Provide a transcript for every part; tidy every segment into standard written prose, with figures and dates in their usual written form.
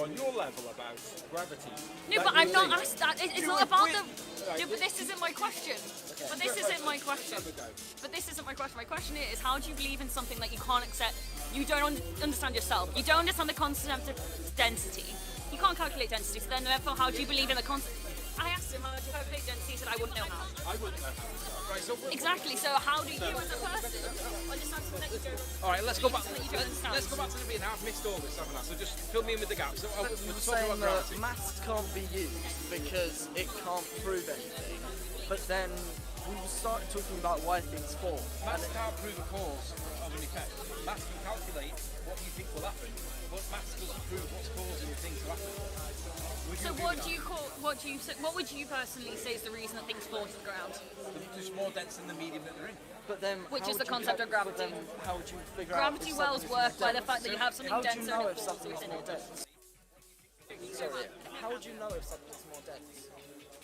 on your level about gravity. No, but I'm not asked that. It's not about the... No, but this isn't my question. But this isn't my question. But this isn't my question. My question is, how do you believe in something that you can't accept? You don't understand yourself. You don't understand the concept of density. You can't calculate density, so then therefore how do you believe in the concept? I asked him how do you calculate density, he said I wouldn't know how. I wouldn't know how. Right, so exactly, so how do you as a person understand something that you don't Alright, let's go back to let's go back to the beginning. I've missed all this, haven't I? So just fill me in with the gaps. So we're saying that maths can't be used because it can't prove anything. But then we started talking about why things fall. Maths can't prove a cause of an effect. Maths can calculate what you think will happen, but maths doesn't prove what's causing the thing to happen. So what would you personally say is the reason that things fall to the ground? It's just more dense than the medium that they're in. But then, which is the concept of gravity. But then how would you figure gravity out wells work by the fact that you have something denser and it falls within it. Sorry, how would you know if something's more dense?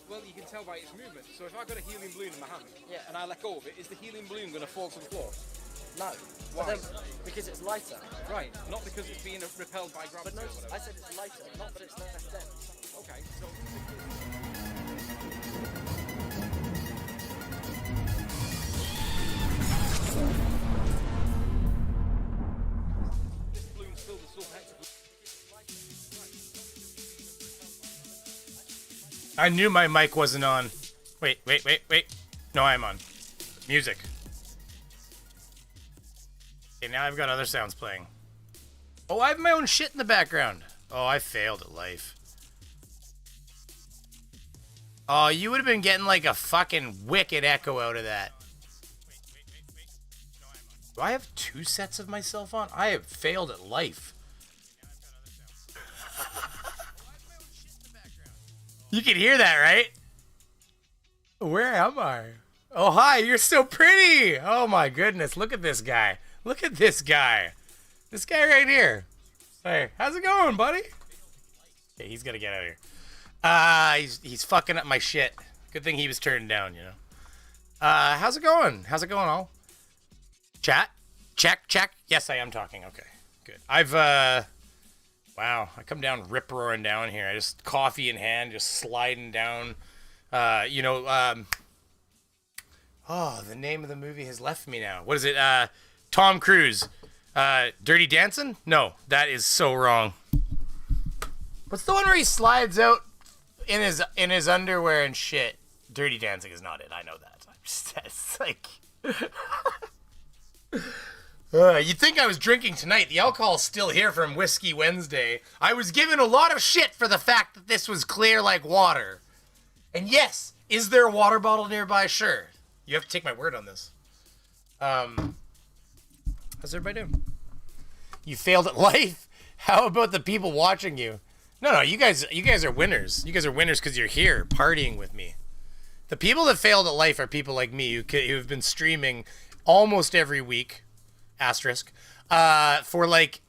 Well, you can tell by its movement. So if I've got a helium balloon in my hand, and I let go of it, is the helium balloon going to fall to the floor? No. Why? Because it's lighter. Right, not because it's being repelled by gravity. But no, I said it's lighter, not that it's less dense. Okay, so... This balloon's filled with sulfur. I knew my mic wasn't on. Wait. No, I'm on. Music. Okay, now I've got other sounds playing. Oh, I have my own shit in the background. Oh, I failed at life. Oh, you would have been getting like a fucking wicked echo out of that. Do I have two sets of myself on? I have failed at life. You can hear that, right? Where am I? Oh, hi, you're so pretty. Oh my goodness, look at this guy. Look at this guy. This guy right here. Hey, how's it going, buddy? Okay, he's gonna get out of here. He's fucking up my shit. Good thing he was turned down, you know. How's it going? How's it going, all? Chat? Check. Yes, I am talking. Okay, good. Wow, I come down rip-roaring down here. I just, coffee in hand, just sliding down. Oh, the name of the movie has left me now. What is it? Tom Cruise. Dirty Dancing? No, that is so wrong. What's the one where he slides out in his underwear and shit? Dirty Dancing is not it. I know that. I'm just, it's like... you'd think I was drinking tonight. The alcohol's still here from Whiskey Wednesday. I was given a lot of shit for the fact that this was clear like water. And yes, is there a water bottle nearby? Sure. You have to take my word on this. How's everybody doing? You failed at life? How about the people watching you? No, you guys are winners. You guys are winners because you're here partying with me. The people that failed at life are people like me who have been streaming almost every week. Asterisk, for like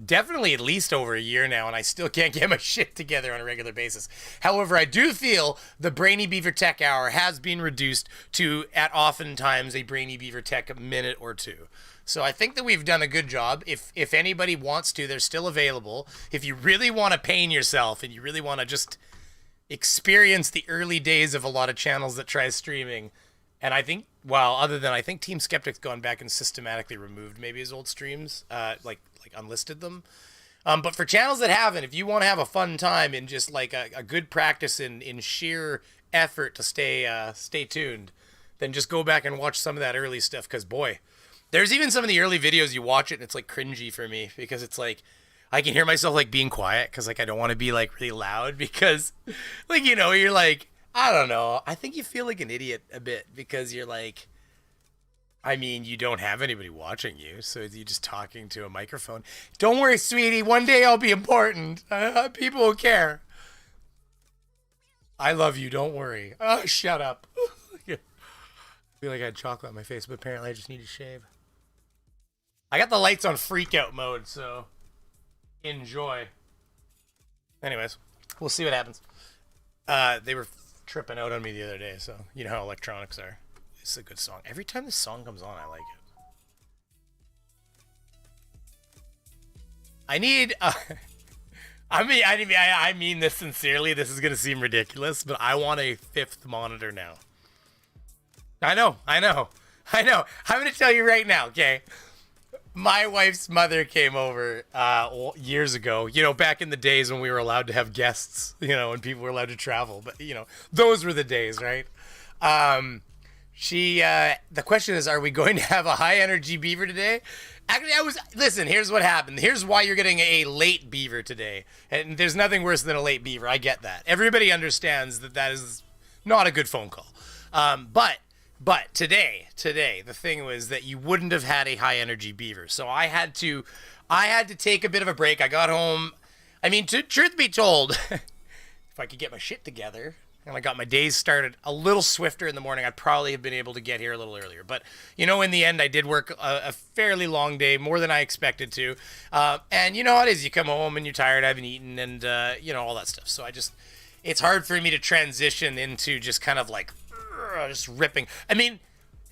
definitely at least over a year now, and I still can't get my shit together on a regular basis. However, I do feel the Brainy Beaver Tech Hour has been reduced to, at oftentimes, a Brainy Beaver Tech minute or two. So I think that we've done a good job. If anybody wants to, they're still available. If you really want to pain yourself and you really want to just experience the early days of a lot of channels that try streaming, and I think, well, other than I think Team Skeptic's gone back and systematically removed maybe his old streams, like unlisted them. But for channels that haven't, if you want to have a fun time and just like a good practice in sheer effort to stay tuned, then just go back and watch some of that early stuff. Because boy, there's even some of the early videos you watch it and it's like cringy for me because it's like I can hear myself like being quiet because like I don't want to be like really loud because like, you know, you're like, I don't know. I think you feel like an idiot a bit because you're like, I mean, you don't have anybody watching you, so you're just talking to a microphone. Don't worry, sweetie. One day I'll be important. People will care. I love you. Don't worry. Oh, shut up. I feel like I had chocolate on my face, but apparently I just need to shave. I got the lights on freak out mode, so enjoy. Anyways, we'll see what happens. They were tripping out on me the other day, so you know how electronics are. It's a good song. Every time this song comes on, I like it. I need I mean this sincerely. This is gonna seem ridiculous, but I want a 5th monitor now. I know. I'm gonna tell you right now, okay? My wife's mother came over years ago, back in the days when we were allowed to have guests, and people were allowed to travel. But, those were the days, right? The question is, are we going to have a high energy beaver today? Actually, listen, here's what happened. Here's why you're getting a late beaver today. And there's nothing worse than a late beaver. I get that. Everybody understands that is not a good phone call. But today, the thing was that you wouldn't have had a high energy beaver. So I had to take a bit of a break. I got home. I mean, truth be told, if I could get my shit together and I got my days started a little swifter in the morning, I'd probably have been able to get here a little earlier. But, in the end, I did work a fairly long day, more than I expected to. And you know how it is. You come home and you're tired, I haven't eaten, and, all that stuff. So it's hard for me to transition into just kind of like, just ripping. I mean,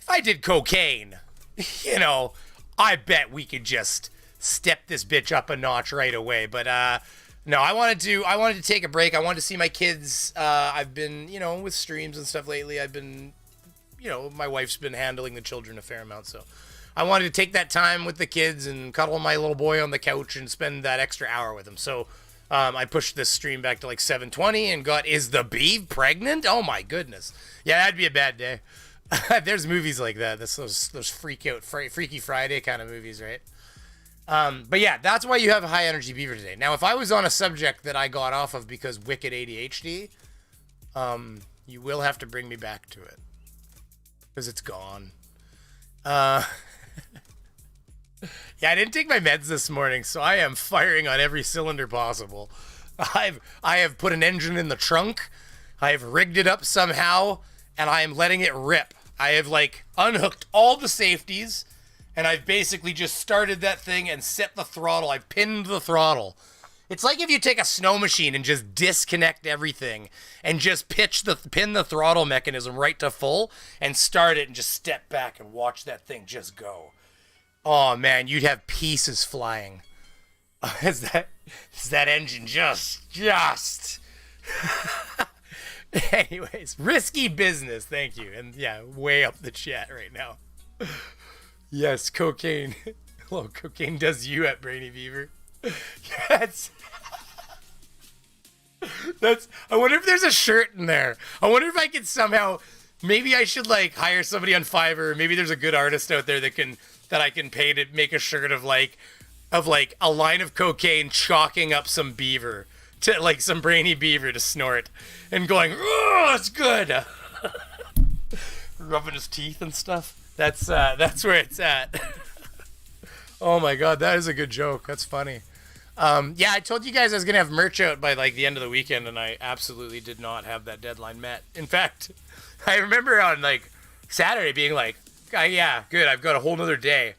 if I did cocaine, I bet we could just step this bitch up a notch right away. But no, I wanted to take a break. I wanted to see my kids. I've been, with streams and stuff lately. I've been, my wife's been handling the children a fair amount, so I wanted to take that time with the kids and cuddle my little boy on the couch and spend that extra hour with him. So I pushed this stream back to like 7:20 and is the beeve pregnant? Oh my goodness. Yeah, that'd be a bad day. There's movies like that. That's those Freaky Friday kind of movies, right? But yeah, that's why you have a high energy beaver today. Now, if I was on a subject that I got off of because wicked ADHD, you will have to bring me back to it because it's gone. Yeah, I didn't take my meds this morning, so I am firing on every cylinder possible. I have put an engine in the trunk. I have rigged it up somehow, and I am letting it rip. I have unhooked all the safeties, and I've basically just started that thing and set the throttle. I pinned the throttle. It's like if you take a snow machine and just disconnect everything and just pin the throttle mechanism right to full and start it and just step back and watch that thing just go. Oh man, you'd have pieces flying. Is that engine just anyways, risky business, thank you. And yeah, way up the chat right now. Yes, cocaine. Hello, cocaine does you at Brainy Beaver. Yes. I wonder if there's a shirt in there. I wonder if I could somehow, maybe I should hire somebody on Fiverr. Maybe there's a good artist out there that I can pay to make a shirt of a line of cocaine chalking up some beaver to some Brainy Beaver to snort and going, oh, it's good. Rubbing his teeth and stuff. That's where it's at. Oh my god, that is a good joke. That's funny. Yeah, I told you guys I was gonna have merch out by the end of the weekend, and I absolutely did not have that deadline met. In fact, I remember on Saturday being yeah, good, I've got a whole nother day.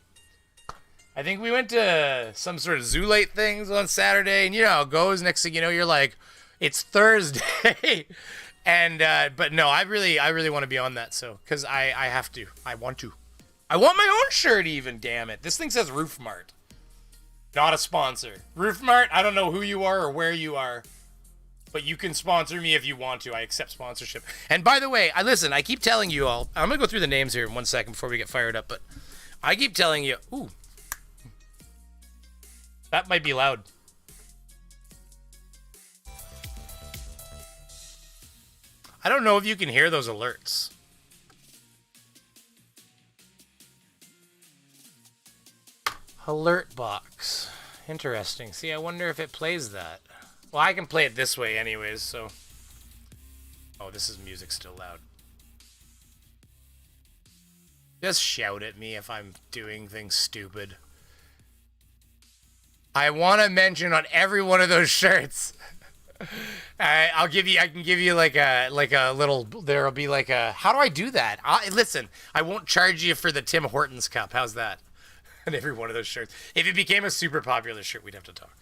I think we went to some sort of Zoolite things on Saturday, and you know how it goes. Next thing you know, you're like, it's Thursday. And but no, I really want to be on that, so because I have to. I want my own shirt even, damn it. This thing says Roof Mart. Not a sponsor. Roof Mart, I don't know who you are or where you are, but you can sponsor me if you want to. I accept sponsorship. And by the way, I keep telling you all, I'm going to go through the names here in 1 second before we get fired up, but I keep telling you, ooh, that might be loud. I don't know if you can hear those alerts. Alert box. Interesting. See, I wonder if it plays that. Well, I can play it this way anyways, so. Oh, this is music still loud. Just shout at me if I'm doing things stupid. I want to mention on every one of those shirts. I can give you like a little, there'll be how do I do that? Listen, I won't charge you for the Tim Hortons cup. How's that? And every one of those shirts. If it became a super popular shirt, we'd have to talk.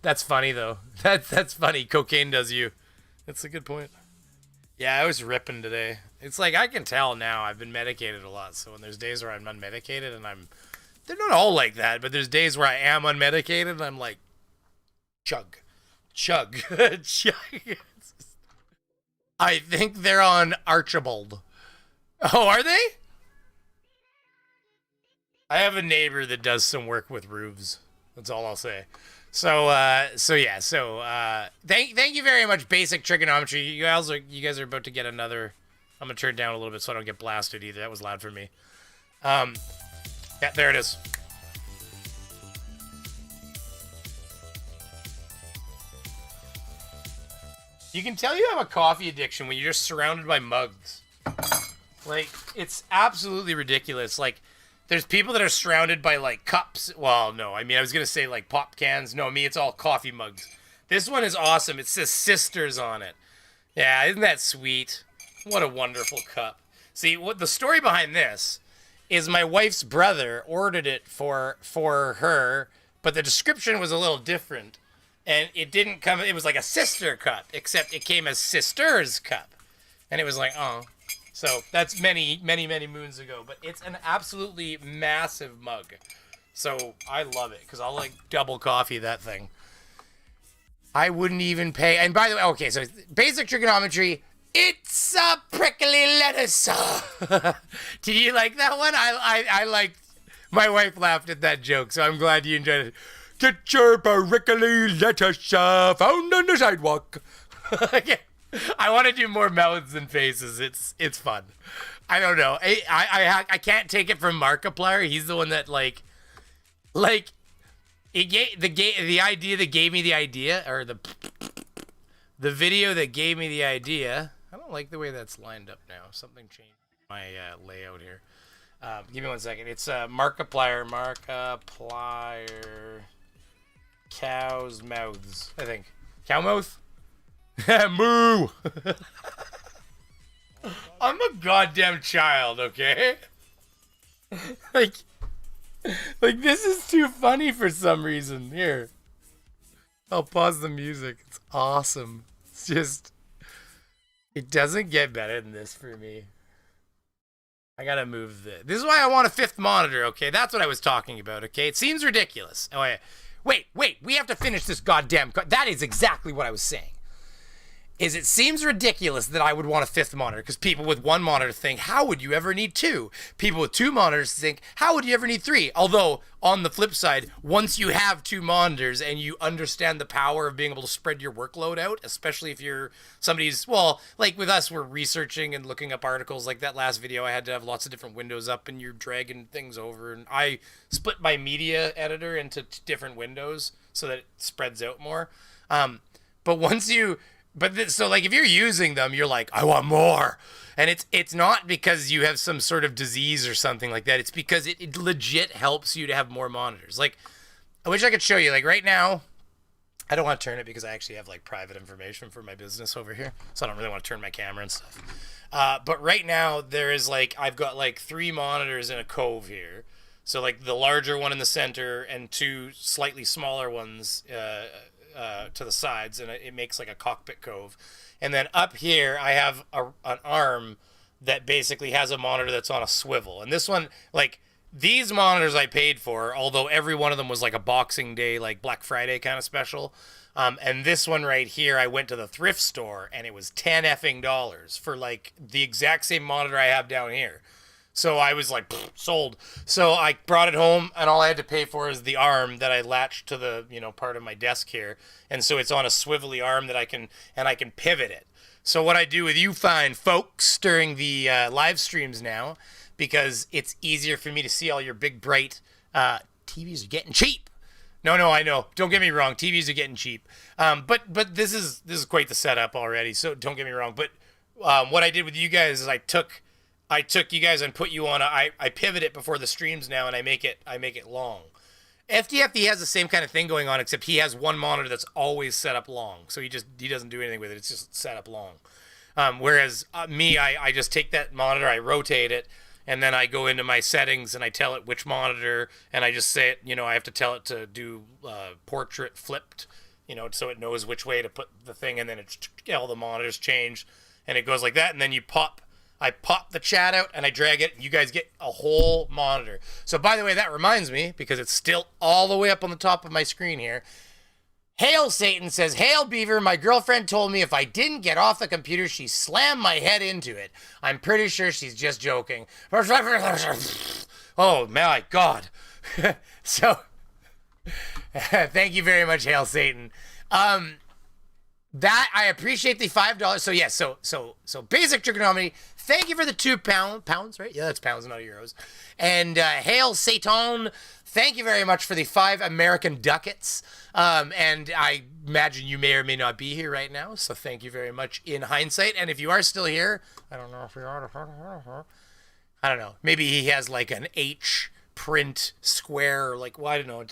That's funny though. That's funny. Cocaine does you. That's a good point. Yeah, I was ripping today. It's I can tell now I've been medicated a lot. So when there's days where I'm unmedicated and they're not all like that, but there's days where I am unmedicated and I'm like, Chug. Chug. Chug. I think they're on Archibald. Oh, are they? I have a neighbor that does some work with roofs. That's all I'll say. So thank you very much, Basic Trigonometry. You guys are about to get another. I'm gonna turn it down a little bit so I don't get blasted either. That was loud for me. Yeah, there it is. You can tell you have a coffee addiction when you're just surrounded by mugs. Like, it's absolutely ridiculous. Like, there's people that are surrounded by, like, cups. Well, no, I mean, I was going to say, like, pop cans. No, me, it's all coffee mugs. This one is awesome. It says Sisters on it. Yeah, isn't that sweet? What a wonderful cup. See, what the story behind this is my wife's brother ordered it for her, but the description was a little different. And it didn't come, it was like a sister cup, except it came as Sisters cup. And it was like, oh. So that's many, many, many moons ago. But it's an absolutely massive mug. So I love it, because I'll like double coffee that thing. I wouldn't even pay. And by the way, okay, so Basic Trigonometry, it's a prickly lettuce. Did you like that one? I liked, my wife laughed at that joke, so I'm glad you enjoyed it. Get your prickly lettuce found on the sidewalk. I want to do more mouths than faces. It's fun. I don't know. I can't take it from Markiplier. He's the one that like it gave the idea that gave me the idea, or the video that gave me the idea. I don't like the way that's lined up now. Something changed my layout here. Give me 1 second. It's Markiplier. Cow's mouths, I think. Cow mouth? Moo! I'm a goddamn child, okay? like this is too funny for some reason. Here. I'll pause the music. It's awesome. It's just, it doesn't get better than this for me. I gotta move this. This is why I want a 5th monitor, okay? That's what I was talking about, okay? It seems ridiculous. Oh, yeah. Wait, we have to finish this goddamn... That is exactly what I was saying. It seems ridiculous that I would want a 5th monitor, because people with 1 monitor think, how would you ever need 2? People with 2 monitors think, how would you ever need 3? Although, on the flip side, once you have 2 monitors and you understand the power of being able to spread your workload out, especially if you're somebody's... Well, like with us, we're researching and looking up articles. Like that last video, I had to have lots of different windows up, and you're dragging things over. And I split my media editor into different windows so that it spreads out more. But once you... so like if you're using them, you're like, I want more. And it's not because you have some sort of disease or something like that. It's because it legit helps you to have more monitors. Like, I wish I could show you. Like right now, I don't want to turn it because I actually have like private information for my business over here. So I don't really want to turn my camera and stuff. But right now there is like, I've got like 3 monitors in a cove here. So like the larger one in the center and 2 slightly smaller ones, to the sides, and it makes like a cockpit cove. And then up here I have an arm that basically has a monitor that's on a swivel. And this one, like these monitors I paid for, although every one of them was like a Boxing Day, like Black Friday kind of special. And this one right here, I went to the thrift store and it was $10 effing for like the exact same monitor I have down here. So I was like, sold. So I brought it home, and all I had to pay for is the arm that I latched to the, part of my desk here. And so it's on a swivelly arm that I can pivot it. So what I do with you fine folks during the live streams now, because it's easier for me to see all your big, bright, TVs are getting cheap. No, I know. Don't get me wrong. TVs are getting cheap. But this is quite the setup already. So don't get me wrong. But what I did with you guys is I took you guys and put you on I pivot it before the streams now, and I make it long. FDFD has the same kind of thing going on, except he has 1 monitor that's always set up long. So he doesn't do anything with it. It's just set up long. Whereas me, I just take that monitor, I rotate it, and then I go into my settings and I tell it which monitor, and I just say it, I have to tell it to do portrait flipped, so it knows which way to put the thing, and then all the monitors change, and it goes like that, and then I pop the chat out and I drag it. You guys get a whole monitor. So by the way, that reminds me, because it's still all the way up on the top of my screen here, Hail Satan says, Hail Beaver, my girlfriend told me if I didn't get off the computer, she slammed my head into it. I'm pretty sure she's just joking. Oh my God. So, thank you very much, Hail Satan. That, I appreciate the $5. So yes, so basic trigonometry. Thank you for the £2 right? Yeah, that's pounds, not euros. And Hail Satan, thank you very much for the 5 American ducats. And I imagine you may or may not be here right now, so thank you very much in hindsight. And if you are still here, I don't know if you are. I don't know. Maybe he has like an H print square, like, well, I don't know.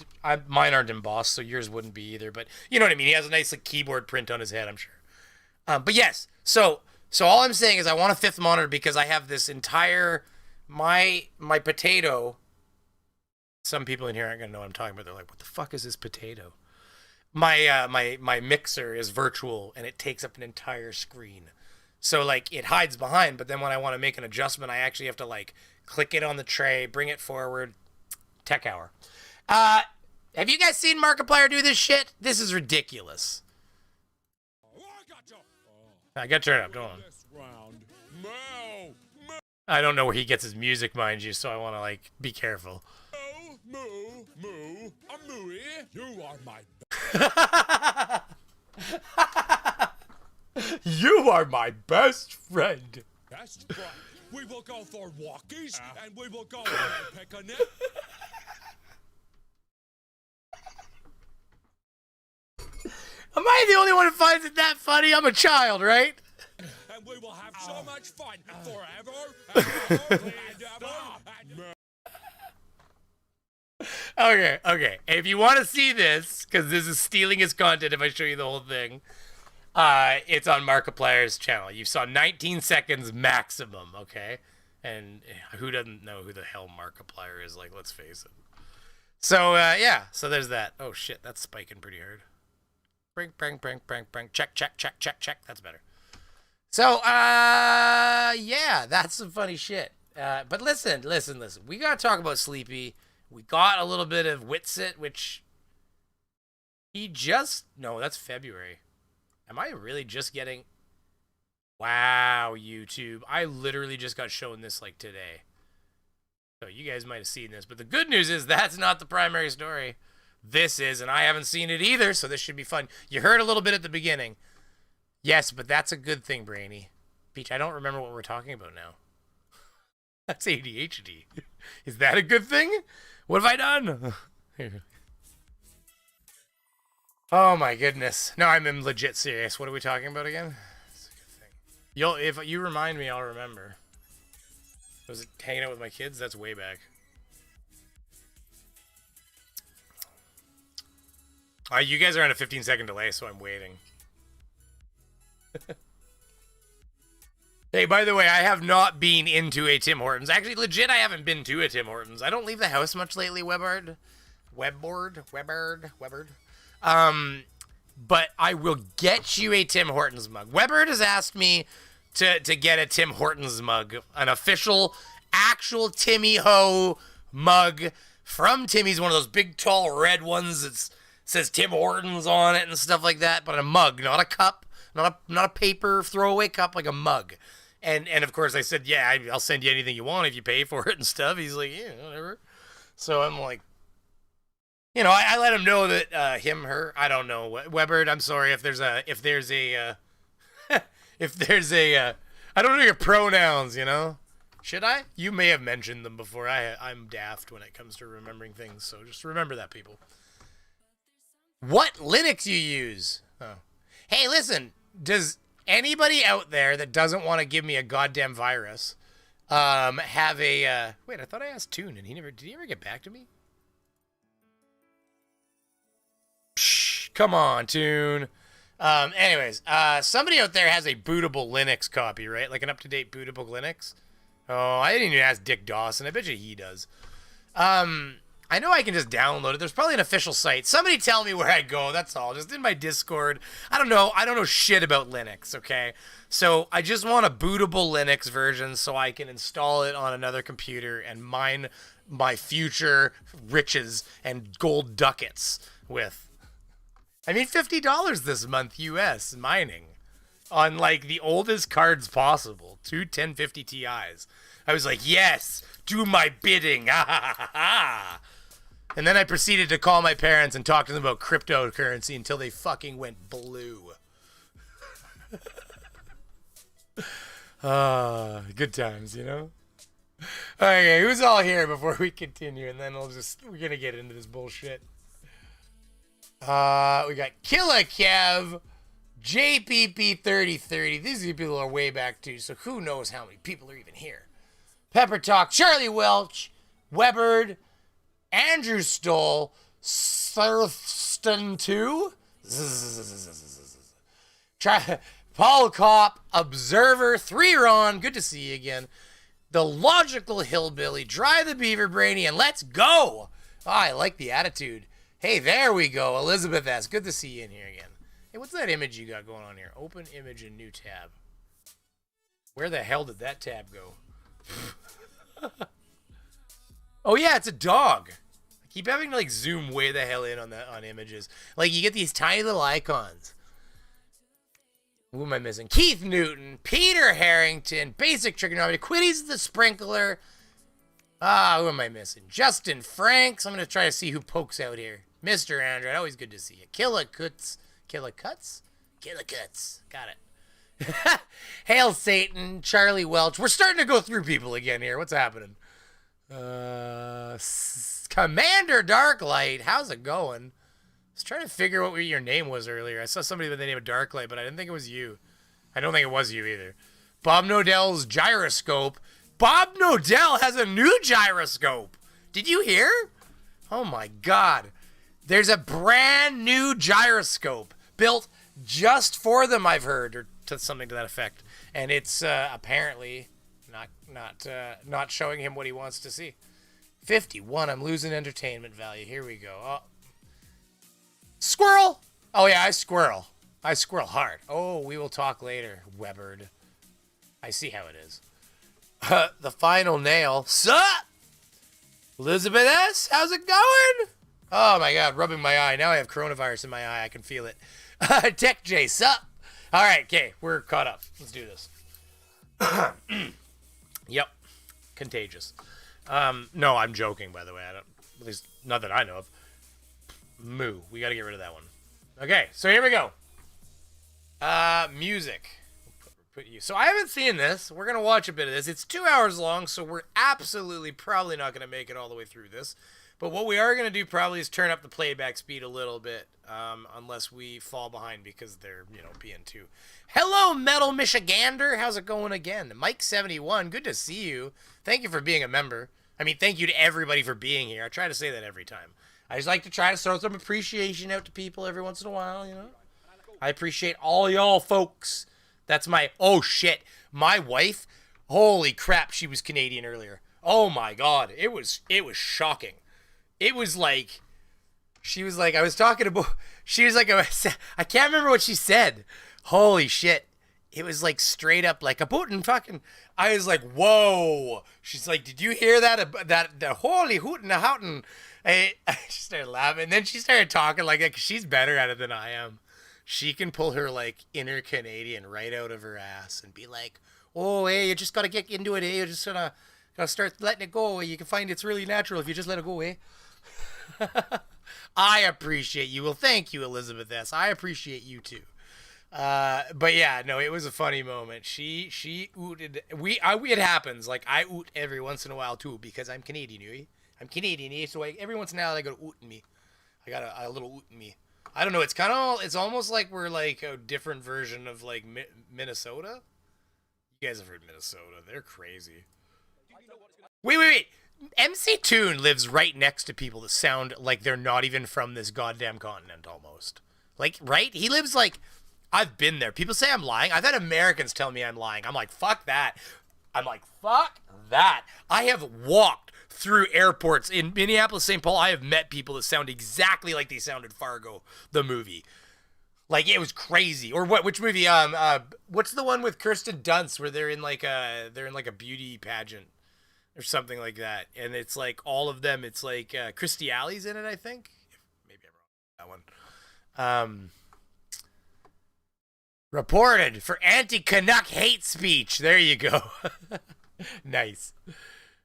Mine aren't embossed, so yours wouldn't be either. But you know what I mean. He has a nice like keyboard print on his head, I'm sure. But yes, so all I'm saying is I want a 5th monitor because I have this entire my potato. Some people in here aren't gonna know what I'm talking about. They're like, "What the fuck is this potato?" My mixer is virtual and it takes up an entire screen. So like it hides behind, but then when I want to make an adjustment, I actually have to like click it on the tray, bring it forward. Tech hour. Have you guys seen Markiplier do this shit? This is ridiculous. I got to turn it up, don't I? I don't know where he gets his music, mind you, so I want to like be careful. Moo, I'm Mooey. You are my You are my best friend. best friend. We will go for walkies and we will go for a picnic. Am I the only one who finds it that funny? I'm a child, right? And we will have so much fun forever and ever and ever and Okay. If you want to see this, because this is stealing his content if I show you the whole thing, it's on Markiplier's channel. You saw 19 seconds maximum, okay? And who doesn't know who the hell Markiplier is? Like, let's face it. So, yeah. So there's that. Oh, shit. That's spiking pretty hard. Bring. Check. That's better. So, yeah. That's some funny shit. But listen. We got to talk about Sleepy. We got a little bit of Witsit, which no, that's February. Am I really just getting... Wow, YouTube. I literally just got shown this like today. So you guys might have seen this, but the good news is that's not the primary story. This is, and I haven't seen it either, so this should be fun. You heard a little bit at the beginning. Yes, but that's a good thing, Brainy. Peach, I don't remember what we're talking about now. That's ADHD. Is that a good thing? What have I done? Oh my goodness. No, I'm legit serious. What are we talking about again? That's a good thing. If you remind me, I'll remember. Was it hanging out with my kids? That's way back. You guys are on a 15-second delay, so I'm waiting. Hey, by the way, I have not been into a Tim Hortons. Actually, legit, I haven't been to a Tim Hortons. I don't leave the house much lately, Webbard. But I will get you a Tim Hortons mug. Webbard has asked me to get a Tim Hortons mug, an official, actual Timmy Ho mug from Timmy's, one of those big, tall, red ones that says Tim Hortons on it and stuff like that, but a mug, not a cup, not a paper throwaway cup, like a mug. And of course I said, yeah, I'll send you anything you want if you pay for it and stuff. He's like, yeah, whatever. So I'm like, you know, I let him know that her, I don't know, Webbard, I'm sorry if there's a I don't know your pronouns, you know. Should I? You may have mentioned them before. I'm daft when it comes to remembering things, so just remember that, people. What Linux you use? Oh. Hey, listen, does anybody out there that doesn't want to give me a goddamn virus have a wait, I thought I asked Toon and did he ever get back to me? Psh, come on, Toon. Anyways, somebody out there has a bootable Linux copy, right? Like an up-to-date bootable Linux. Oh, I didn't even ask Dick Dawson. I bet you he does. I know I can just download it. There's probably an official site. Somebody tell me where I go. That's all. Just in my Discord. I don't know shit about Linux, okay? So I just want a bootable Linux version so I can install it on another computer and mine my future riches and gold ducats with. I mean, $50 this month US mining on like the oldest cards possible. Two 1050 Ti's. I was like, yes, do my bidding. And then I proceeded to call my parents and talk to them about cryptocurrency until they fucking went blue. Good times, you know? Okay, who's all here before we continue? And then we're gonna get into this bullshit. We got Killa Kev, JPP3030. These people are way back too, so who knows how many people are even here. Pepper Talk, Charlie Welch, Webbard, Andrew Stoll, Thurston 2, Paul Kopp, Observer, 3 Ron, good to see you again. The Logical Hillbilly, Dry the Beaver, Brainy, and let's go! Oh, I like the attitude. Hey, there we go, Elizabeth S. Good to see you in here again. Hey, what's that image you got going on here? Open image in new tab. Where the hell did that tab go? Oh yeah, it's a dog. I keep having to like zoom way the hell in on images. Like you get these tiny little icons. Who am I missing? Keith Newton, Peter Harrington, Basic Trigonometry, Quitty's the Sprinkler. Who am I missing? Justin Franks. I'm gonna try to see who pokes out here. Mr. Android, always good to see you. Killa Cuts. Got it. Hail Satan, Charlie Welch. We're starting to go through people again here. What's happening? Commander Darklight. How's it going? I was trying to figure out what your name was earlier. I saw somebody with the name of Darklight, but I didn't think it was you. I don't think it was you either. Bob Nodell's Gyroscope. Bob Nodell has a new gyroscope. Did you hear? Oh my God. There's a brand new gyroscope built just for them, I've heard, or to something to that effect. And it's apparently not showing him what he wants to see. 51. I'm losing entertainment value. Here we go. Oh. Squirrel. Oh yeah, I squirrel hard. Oh, we will talk later, Webbard. I see how it is. The final nail. Sup? Elizabeth S. How's it going? Oh my God, rubbing my eye. Now I have coronavirus in my eye. I can feel it. Tech J, sup? All right, okay, we're caught up. Let's do this. Yep, contagious. No, I'm joking, by the way. At least not that I know of. Moo. We got to get rid of that one. Okay, so here we go. Music. So I haven't seen this. We're gonna watch a bit of this. It's 2 hours long, so we're absolutely probably not gonna make it all the way through this. But what we are going to do probably is turn up the playback speed a little bit, unless we fall behind because they're, being too. Hello, Metal Michigander. How's it going again? Mike71, good to see you. Thank you for being a member. I mean, thank you to everybody for being here. I try to say that every time. I just like to try to throw some appreciation out to people every once in a while, I appreciate all y'all folks. That's oh shit, my wife, holy crap, she was Canadian earlier. Oh my God, it was shocking. It was like, she was like, I was talking about, she was like, I can't remember what she said. Holy shit. It was like straight up like a Putin fucking, I was like, whoa. She's like, did you hear that? The holy hootin' a houtin'. She started laughing. And then she started talking like that because she's better at it than I am. She can pull her like inner Canadian right out of her ass and be like, oh, hey, you just got to get into it. Hey, you're just gotta start letting it go. You can find it's really natural if you just let it go, eh? I appreciate you. Well, thank you, Elizabeth S. I appreciate you too. But yeah, no, it was a funny moment. She ooted. It happens. Like I oot every once in a while too because I'm Canadian, eh? I'm Canadian, eh? So every once in a while I got oot in me. I got a little oot in me. I don't know. It's almost like we're like a different version of like Minnesota. You guys have heard Minnesota? They're crazy. Wait. MC Toon lives right next to people that sound like they're not even from this goddamn continent almost. Like, right? He lives like, I've been there. People say I'm lying. I've had Americans tell me I'm lying. I'm like, fuck that. I have walked through airports in Minneapolis, St. Paul. I have met people that sound exactly like they sounded Fargo, the movie. Like, it was crazy. Or what? Which movie? What's the one with Kirsten Dunst where they're in like a beauty pageant? Or something like that. And it's like all of them, it's like Christy Alley's in it, I think. Maybe I'm wrong with that Reported for anti-Canuck hate speech. There you go. Nice.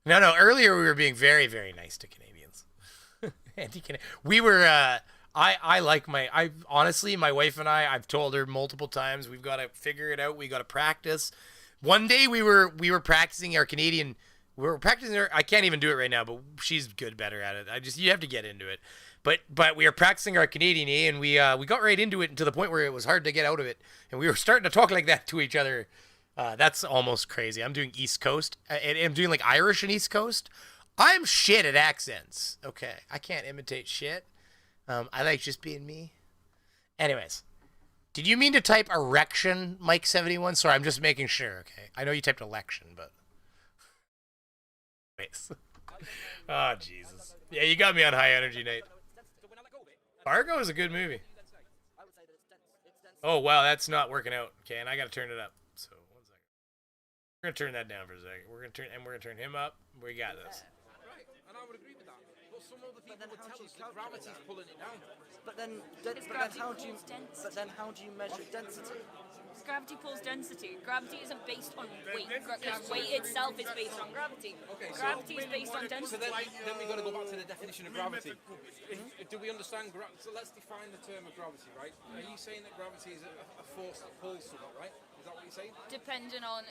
No. Earlier we were being very, very nice to Canadians. Anti-Canuck. We were. I like my. Honestly, my wife and I've told her multiple times we've got to figure it out. We got to practice. One day we were practicing our Canadian. We were practicing her. I can't even do it right now, but she's better at it. You have to get into it. But we were practicing our Canadian A, and we got right into it to the point where it was hard to get out of it, and we were starting to talk like that to each other. That's almost crazy. I'm doing East Coast, and I'm doing like Irish and East Coast. I'm shit at accents. Okay, I can't imitate shit. I like just being me. Anyways, did you mean to type erection, Mike71? Sorry, I'm just making sure. Okay, I know you typed election, but. Oh, Jesus. Yeah, you got me on high energy, Nate. Fargo is a good movie. Oh, wow, that's not working out. Okay, and I gotta turn it up. So, 1 second. We're gonna turn that down for a second. We're gonna turn him up. We got this. Right, and I would agree with that. But some other people would tell us that gravity's pulling it down. But then how do you measure density? Gravity pulls density. Gravity isn't based on weight. Because weight itself is based on gravity. Okay, Gravity is based on density. So then we've got to go back to the definition of gravity. Do we understand so let's define the term of gravity, right? Are you saying that gravity is a force that pulls something, right? Is that what you're saying? Depending on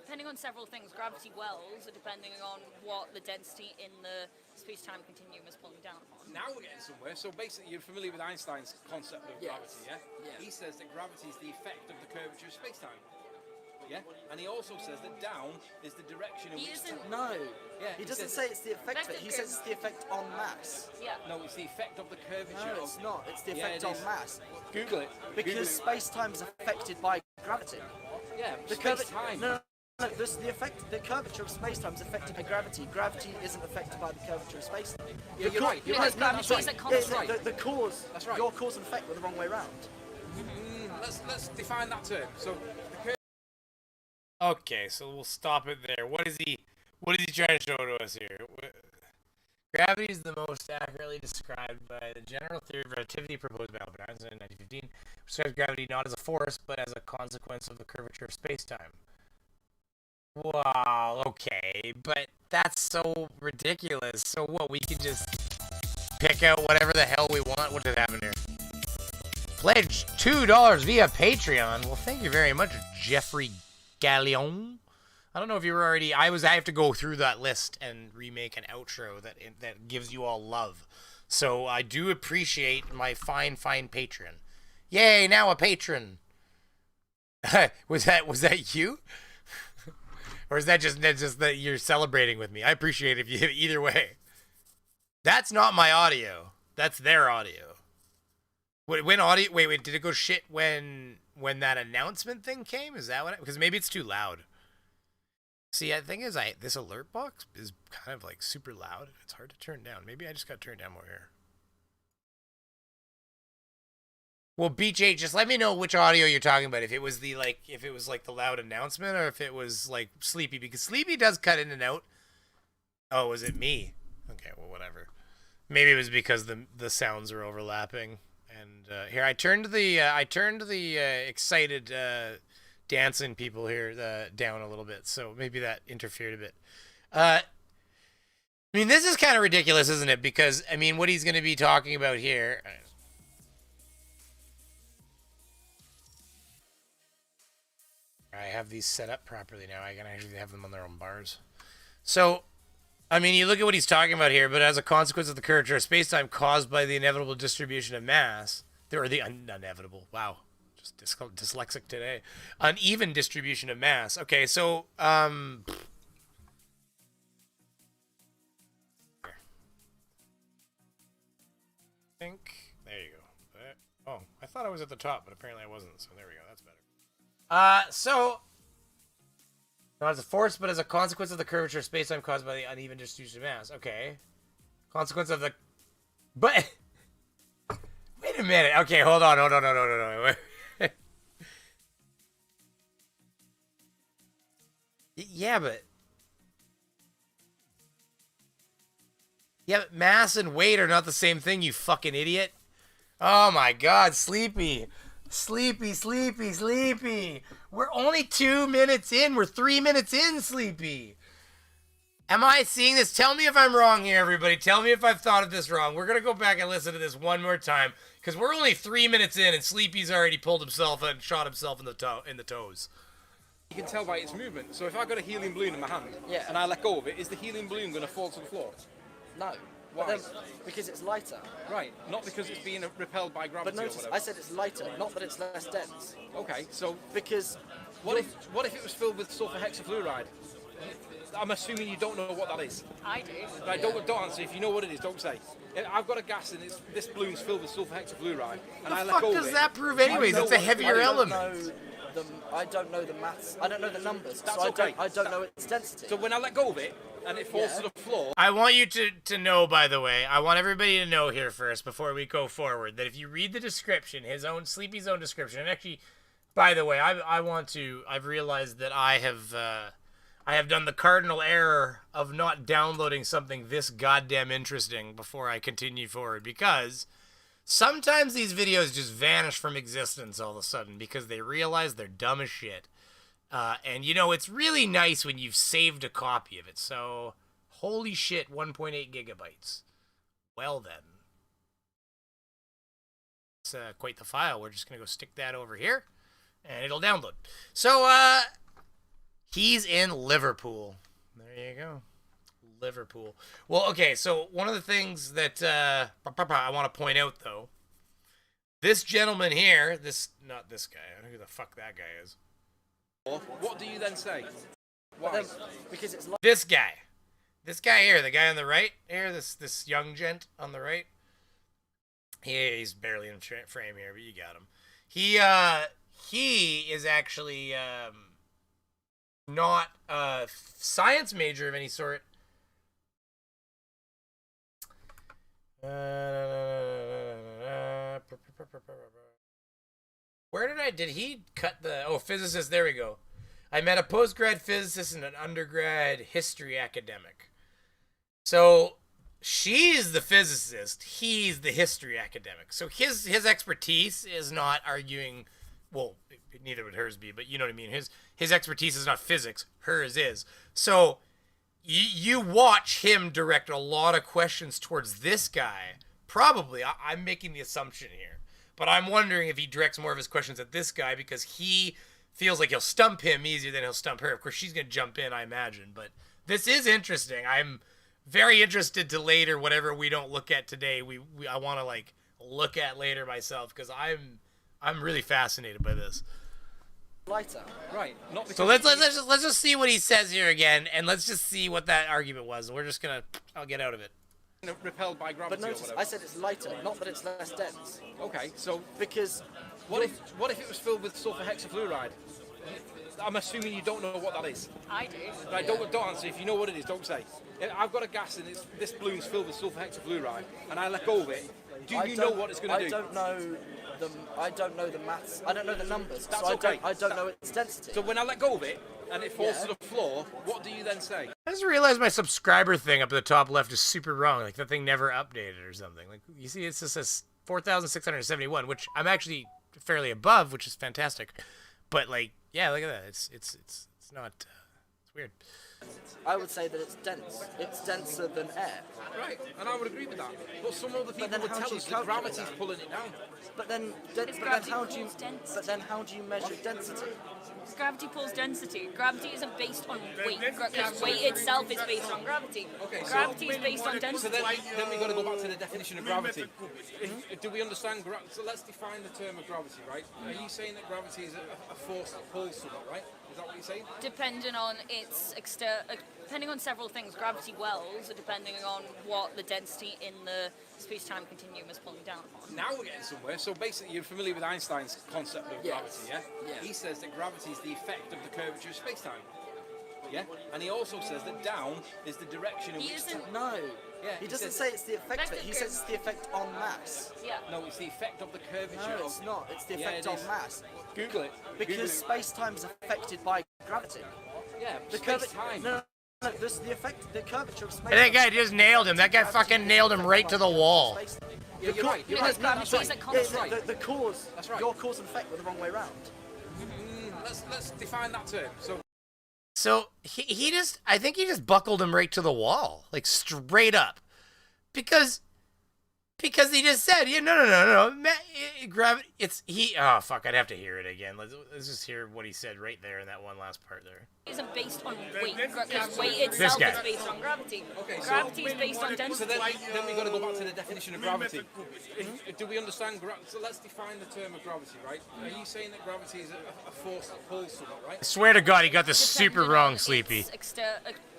depending on several things. Gravity wells are depending on what the density in the space-time continuum is pulling down on. Now we're getting somewhere. So basically, you're familiar with Einstein's concept of gravity, yeah? He says that gravity is the effect of the curvature of space-time. Yeah? And he also says that down is the direction in which... No. Yeah, he doesn't say it's the effect of it. He says it's the effect on mass. Yeah. No, it's the effect of the curvature. No, it's not. It's the effect on mass. Google it. Because space-time is affected by gravity. Yeah, The space-time. No, the curvature of space-time is affected by gravity. Gravity isn't affected by the curvature of space-time. Yeah, you're right. You're right. Gravity is a constant. The cause, That's right. your cause and effect were the wrong way around. Let's define that term. So the Okay, so we'll stop it there. What is he trying to show to us here? Gravity is the most accurately described by the general theory of relativity proposed by Albert Einstein in 1915. Describes gravity not as a force, but as a consequence of the curvature of space-time. Wow, okay, but that's so ridiculous. So what, we can just pick out whatever the hell we want? What did happen here? Pledge $2 via Patreon. Well, thank you very much, Jeffrey Gallion. I don't know if you were already... I have to go through that list and remake an outro that gives you all love. So I do appreciate my fine patron. Yay, now a patron. Was that you? Or is that just that you're celebrating with me? I appreciate it if you either way. That's not my audio. That's their audio. Wait, did it go shit when that announcement thing came? Is that what? Because maybe it's too loud. See, the thing is, this alert box is kind of like super loud. It's hard to turn down. Maybe I just got to turn down more here. Well, BJ, just let me know which audio you're talking about. If it was the loud announcement, or if it was like Sleepy, because Sleepy does cut in and out. Oh, was it me? Okay, well, whatever. Maybe it was because the sounds are overlapping. And here I turned the excited dancing people here down a little bit, so maybe that interfered a bit. I mean, this is kind of ridiculous, isn't it? Because I mean, what he's going to be talking about here. I have these set up properly now. I can actually have them on their own bars. So, I mean, you look at what he's talking about here, but as a consequence of the curvature of space-time caused by the inevitable distribution of mass, inevitable, wow, just dyslexic today, uneven distribution of mass. Okay, so, there you go. Oh, I thought I was at the top, but apparently I wasn't, so there we go, that's better. So, not as a force, but as a consequence of the curvature of space-time caused by the uneven distribution of mass. Okay. Consequence of the... But... Wait a minute. Okay, hold on. Wait. Yeah, but mass and weight are not the same thing, you fucking idiot. Oh my God, Sleepy. Sleepy. We're only 2 minutes in. We're 3 minutes in, Sleepy. Am I seeing this? Tell me if I'm wrong here, everybody. Tell me if I've thought of this wrong. We're going to go back and listen to this one more time because we're only 3 minutes in and Sleepy's already pulled himself and shot himself in the toes. You can tell by its movement. So if I've got a helium balloon in my hand and I let go of it, is the helium balloon going to fall to the floor? No. Why? But then, because it's lighter. Right, not because it's being repelled by gravity But notice, or whatever. I said it's lighter, not that it's less dense. Okay, so Because what if it was filled with sulfur hexafluoride? I'm assuming you don't know what that is. I do. Right, don't answer. If you know what it is, don't say. I've got a gas and this balloon's filled with sulfur hexafluoride, and I The let fuck go of does it. that prove anyways? It's a heavier element. I don't know the maths. I don't know the numbers. That's so okay. I don't know its density. So when I let go of it and it falls to the floor, I want you to know, by the way, I want everybody to know here first before we go forward that if you read the description, Sleepy's own description, and actually, by the way, I've realized that I have done the cardinal error of not downloading something this goddamn interesting before I continue forward because sometimes these videos just vanish from existence all of a sudden because they realize they're dumb as shit. And, it's really nice when you've saved a copy of it. So, holy shit, 1.8 gigabytes. Well, then. It's quite the file. We're just going to go stick that over here, and it'll download. So, he's in Liverpool. There you go. Liverpool. Well, okay, so one of the things that I want to point out, though, this gentleman here, not this guy, I don't know who the fuck that guy is. what do you then say? Why? Because it's This guy here, the guy on the right here, this young gent on the right. He's barely in frame here, but you got him. He is actually not a science major of any sort. Where did he cut the, physicist, there we go. I met a postgrad physicist and an undergrad history academic. So, she's the physicist, he's the history academic. So his expertise is not arguing, well, neither would hers be, but you know what I mean. His expertise is not physics, hers is. So, you watch him direct a lot of questions towards this guy. Probably, I'm making the assumption here. But I'm wondering if he directs more of his questions at this guy because he feels like he'll stump him easier than he'll stump her. Of course, she's going to jump in, I imagine. But this is interesting. I'm very interested to later, whatever we don't look at today, I want to, look at later myself because I'm really fascinated by this. lighter. Right. Not because So let's just see what he says here again, and let's just see what that argument was. We're just I'll get out of it. repelled by gravity But or notice, whatever. I said it's lighter, not that it's less dense. Okay, so Because what if it was filled with sulfur hexafluoride? I'm assuming you don't know what that is. I do. Right, don't answer. If you know what it is, don't say. I've got a gas and this balloon's filled with sulfur hexafluoride, and I let go of it. Do you know what it's going to do? I don't know the maths. I don't know the numbers. That's so okay. I don't know its density. So when I let go of it and it falls to the floor, what do you then say? I just realized my subscriber thing up at the top left is super wrong. Like that thing never updated or something. Like you see, it just says 4,671, which I'm actually fairly above, which is fantastic. But yeah, look at that. It's not. It's weird. I would say that it's dense. It's denser than air. Right, and I would agree with that. But some other people then would how tell do you us that calculate gravity's that? pulling it down. But then gravity how do you? pulls density. But then how do you measure density? Gravity pulls density. Gravity isn't based on weight. Because weight itself is based on gravity. Okay, so- Gravity is based on So density. then we've got to go back to the definition of gravity. Do we understand gravity? So let's define the term of gravity, right? Are you saying that gravity is a force that pulls something, right? Is that what you're saying? Depending on depending on several things, gravity wells are depending on what the density in the space-time continuum is pulling down on. Now we're getting somewhere. So basically, you're familiar with Einstein's concept of Yes. gravity, yeah? Yeah. He says that gravity is the effect of the curvature of space-time. Yeah? And he also says that down is the direction in He which... isn't. No. Yeah, He he doesn't says- say it's the effect of it. He Effect of says it's the effect on mass. Yeah. No, it's the effect of the curvature No, of... it's not. It's the Yeah, effect it on is. mass. Google it. Because space-time is affected by gravity. Yeah, The space-time. No, this the effect. The curvature of space. That guy just nailed him. That guy fucking nailed him right to the wall. Yeah, you're right. You're No, right. it's gravity is a constant. The cause, That's right. your cause and effect were the wrong way around. Let's define that term. So he just, I think he just buckled him right to the wall, like straight up, because he just said, yeah, no, gravity. Oh fuck, I'd have to hear it again. Let's just hear what he said right there in that one last part there. Isn't based on weight. Because weight itself is based on gravity. Okay, so gravity is based on So density. then we've got to go back to the definition of gravity. Do we understand so let's define the term of gravity, right? Are you saying that gravity is a force that pulls something, right? I swear to God, he got this super Depending wrong, on Sleepy.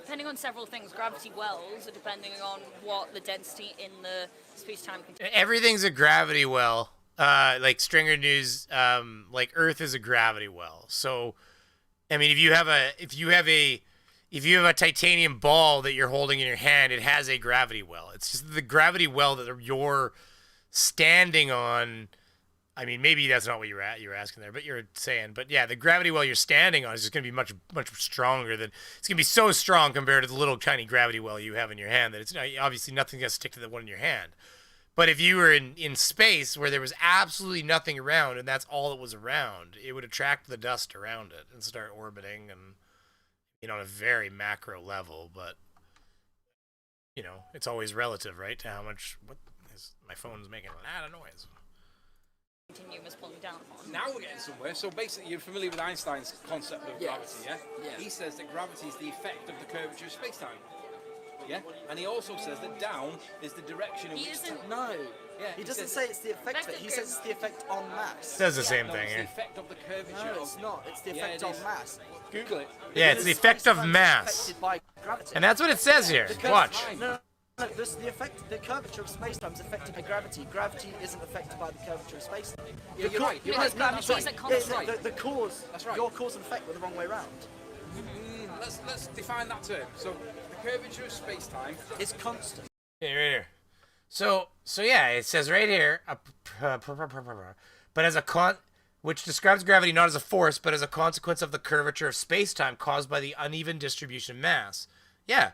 Depending on several things, gravity wells, depending on what the density in the space-time contains. Everything's a gravity well. Like Stringer News, like Earth is a gravity well. So, I mean, if you have a titanium ball that you're holding in your hand, it has a gravity well. It's just the gravity well that you're standing on. I mean, maybe that's not what you're asking there, but you're saying. But yeah, the gravity well you're standing on is just going to be much stronger than. It's going to be so strong compared to the little tiny gravity well you have in your hand that it's obviously nothing's going to stick to the one in your hand. But if you were in space where there was absolutely nothing around and that's all that was around, it would attract the dust around it and start orbiting and, on a very macro level. But, it's always relative, right, to how much. My phone's making a lot of noise. Continuum is pulling down upon. Now we're getting somewhere. So basically, you're familiar with Einstein's concept of gravity, yeah? He says that gravity is the effect of the curvature of space-time. Yeah? And he also says that down is the direction in He which... isn't. No. Yeah, He doesn't say it's the effect of it. He says it's the effect on mass. Says the same No, thing it's the here. effect of the curvature. No, it's not. It's the Yeah, effect it on is. mass. Google it. Yeah, it's the effect of Space-time is mass. affected by gravity. And that's what it says here. Watch. No, the curvature of space-time is affected by gravity. Gravity isn't affected by the curvature of space-time. Yeah, you're right. You're right. Gravity is a constant. Right. The cause, That's right. your cause and effect were the wrong way around. Let's define that term. So the curvature of space-time... It's constant. Yeah, right here. So yeah, it says right here, but as a which describes gravity not as a force, but as a consequence of the curvature of space-time caused by the uneven distribution of mass. Yeah.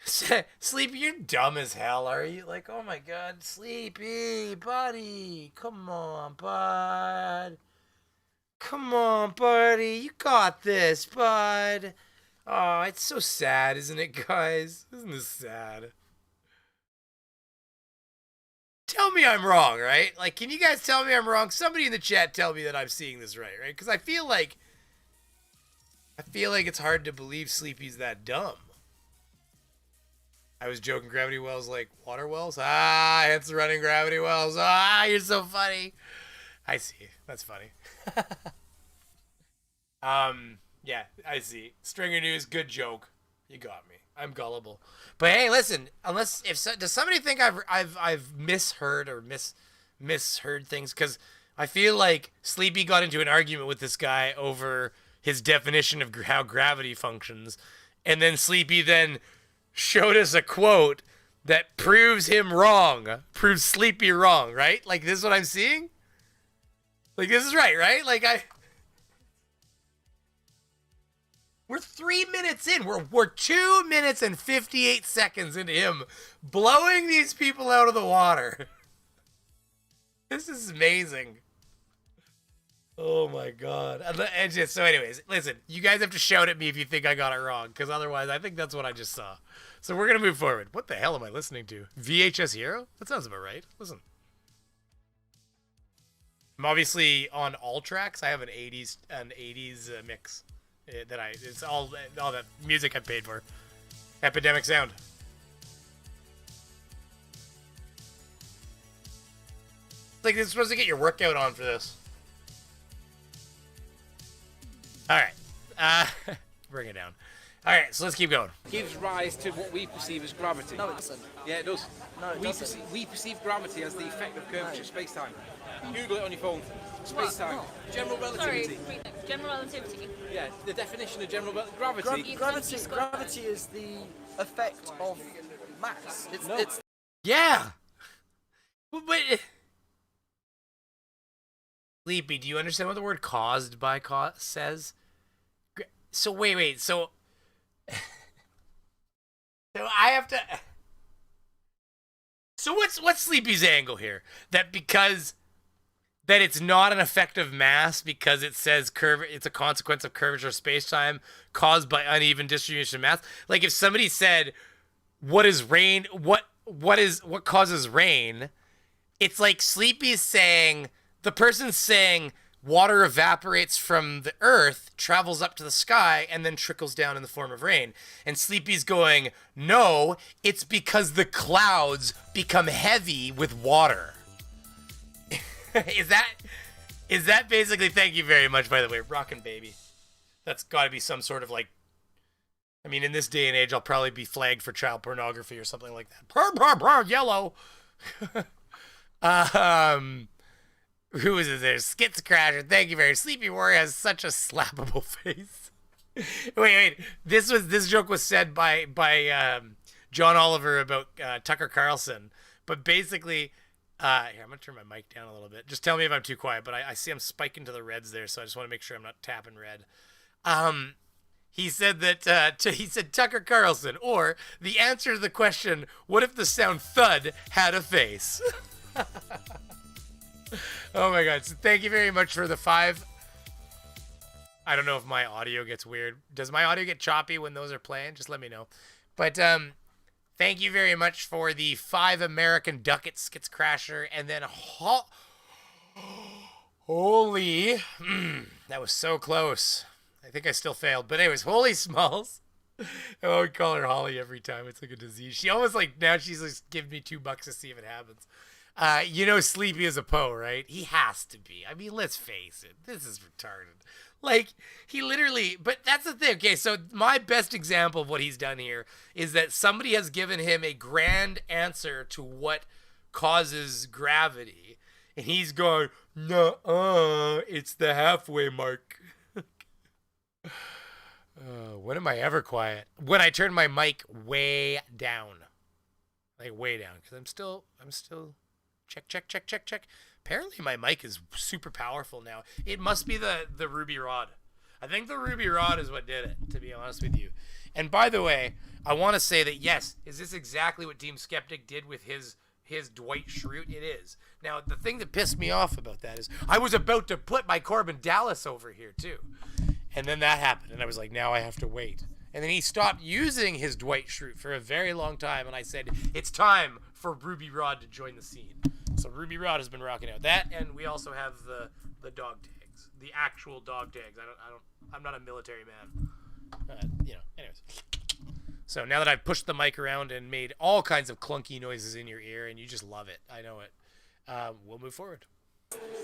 Sleepy, you're dumb as hell, are you? Like, oh my God, Sleepy, buddy, come on, bud. Come on, buddy, you got this, bud. Oh, it's so sad, isn't it, guys? Isn't this sad? Tell me I'm wrong, right? Like, can you guys tell me I'm wrong? Somebody in the chat tell me that I'm seeing this right? Because I feel like it's hard to believe Sleepy's that dumb. I was joking, gravity wells like water wells. Ah, it's running gravity wells. Ah, you're so funny. I see. That's funny. Yeah, I see. Stringer News, good joke. You got me. I'm gullible. But hey, listen. Does somebody think I've misheard or misheard things? Because I feel like Sleepy got into an argument with this guy over his definition of how gravity functions, and then Sleepy then showed us a quote that proves him wrong, proves Sleepy wrong, right? Like, this is what I'm seeing? Like, this is right? Like, we're 3 minutes in. We're 2 minutes and 58 seconds into him blowing these people out of the water. This is amazing. Oh my God. So anyways, listen, you guys have to shout at me if you think I got it wrong, because otherwise I think that's what I just saw. So we're going to move forward. What the hell am I listening to? VHS Hero? That sounds about right. Listen. I'm obviously on all tracks. I have an 80s mix it's all that music I paid for. Epidemic Sound. Like, you're supposed to get your workout on for this. Alright. Bring it down. Alright, so let's keep going. Gives rise to what we perceive as gravity. No, it doesn't. Yeah, it does. No, it doesn't. We perceive gravity as the effect of curvature of space-time. Google it on your phone. Space-time. General relativity. Sorry, general relativity. Yeah, the definition of general gravity. Gravity is the effect of mass. It's Yeah! But Sleepy, do you understand what the word caused by says? So wait, so I have to So what's Sleepy's angle here? That it's not an effective mass because it says it's a consequence of curvature of space-time caused by uneven distribution of mass. Like if somebody said, what is rain? What causes rain? It's like Sleepy's saying, the person's saying water evaporates from the earth, travels up to the sky, and then trickles down in the form of rain. And Sleepy's going, no, it's because the clouds become heavy with water. Is that basically? Thank you very much, by the way, Rockin' Baby. That's got to be some sort of like. I mean, in this day and age, I'll probably be flagged for child pornography or something like that. Yellow. Who is it there? Skits Crasher. Thank you very much. Sleepy Warrior has such a slappable face. wait. This joke was said by John Oliver about Tucker Carlson, but basically. Here, I'm going to turn my mic down a little bit. Just tell me if I'm too quiet, but I see I'm spiking to the reds there, so I just want to make sure I'm not tapping red. He said that, he said Tucker Carlson, or the answer to the question, what if the sound thud had a face? Oh my God. So thank you very much for the 5. I don't know if my audio gets weird. Does my audio get choppy when those are playing? Just let me know. But, thank you very much for the 5 American Ducats, Skits Crasher, and then holy, that was so close. I think I still failed, but anyways, Holy Smalls. I would call her Holly every time. It's like a disease. She almost like, now she's like, give me $2 to see if it happens. You know Sleepy is a Poe, right? He has to be. I mean, let's face it. This is retarded. Like, he literally, but that's the thing. Okay, so my best example of what he's done here is that somebody has given him a grand answer to what causes gravity. And he's going, nuh-uh, it's the halfway mark. When am I ever quiet? When I turn my mic way down. Like, way down. Because I'm still, check. Apparently my mic is super powerful now. It must be the ruby rod. I think the ruby rod is what did it, to be honest with you. And by the way, I want to say that yes, is this exactly what Team Skeptic did with his Dwight Schrute? It is. Now, the thing that pissed me off about that is I was about to put my Corbin Dallas over here too. And then that happened, and I was like, now I have to wait. And then he stopped using his Dwight Schrute for a very long time, and I said, it's time for Ruby Rod to join the scene. So Ruby Rod has been rocking out that, and we also have the dog tags, the actual dog tags. I'm not a military man, anyways. So now that I've pushed the mic around and made all kinds of clunky noises in your ear, and you just love it, I know it. We'll move forward.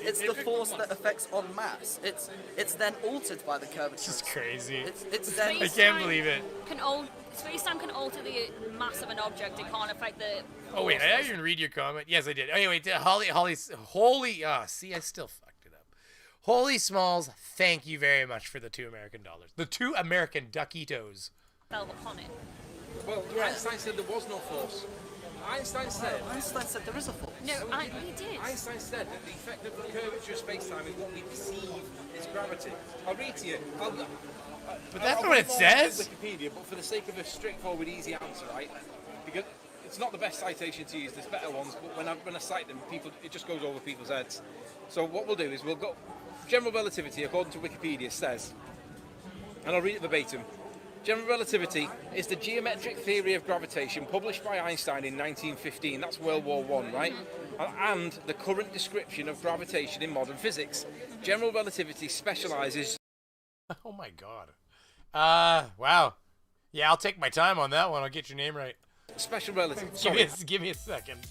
It's the force that affects on mass. It's then altered by the curvature. This is crazy. It's then. I can't believe it. Space-time can alter the mass of an object. It can't affect the. Oh wait, I didn't even read your comment. Yes, I did. Anyway, Holy, see, I still fucked it up. Holy Smalls, thank you very much for the $2 American. The 2 American Duckitos. Fell upon it. Well, Einstein said there was no force. Einstein said there is a force. No, he did. Einstein said that the effect of the curvature of space-time is what we perceive as gravity. I'll read to you. But that's not what it says. Wikipedia, but for the sake of a straightforward, easy answer, right? Because it's not the best citation to use. There's better ones, but when I cite them, it just goes over people's heads. So what we'll do is we'll go. General relativity, according to Wikipedia, says, and I'll read it verbatim. General relativity is the geometric theory of gravitation published by Einstein in 1915. That's World War I, right? And the current description of gravitation in modern physics. General relativity specializes. Oh my God. Wow. Yeah, I'll take my time on that one. I'll get your name right. Special relativity. Give me a second.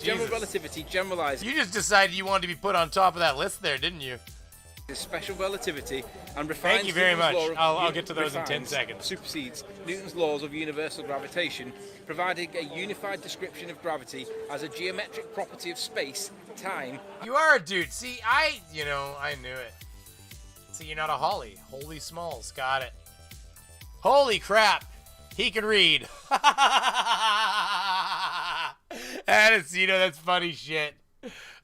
General relativity generalizes. You just decided you wanted to be put on top of that list there, didn't you? Special relativity and refines. Thank you very much. Law of I'll get to those in 10 seconds. Supersedes Newton's laws of universal gravitation, providing a unified description of gravity as a geometric property of space, time. You are a dude. See, I knew it. See, you're not a Holly. Holy Smalls. Got it. Holy crap. He can read. That's funny shit.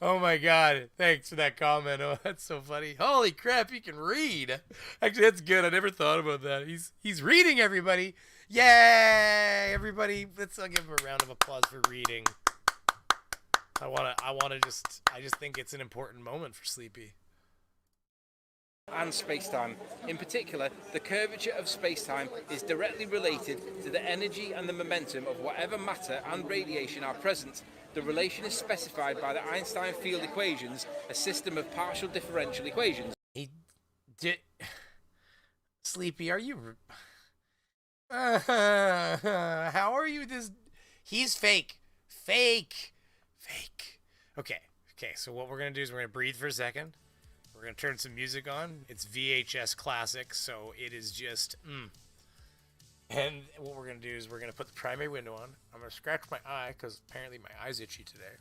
Oh my God. Thanks for that comment. Oh, that's so funny. Holy crap, he can read. Actually, that's good. I never thought about that. He's reading, everybody. Yay, everybody. I'll give him a round of applause for reading. I just think it's an important moment for Sleepy. And space-time. In particular, the curvature of space-time is directly related to the energy and the momentum of whatever matter and radiation are present. The relation is specified by the Einstein field equations, a system of partial differential equations. Sleepy, are you... how are you this... He's fake. Fake. Okay, so what we're going to do is we're going to breathe for a second. We're going to turn some music on. It's VHS classic, so it is just... And what we're going to do is we're going to put the primary window on. I'm going to scratch my eye, because apparently my eye's itchy today.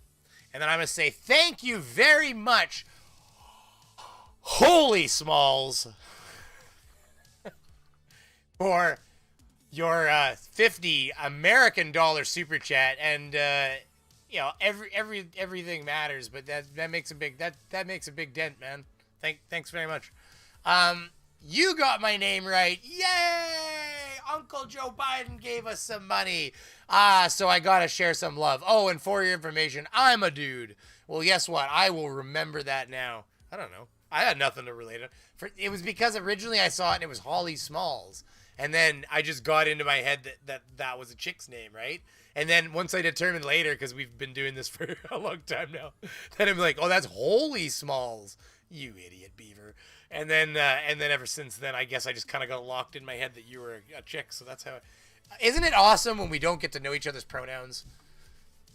And then I'm going to say, thank you very much, Holy Smalls, for your 50 American dollar super chat. And, you know, everything matters, but that makes a big dent, man. Thanks very much. You got my name right. Yay! Uncle Joe Biden gave us some money. So I gotta share some love. Oh, and for your information, I'm a dude. Well, guess what? I will remember that now. I don't know. I had nothing to relate it. It was because originally I saw it and it was Holly Smalls. And then I just got into my head that was a chick's name, right? And then once I determined later, because we've been doing this for a long time now, then I'm like, oh, that's Holy Smalls. You idiot beaver. And then ever since then, I guess I just kind of got locked in my head that you were a chick. So that's how. Isn't it awesome when we don't get to know each other's pronouns?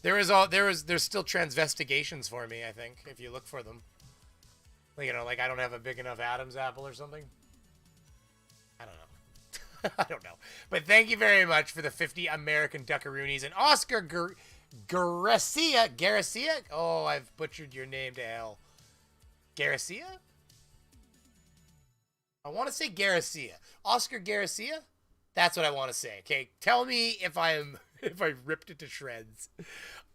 There's still transvestigations for me, I think, if you look for them. Like, you know, like I don't have a big enough Adam's apple or something. I don't know. I don't know. But thank you very much for the 50 American Duckaroonies and Oscar Garcia. Oh, I've butchered your name to hell. Garcia? I want to say Garcia. Oscar Garcia? That's what I want to say. Okay, tell me if I ripped it to shreds.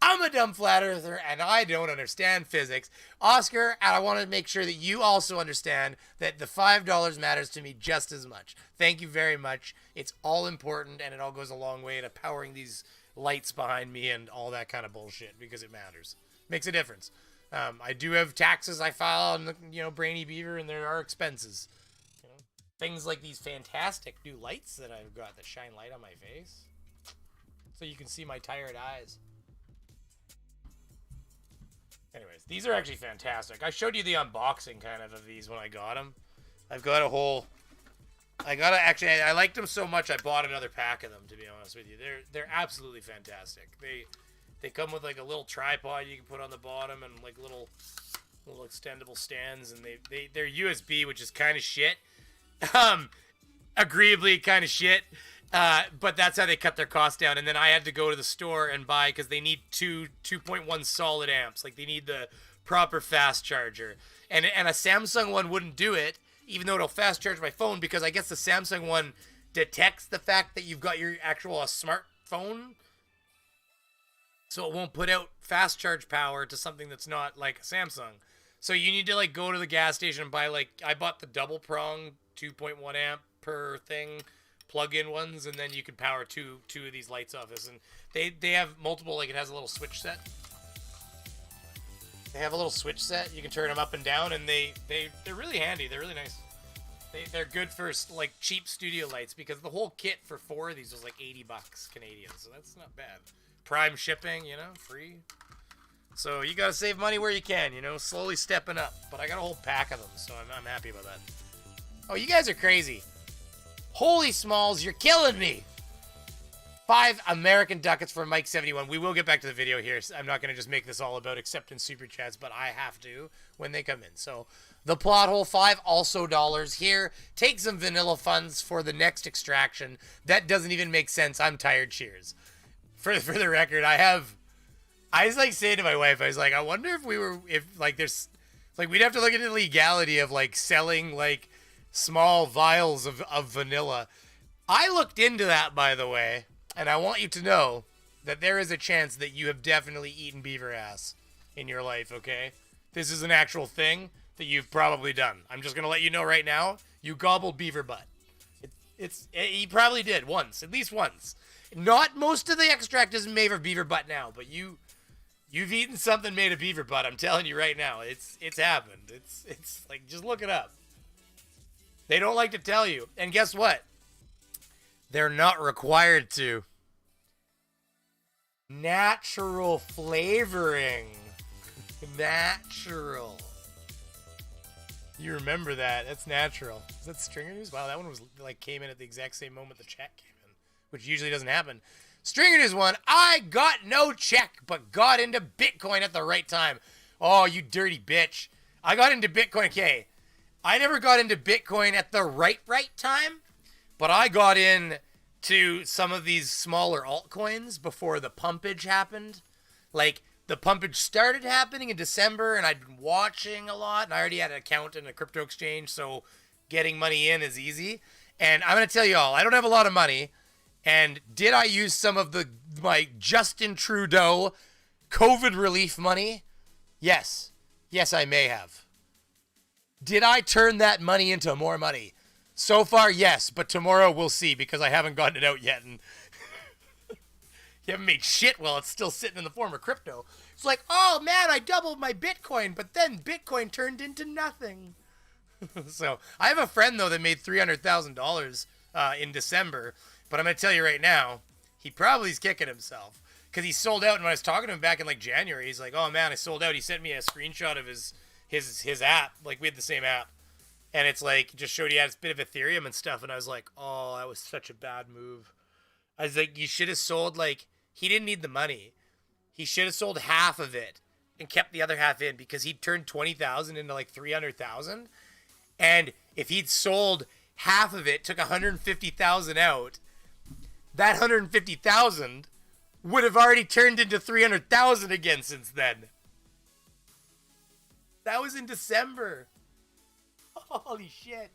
I'm a dumb flat earther and I don't understand physics. Oscar, and I want to make sure that you also understand that the $5 matters to me just as much. Thank you very much. It's all important and it all goes a long way to powering these lights behind me and all that kind of bullshit because it matters. Makes a difference. I do have taxes I file on, Brainy Beaver, and there are expenses. Things like these fantastic new lights that I've got that shine light on my face. So you can see my tired eyes. Anyways, these are actually fantastic. I showed you the unboxing kind of these when I got them. I've got a whole... I liked them so much I bought another pack of them, to be honest with you. They're absolutely fantastic. They come with like a little tripod you can put on the bottom and like little extendable stands, and they're USB, which is kind of shit. Agreeably kind of shit. But that's how they cut their cost down. And then I had to go to the store and buy, because they need 2.1 solid amps. Like they need the proper fast charger. And a Samsung one wouldn't do it, even though it'll fast charge my phone, because I guess the Samsung one detects the fact that you've got your actual smartphone. So it won't put out fast charge power to something that's not like a Samsung. So you need to like go to the gas station and buy I bought the double prong 2.1 amp per thing plug-in ones, and then you can power two of these lights off this. And they have multiple, like it has a little switch set. They have a little switch set. You can turn them up and down, and they're really handy. They're really nice. They're good for like cheap studio lights, because the whole kit for 4 of these was like $80 Canadian, so that's not bad. Prime shipping, free. So you gotta save money where you can, slowly stepping up. But I got a whole pack of them, so I'm happy about that. Oh, you guys are crazy. Holy Smalls, you're killing me. 5 American ducats for Mike71. We will get back to the video here. I'm not going to just make this all about accepting super chats, but I have to when they come in. So the plot hole, 5 also dollars here. Take some vanilla funds for the next extraction. That doesn't even make sense. I'm tired. Cheers. For the record, I was like saying to my wife, I was like, I wonder if there's like, we'd have to look into the legality of like selling like small vials of vanilla. I looked into that, by the way, and I want you to know that there is a chance that you have definitely eaten beaver ass in your life, okay? This is an actual thing that you've probably done. I'm just going to let you know right now, you gobbled beaver butt. He probably did once, at least once. Not most of the extract is made for beaver butt now, but you You've eaten something made of beaver butt. I'm telling you right now, it's happened. It's like, just look it up. They don't like to tell you. And guess what? They're not required to. Natural flavoring. Natural. You remember that. That's natural. Is that Stringer News? Wow, that one was like came in at the exact same moment the check came in, which usually doesn't happen. Stringer News one. I got no check, but got into Bitcoin at the right time. Oh, you dirty bitch. I got into Bitcoin. Okay. I never got into Bitcoin at the right time, but I got in to some of these smaller altcoins before the pumpage happened. Like, the pumpage started happening in December, and I'd been watching a lot, and I already had an account in a crypto exchange, so getting money in is easy. And I'm going to tell you all, I don't have a lot of money, and did I use some of my Justin Trudeau COVID relief money? Yes. Yes, I may have. Did I turn that money into more money? So far, yes, but tomorrow we'll see, because I haven't gotten it out yet, and you haven't made shit while it's still sitting in the form of crypto. It's like, oh man, I doubled my Bitcoin, but then Bitcoin turned into nothing. So I have a friend though that made $300,000 in December, but I'm gonna tell you right now, he probably is kicking himself because he sold out. And when I was talking to him back in like January, he's like, oh man, I sold out. He sent me a screenshot of his app. Like, we had the same app, and it's like just showed he had a bit of Ethereum and stuff. And I was like, oh, that was such a bad move. I was like, you should have sold, like, he didn't need the money. He should have sold half of it and kept the other half in, because he'd turned 20,000 into like 300,000. And if he'd sold half of it, took 150,000 out, that 150,000 would have already turned into 300,000 again since then. That was in December. Holy shit.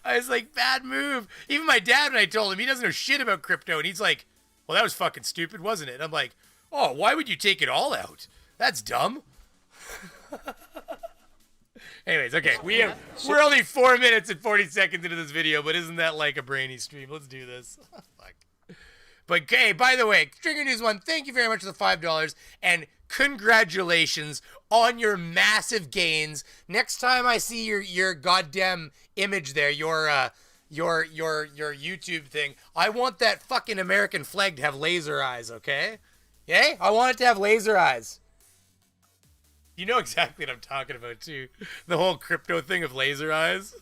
I was like, bad move. Even my dad, when I told him, he doesn't know shit about crypto, and he's like, well, that was fucking stupid, wasn't it? And I'm like, oh, why would you take it all out? That's dumb. Anyways, okay, we're only 4 minutes and 40 seconds into this video, but isn't that like a brainy stream? Let's do this. Fuck. But okay, by the way, Trigger News 1, thank you very much for the $5, and congratulations on your massive gains. Next time I see your goddamn image there, your YouTube thing, I want that fucking American flag to have laser eyes, okay? Yay? I want it to have laser eyes. You know exactly what I'm talking about, too. The whole crypto thing of laser eyes.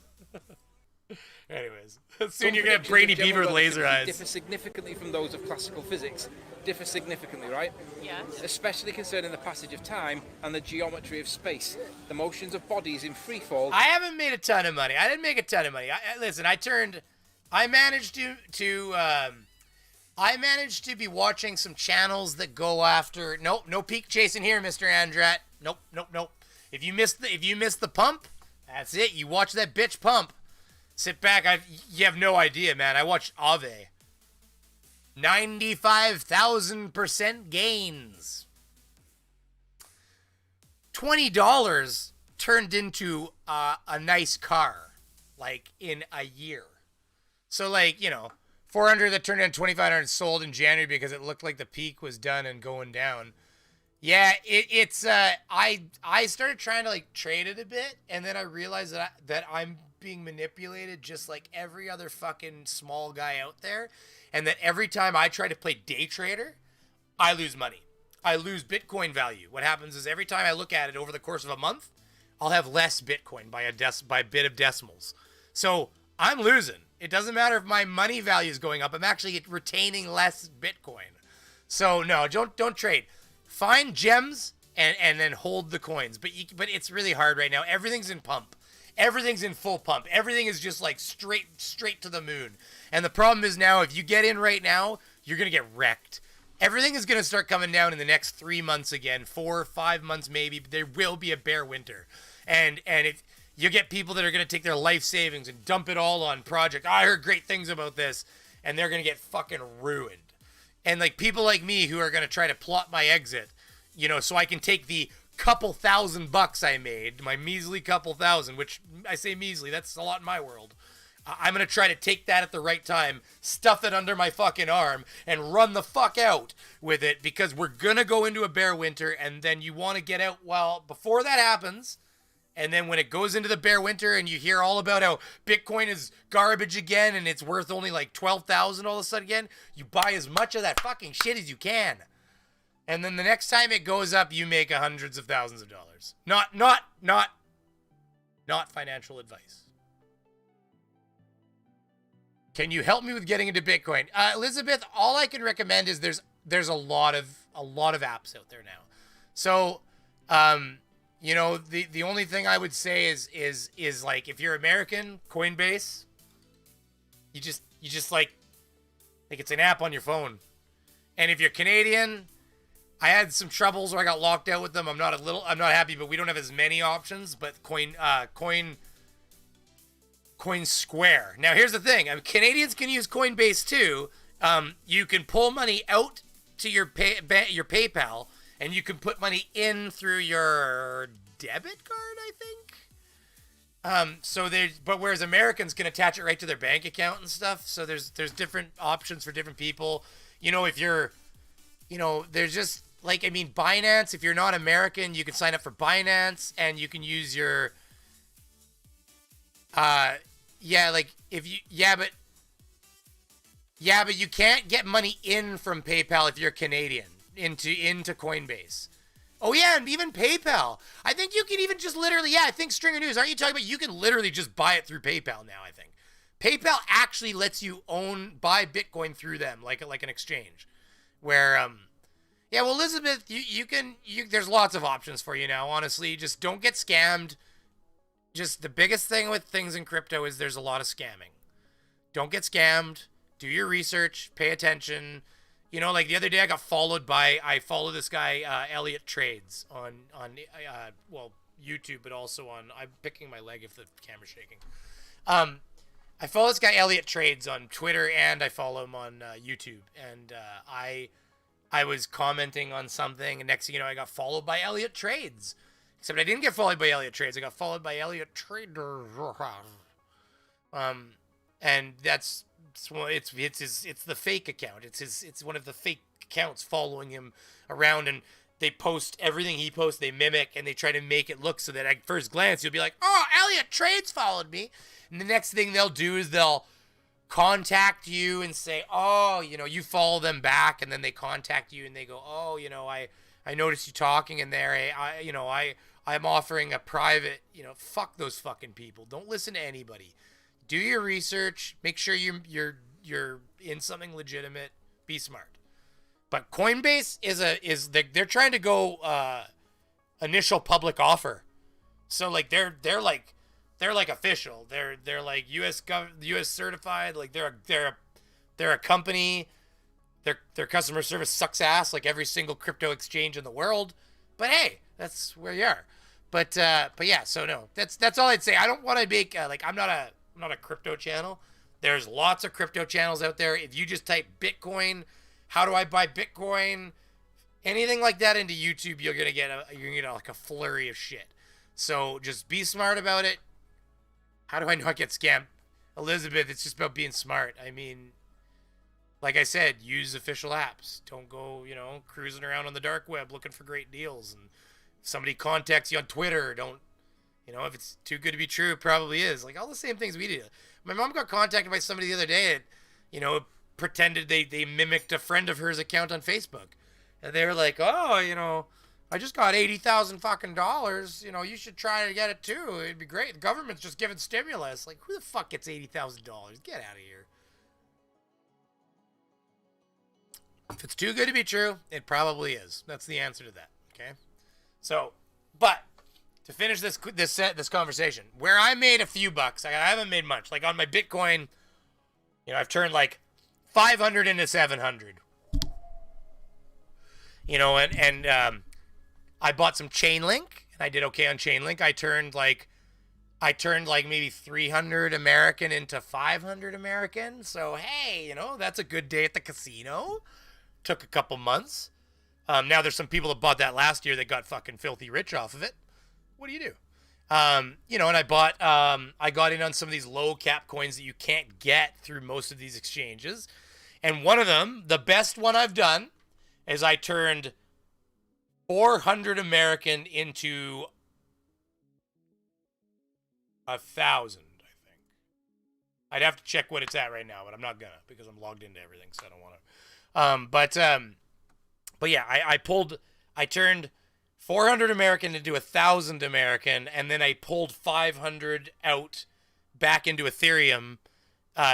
Anyways, soon you're going to have Brainy Beaver with laser eyes. Differ significantly from those of classical physics. Differ significantly, right? Yes. Especially concerning the passage of time and the geometry of space. The motions of bodies in free fall. I haven't made a ton of money. I didn't make a ton of money. Listen, I managed to be watching some channels that go after. Nope, no peak chasing here, Mr. Andrat. Nope. If you miss the pump, that's it. You watch that bitch pump. Sit back. You have no idea, man. I watched Ave. 95,000% gains. $20 turned into a nice car, like, in a year. So, like, you know, 400 that turned into 2,500 sold in January because it looked like the peak was done and going down. Yeah, it's I started trying to like trade it a bit, and then I realized that I'm being manipulated just like every other fucking small guy out there, and that every time I try to play day trader, I lose money. I lose Bitcoin value. What happens is every time I look at it over the course of a month, I'll have less Bitcoin by a bit of decimals. So I'm losing. It doesn't matter if my money value is going up. I'm actually retaining less Bitcoin. So no, don't trade. Find gems and then hold the coins. But it's really hard right now. Everything's in pump. Everything's in full pump. Everything is just like straight to the moon. And the problem is now, if you get in right now, you're going to get wrecked. Everything is going to start coming down in the next 3 months again, 4 or 5 months maybe. But there will be a bear winter. And if you get people that are going to take their life savings and dump it all on project. I heard great things about this. And they're going to get fucking ruined. And like people like me who are going to try to plot my exit, you know, so I can take the couple $1,000 I made, my measly couple thousand, which I say measly, that's a lot in my world. I'm going to try to take that at the right time, stuff it under my fucking arm, and run the fuck out with it, because we're going to go into a bear winter, and then you want to get out before that happens. And then when it goes into the bear winter and you hear all about how Bitcoin is garbage again and it's worth only like 12,000 all of a sudden again, you buy as much of that fucking shit as you can. And then the next time it goes up, you make hundreds of thousands of dollars. Not financial advice. Can you help me with getting into Bitcoin? Elizabeth, all I can recommend is there's a lot of apps out there now. So, you know, the only thing I would say is like, if you're American, Coinbase, you just like it's an app on your phone. And if you're Canadian, I had some troubles where I got locked out with them. I'm not happy, but we don't have as many options. But Coin Square. Now here's the thing. Canadians can use Coinbase too. You can pull money out to your PayPal, and you can put money in through your debit card, I think. But whereas Americans can attach it right to their bank account and stuff. So there's different options for different people. You know, if you're, you know, there's just like, I mean, Binance. If you're not American, you can sign up for Binance, and you can use your. But you can't get money in from PayPal if you're Canadian into Coinbase. Oh yeah, and even PayPal. I think you can even just literally, I think Stringer News, aren't you talking about you can literally just buy it through PayPal now, I think. PayPal actually lets you buy Bitcoin through them, like an exchange. Where Elizabeth, there's lots of options for you now, honestly. Just don't get scammed. Just the biggest thing with things in crypto is there's a lot of scamming. Don't get scammed. Do your research. Pay attention. You know, like the other day I follow this guy, Elliot Trades on YouTube, but also I'm picking my leg if the camera's shaking. I follow this guy, Elliot Trades, on Twitter, and I follow him on YouTube. And I was commenting on something, and next thing you know, I got followed by Elliot Trades. Except I didn't get followed by Elliot Trades. I got followed by Elliot Trader. And it's the fake account. It's one of the fake accounts following him around, and they post everything he posts. They mimic, and they try to make it look so that at first glance you'll be like, "Oh, Elliot Trades followed me." And the next thing they'll do is they'll contact you and say, "Oh, you know, you follow them back," and then they contact you and they go, "Oh, you know, I noticed you talking in there. I'm offering a private, you know," fuck those fucking people. Don't listen to anybody. Do your research. Make sure you're in something legitimate. Be smart. But Coinbase they're trying to go initial public offer. So like they're like official. They're like US certified. Like they're a company. Their customer service sucks ass like every single crypto exchange in the world. But hey, that's where you are. But yeah, so no, that's all I'd say. I don't want to make I'm not a crypto channel. There's lots of crypto channels out there. If you just type Bitcoin, how do I buy Bitcoin, anything like that into YouTube, you're gonna get like a flurry of shit. So just be smart about it. How do I not get scammed? Elizabeth, it's just about being smart. I mean, like I said, use official apps. Don't go, you know, cruising around on the dark web looking for great deals. And if somebody contacts you on Twitter, don't, you know, if it's too good to be true, it probably is. Like all the same things we do. My mom got contacted by somebody the other day and, you know, pretended they mimicked a friend of hers account on Facebook. And they were like, "Oh, you know, I just got $80,000 fucking dollars. You know, you should try to get it too. It'd be great. The government's just giving stimulus." Like, who the fuck gets $80,000? Get out of here. If it's too good to be true, it probably is. That's the answer to that. Okay. So, but to finish this conversation, where I made a few bucks, I haven't made much. Like on my Bitcoin, you know, I've turned like 500 into 700. You know, and I bought some Chainlink, and I did okay on Chainlink. I turned like maybe 300 American into 500 American. So hey, you know, that's a good day at the casino. Took a couple months. Now there's some people that bought that last year that got fucking filthy rich off of it. What do you do? You know, and I got in on some of these low cap coins that you can't get through most of these exchanges. And one of them, the best one I've done, is I turned 400 American into 1,000, I think. I'd have to check what it's at right now, but I'm not gonna because I'm logged into everything, so I don't want to. But yeah, I turned 400 American into 1,000 American, and then I pulled 500 out back into Ethereum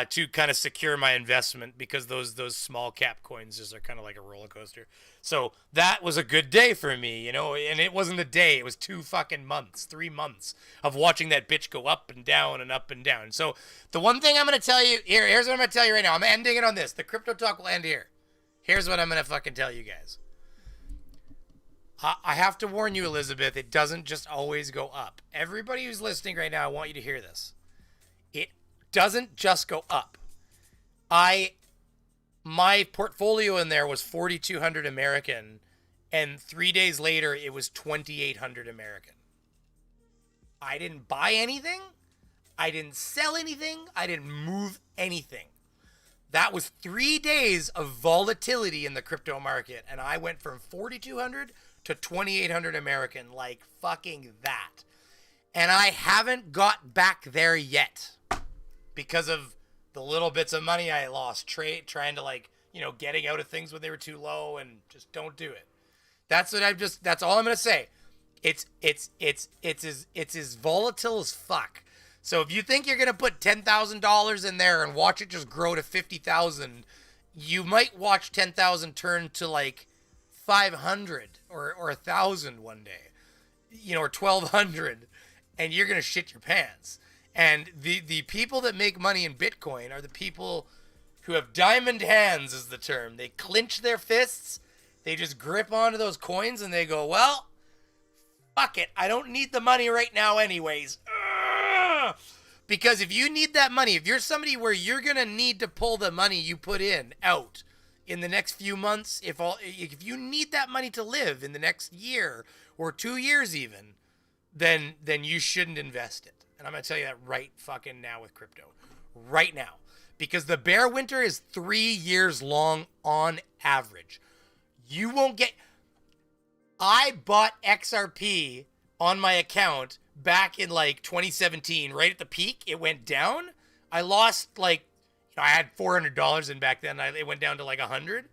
to kind of secure my investment because those small cap coins just are kind of like a roller coaster. So that was a good day for me, you know, and it wasn't a day, it was 2 fucking months, 3 months of watching that bitch go up and down and up and down. So the one thing I'm going to tell you, here's what I'm going to tell you right now. I'm ending it on this. The crypto talk will end here. Here's what I'm going to fucking tell you guys. I have to warn you, Elizabeth, it doesn't just always go up. Everybody who's listening right now, I want you to hear this. It doesn't just go up. My portfolio in there was 4,200 American, and 3 days later, it was 2,800 American. I didn't buy anything. I didn't sell anything. I didn't move anything. That was 3 days of volatility in the crypto market, and I went from 4,200 to 2,800 American, like fucking that. And I haven't got back there yet because of the little bits of money I lost trying to, like, you know, getting out of things when they were too low, and just don't do it. That's all I'm going to say. It's as volatile as fuck. So if you think you're going to put $10,000 in there and watch it just grow to 50,000, you might watch 10,000 turn to like 500 or 1,000 one day, you know, or 1,200, and you're going to shit your pants. And the people that make money in Bitcoin are the people who have diamond hands, is the term. They clench their fists, they just grip onto those coins, and they go, well, fuck it, I don't need the money right now anyways. Ugh! Because if you need that money, if you're somebody where you're going to need to pull the money you put in out in the next few months, if you need that money to live in the next year or 2 years even, then you shouldn't invest it. And I'm going to tell you that right fucking now with crypto. Right now. Because the bear winter is 3 years long on average. You won't get... I bought XRP on my account back in like 2017, right at the peak. It went down. I lost like... I had $400 in back then. It went down to like 100.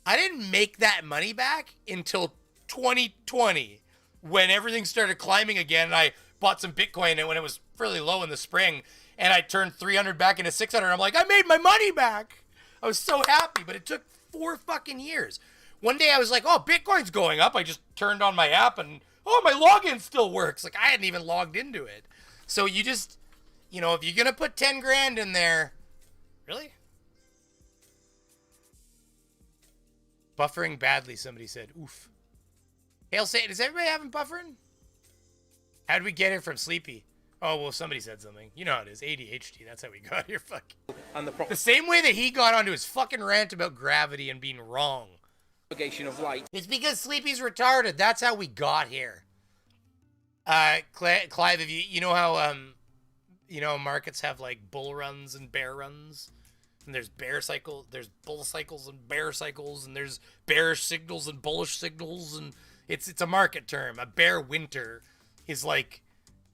I didn't make that money back until 2020 when everything started climbing again. And I bought some Bitcoin and when it was fairly low in the spring, and I turned 300 back into 600. I'm like, I made my money back. I was so happy, but it took 4 fucking years. One day I was like, oh, Bitcoin's going up. I just turned on my app and, oh, my login still works. Like, I hadn't even logged into it. So you just, you know, if you're going to put 10 grand in there, really? Buffering badly, somebody said. Oof. Hail say, does everybody having buffering? How did we get here from Sleepy? Oh, well, somebody said something. You know how it is. ADHD. That's how we got here. Fuck. And the same way that he got onto his fucking rant about gravity and being wrong. propagation of light. It's because Sleepy's retarded. That's how we got here. Clive, if you know how markets have like bull runs and bear runs, and there's there's bull cycles and bear cycles, and there's bearish signals and bullish signals, and it's a market term. A bear winter is like,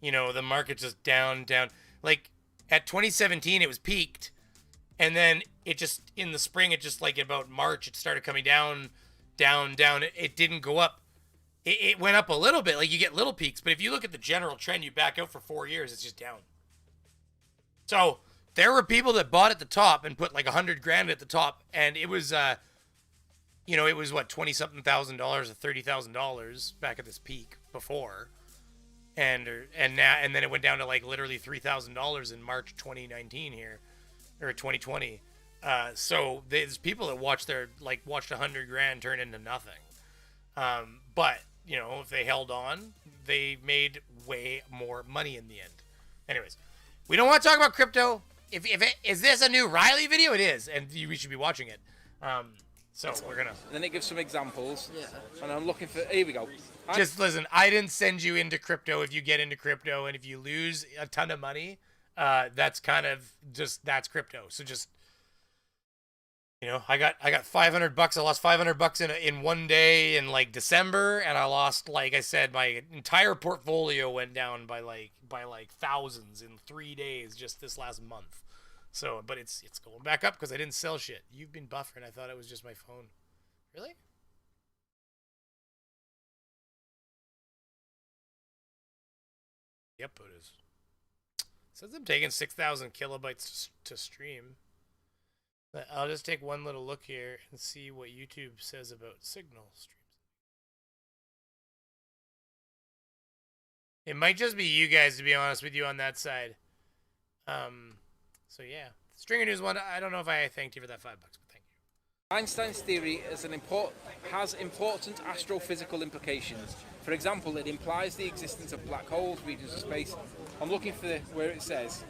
the market just down. Like at 2017, it was peaked, and then it just in the spring, it just like about March, it started coming down. It didn't go up. It went up a little bit, like you get little peaks, but if you look at the general trend, you back out for 4 years, it's just down. So there were people that bought at the top and put like 100 grand at the top, and it was, it was what, $20-something thousand or $30,000 back at this peak before, and then it went down to like literally $3,000 in March 2019 here, or 2020. So there's people that watched 100 grand turn into nothing. But if they held on, they made way more money in the end. Anyways, we don't want to talk about crypto. Is this a new Riley video? It is, and we should be watching it. So we're gonna And then it gives some examples. Yeah. And I'm looking for. Here we go. just listen. I didn't send you into crypto. If you get into crypto and if you lose a ton of money, that's kind of just that's crypto. So just I got $500. I lost $500 in one day in like December, and I lost, like I said, my entire portfolio went down by like thousands in 3 days just this last month. So, but it's going back up because I didn't sell shit. You've been buffering. I thought it was just my phone. Really? Yep, it is. It says I'm taking 6,000 kilobytes to stream. But I'll just take one little look here and see what YouTube says about signal streams. It might just be you guys, to be honest with you, on that side. So yeah, Stringer News 1. I don't know if I thanked you for that $5, but thank you. Einstein's theory has important astrophysical implications. For example, it implies the existence of black holes, regions of space. I'm looking for where it says.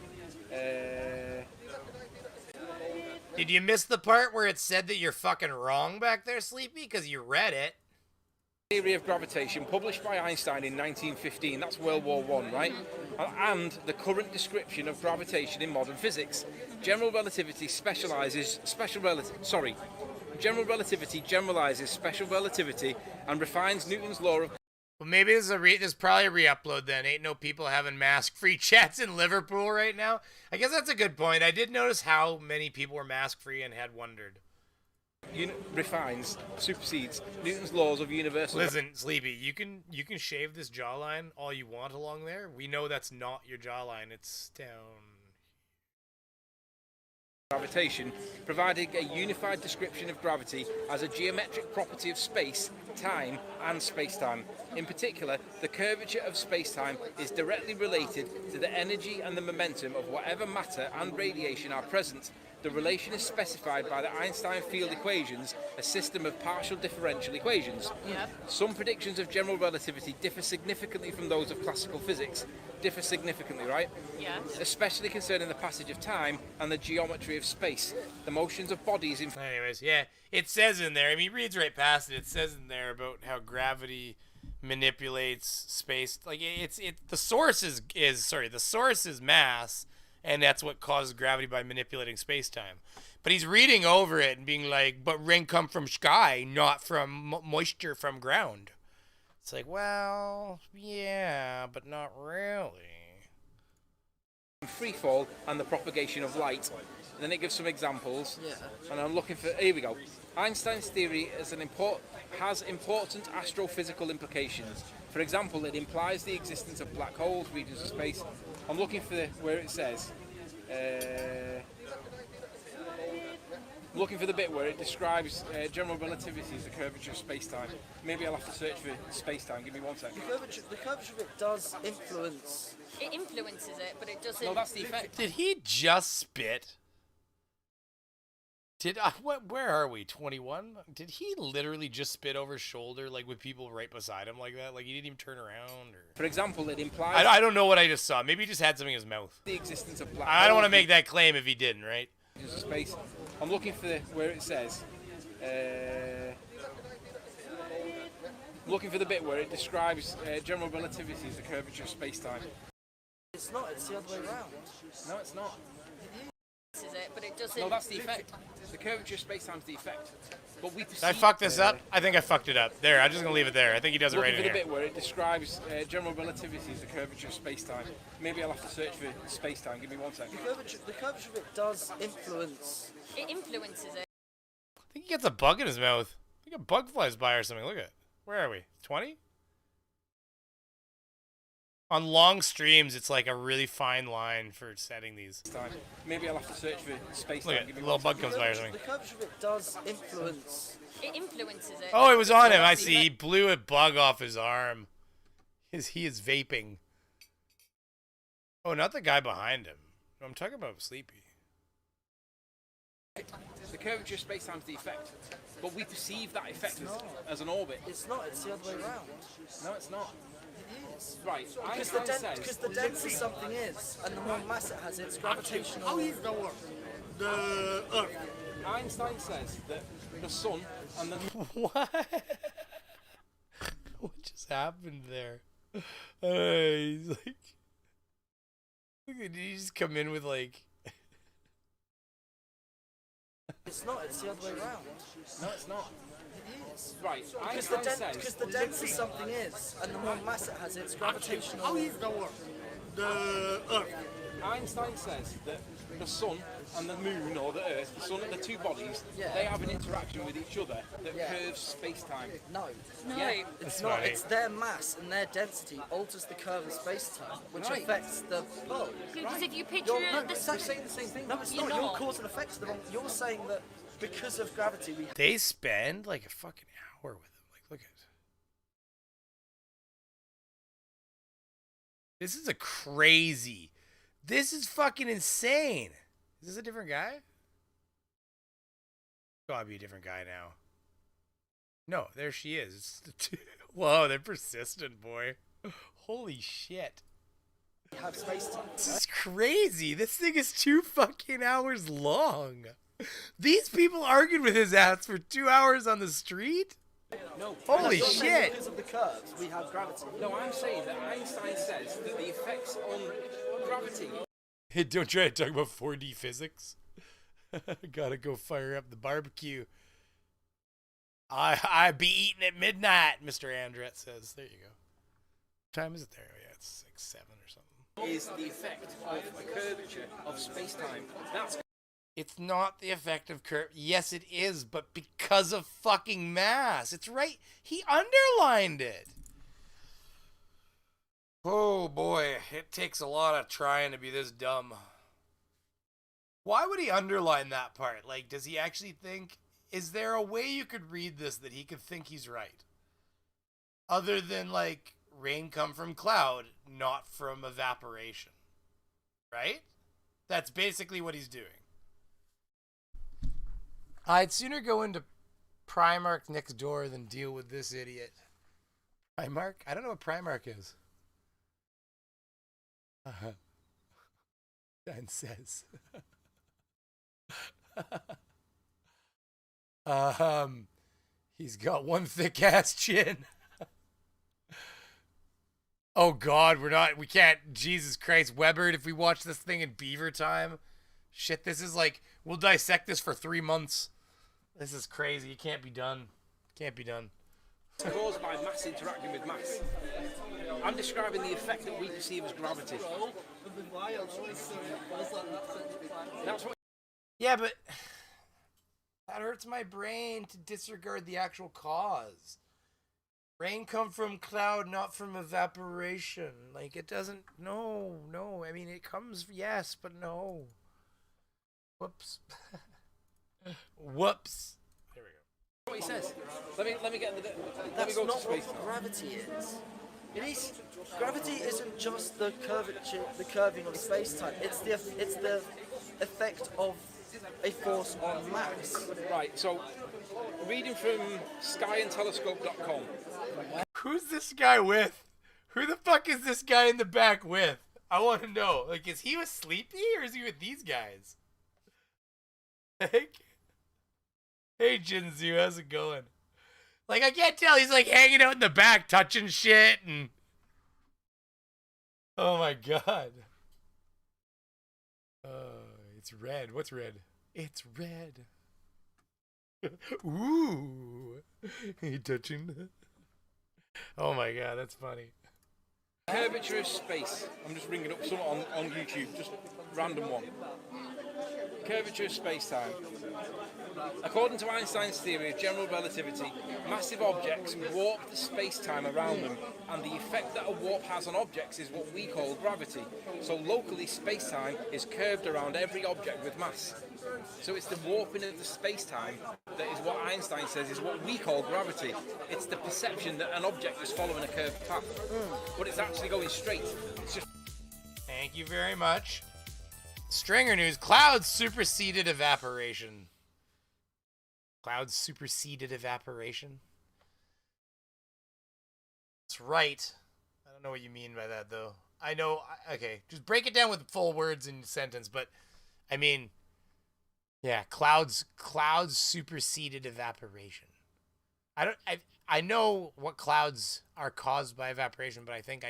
Did you miss the part where it said that you're fucking wrong back there, Sleepy? Because you read it. Theory of gravitation, published by Einstein in 1915. That's World War I, right? And the current description of gravitation in modern physics. General relativity General relativity generalizes special relativity and refines Newton's law of. Well, maybe there's probably a re-upload then. Ain't no people having mask-free chats in Liverpool right now. I guess that's a good point. I did notice how many people were mask-free and had wondered. Supersedes Newton's laws of universal. Listen, Sleepy, you can shave this jawline all you want along there. We know that's not your jawline. It's down. Gravitation, providing a unified description of gravity as a geometric property of space, time, and spacetime. In particular, the curvature of spacetime is directly related to the energy and the momentum of whatever matter and radiation are present. The relation is specified by the Einstein field equations, a system of partial differential equations. Yep. Some predictions of general relativity differ significantly from those of classical physics. Differ significantly, right? Yes. Especially concerning the passage of time and the geometry of space. The motions of bodies in. Anyways, yeah, it says in there. I mean, he reads right past it. It says in there about how gravity manipulates space. Like the source is mass, and that's what causes gravity by manipulating space-time. But he's reading over it and being like, but rain come from sky, not from moisture from ground. It's like, well, yeah, but not really. Free fall and the propagation of light. And then it gives some examples. Yeah. And I'm looking for. Here we go. Einstein's theory has important astrophysical implications. For example, it implies the existence of black holes, regions of space. I'm looking for where it says. I'm looking for the bit where it describes general relativity as the curvature of space-time. Maybe I'll have to search for space-time. Give me 1 second. The curvature of it does influence. It influences it, but it doesn't. No, that's the effect. Did he just spit? Where are we? 21? Did he literally just spit over his shoulder, like with people right beside him like that? Like he didn't even turn around? Or For example, it implies I don't know what I just saw. Maybe he just had something in his mouth. the existence of black I don't want to holes, make that claim if he didn't, right? regions of space. I'm looking for where it says. I'm looking for the bit where it describes general relativity as the curvature of space-time. It's not. It's the other way around. No, it's not. Influences it, but it doesn't. No, that's the effect. The curvature of space-time is the effect. But we Did I fuck this up? I think I fucked it up. There, I'm just going to leave it there. I think he does it right looking in for the here. bit where it describes general relativity as the curvature of space-time. Maybe I'll have to search for space-time. Give me 1 second. The curvature of it does influence. It influences it. I think he gets a bug in his mouth. I think a bug flies by or something. Look at it. Where are we? 20? On long streams, it's like a really fine line for setting these. Maybe I'll have to search for space-time. Look at Give it. me A little 1 bug second. comes by or something. The curvature of it does influence. It influences it. Oh, it was on him. I see. He blew a bug off his arm. He is vaping. Oh, not the guy behind him. I'm talking about Sleepy. The curvature of space-time is the effect. But we perceive that effect as an orbit. It's not. It's the other way around. No, it's not. It is. Right. Because the denser something is, and the more mass it has, its gravitational. How is the world? The Earth Einstein says that the sun and the What? What just happened there? He's like, did he just come in with like? It's not. It's the other way around. no, it's not. It is. Right, Because Einstein says the denser something is, and the more mass it has, its gravitational. Einstein says that the sun and the moon or the earth, the sun and the two bodies, Yeah. they have an interaction with each other that Yeah. curves space-time. No, Yeah, it's not. funny. It's their mass and their density alters the curve of space-time, which Right. affects the pull. Because if you picture No, the it's we're actually saying the same thing. no, it's You're not. You're not. cause and effect to the wrong. You're saying that because of gravity, we. They spend like a fucking hour with him. Like, look at this. Is a crazy. This is fucking insane. Is this a different guy? Gotta be a different guy now. No, there she is. It's the two. Whoa, they're persistent, boy. Holy shit. Have space-time. This is crazy. This thing is 2 fucking hours long. These people argued with his ass for 2 hours on the street? No, Holy You're saying shit. Because of the curves, we have gravity. no, I'm saying that Einstein says that the effects on gravity. Hey, don't try to talk about 4D physics. Gotta go fire up the barbecue. I be eating at midnight, Mr. Andret says. There you go. What time is it there? Oh, yeah, it's like 7 or something. Is the effect of a curvature of space-time. That's It's not the effect of curve. Yes, it is, but because of fucking mass. It's right. He underlined it. Oh boy, it takes a lot of trying to be this dumb. Why would he underline that part? Like, does he actually think? Is there a way you could read this that he could think he's right? Other than, like, rain come from cloud, not from evaporation. Right? That's basically what he's doing. I'd sooner go into Primark next door than deal with this idiot. Primark? I don't know what Primark is. Dan says. He's got one thick ass chin. Oh God, we can't, Jesus Christ, Weber, if we watch this thing in Beaver time. Shit, this is like, we'll dissect this for 3 months. This is crazy. It can't be done. Can't be done. caused by mass interacting with mass. I'm describing the effect that we perceive as gravity. That's what. Yeah, but that hurts my brain to disregard the actual cause. Rain come from cloud, not from evaporation. Like, it doesn't, no. I mean, it comes, yes, but no. Whoops. Whoops. There we go. What he says. Let me get the. Let me That's go to not space. what gravity is. It is. Gravity isn't just the curvature, the curving of space-time. It's the effect of a force on mass. Right. So, reading from skyandtelescope.com. Who's this guy with? Who the fuck is this guy in the back with? I want to know. Like, is he with Sleepy or is he with these guys? Like, hey, Jinzu, how's it going? Like, I can't tell. He's like hanging out in the back, touching shit, and oh my god. It's red. What's red? It's red. Ooh, he touching. Oh my god, that's funny. Curvature of space. I'm just bringing up some on YouTube, just random one. Curvature of space-time. According to Einstein's theory of general relativity, massive objects warp the space-time around them, and the effect that a warp has on objects is what we call gravity. So locally, space-time is curved around every object with mass. So it's the warping of the space-time that is what Einstein says is what we call gravity. It's the perception that an object is following a curved path, but it's actually going straight. It's just. Thank you very much. Stringer news. Clouds superseded evaporation. Clouds superseded evaporation? That's right. I don't know what you mean by that, though. I know. Okay, just break it down with full words in a sentence, but I mean, Yeah, clouds superseded evaporation. I know what clouds are caused by evaporation, but I think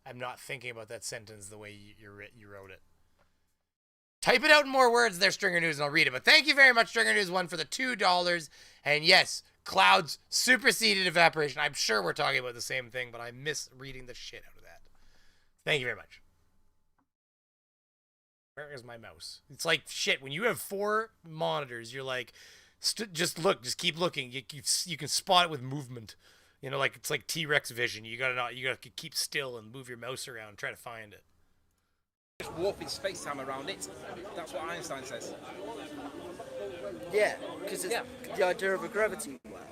I'm not thinking about that sentence the way you wrote it. Type it out in more words there, Stringer News, and I'll read it. But thank you very much, Stringer News 1, for the $2. And yes, clouds superseded evaporation. I'm sure we're talking about the same thing, but I miss reading the shit out of that. Thank you very much. Where is my mouse? It's like shit. When you have 4 monitors, you're like, just look, just keep looking. You can spot it with movement. You know, like it's like T-Rex vision. You gotta keep still and move your mouse around, try to find it. Just warping space-time around it. That's what Einstein says. Yeah, because it's the idea of a gravity well.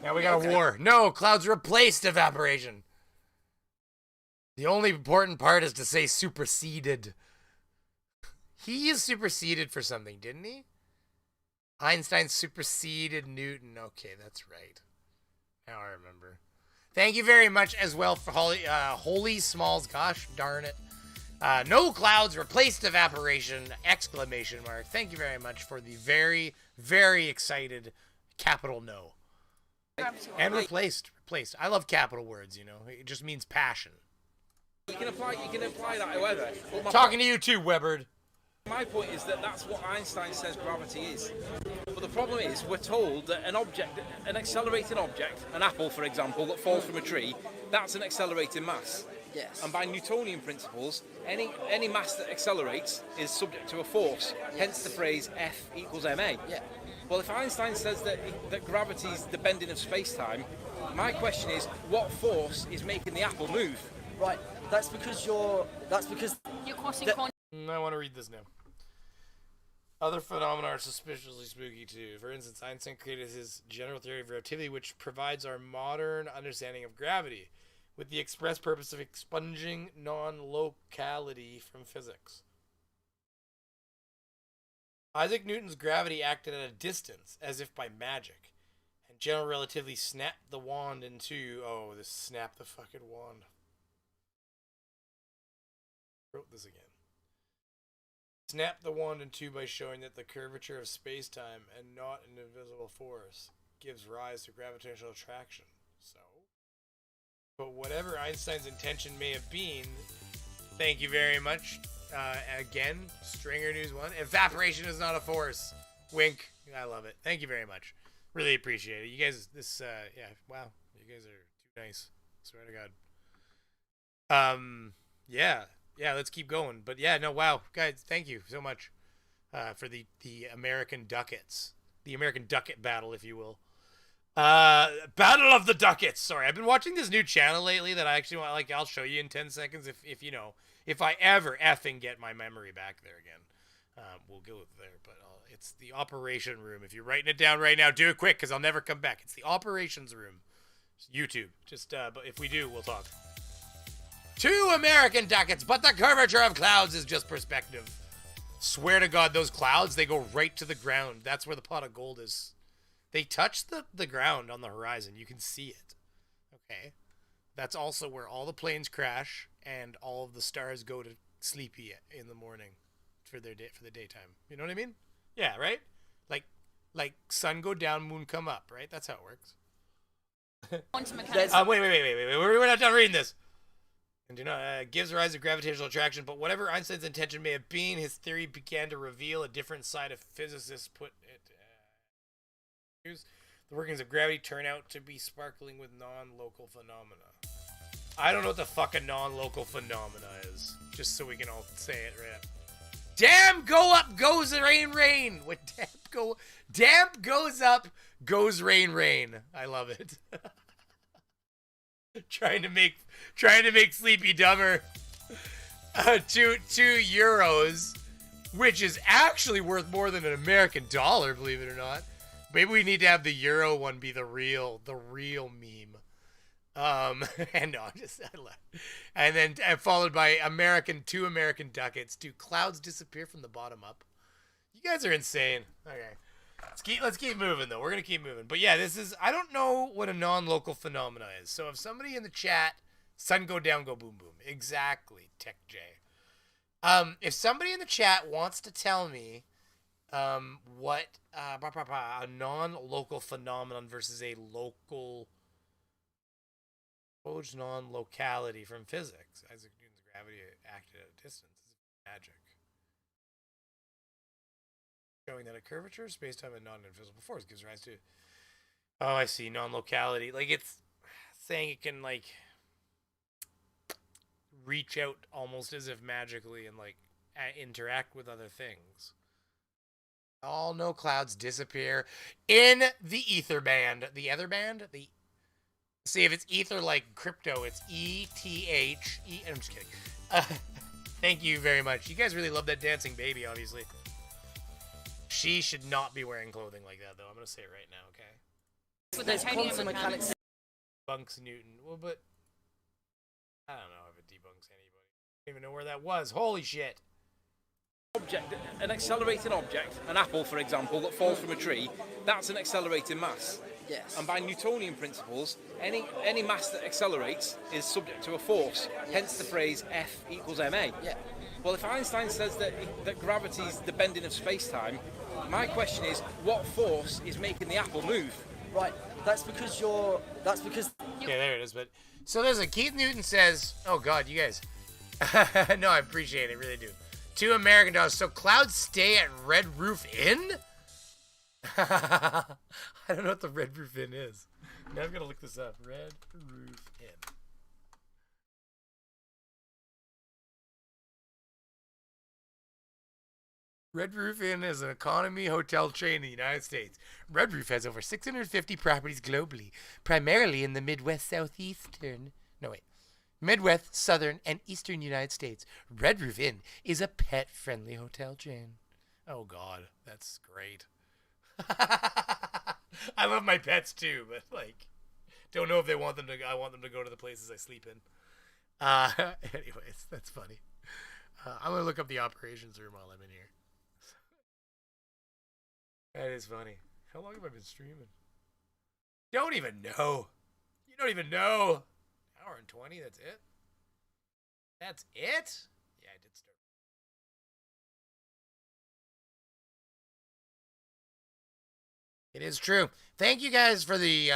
Now we got a war. No, clouds replaced evaporation. The only important part is to say superseded. He is superseded for something, didn't he? Einstein superseded Newton. Okay, that's right. Now I remember. Thank you very much as well for Holy Smalls. Gosh darn it. No clouds replaced evaporation! Exclamation mark. Thank you very much for the very, very excited capital no. And replaced. I love capital words, you know. It just means passion. You can apply that however. Talking to you too, Webbard. My point is that that's what Einstein says gravity is. But the problem is, we're told that an accelerating object, an apple for example, that falls from a tree, that's an accelerating mass. Yes. And by Newtonian principles, any mass that accelerates is subject to a force, hence the phrase F equals ma. Yeah. Well, if Einstein says that gravity is the bending of space-time, my question is, what force is making the apple move? Right. That's because you're crossing quantum. I want to read this now. Other phenomena are suspiciously spooky too. For instance, Einstein created his general theory of relativity, which provides our modern understanding of gravity, with the express purpose of expunging non-locality from physics. Isaac Newton's gravity acted at a distance, as if by magic, and general relativity snapped the wand in two. Oh, this snapped the fucking wand. Wrote this again. Snap the wand in two by showing that the curvature of space-time, and not an invisible force, gives rise to gravitational attraction. So, but whatever Einstein's intention may have been, thank you very much. Again, Stringer News 1. Evaporation is not a force. Wink. I love it. Thank you very much. Really appreciate it. You guys, yeah, wow. You guys are too nice. Swear to God. Yeah, let's keep going. But yeah, no, wow. Guys, thank you so much for the American Ducats. The American Ducat battle, if you will. Battle of the Ducats. Sorry, I've been watching this new channel lately that I actually want, like, I'll show you in 10 seconds if you know, if I ever effing get my memory back there again. We'll go there, but it's the operation room. If you're writing it down right now, do it quick, because I'll never come back. It's the operations room. It's YouTube. Just, but if we do, we'll talk. 2 American Ducats, but the curvature of clouds is just perspective. Swear to God, those clouds, they go right to the ground. That's where the pot of gold is. They touch the ground on the horizon. You can see it. Okay. That's also where all the planes crash and all of the stars go to sleepy in the morning for the daytime. You know what I mean? Yeah, right? Like sun go down, moon come up, right? That's how it works. Quantum mechanics. Wait. We're not done reading this. And gives rise to gravitational attraction, but whatever Einstein's intention may have been, his theory began to reveal a different side of physicists put it. The workings of gravity turn out to be sparkling with non-local phenomena. I don't know what the fuck a non-local phenomena is, just so we can all say it right up. Damn, go up, goes rain. What damp goes up, goes rain. I love it. Trying to make Sleepy dumber. 2 euros, which is actually worth more than an American dollar, believe it or not. Maybe we need to have the euro one be the real meme. And no, and then followed by 2 American Ducats. Do clouds disappear from the bottom up? You guys are insane. Okay. Let's keep moving though. We're gonna keep moving. But yeah, I don't know what a non-local phenomena is. So if somebody in the chat, sun go down, go boom boom. Exactly, Tech J. If somebody in the chat wants to tell me what a non-local phenomenon versus a local non-locality from physics. Isaac Newton's gravity acted at a distance is magic. Showing that a curvature, space-time, and non-invisible force gives rise to... Oh, I see. Non-locality. Like, it's saying it can, like, reach out almost as if magically and, like, interact with other things. All no clouds disappear in the ether band. The other band? See, if it's ether like crypto, it's ETH. I'm just kidding. Thank you very much. You guys really love that dancing baby, obviously. She should not be wearing clothing like that, though. I'm going to say it right now, okay? With the quantum mechanics. Debunks Newton. Well, but I don't know if it debunks anybody. I don't even know where that was. Holy shit. Object, an accelerating object, an apple, for example, that falls from a tree, that's an accelerating mass. Yes. And by Newtonian principles, any mass that accelerates is subject to a force. Hence the phrase F equals ma. Yeah. Well, if Einstein says that gravity is the bending of space-time, my question is, what force is making the apple move? Right. That's because. Yeah, there it is. But so there's a Keith Newton says, "Oh God, you guys." No, I appreciate it, really do. $2 So clouds stay at Red Roof Inn? I don't know what the Red Roof Inn is. Now I'm gonna look this up. Red Roof Inn. Red Roof Inn is an economy hotel chain in the United States. Red Roof has over 650 properties globally, primarily in the Midwest, Midwest, Southern, and Eastern United States. Red Roof Inn is a pet-friendly hotel chain. Oh God, that's great. I love my pets too, but like, don't know if they want them to. I want them to go to the places I sleep in. Anyways, that's funny. I'm gonna look up the operations room while I'm in here. That is funny. How long have I been streaming? Don't even know. You don't even know. Hour and 20, that's it? That's it? Yeah, I did start. It is true. Thank you guys for the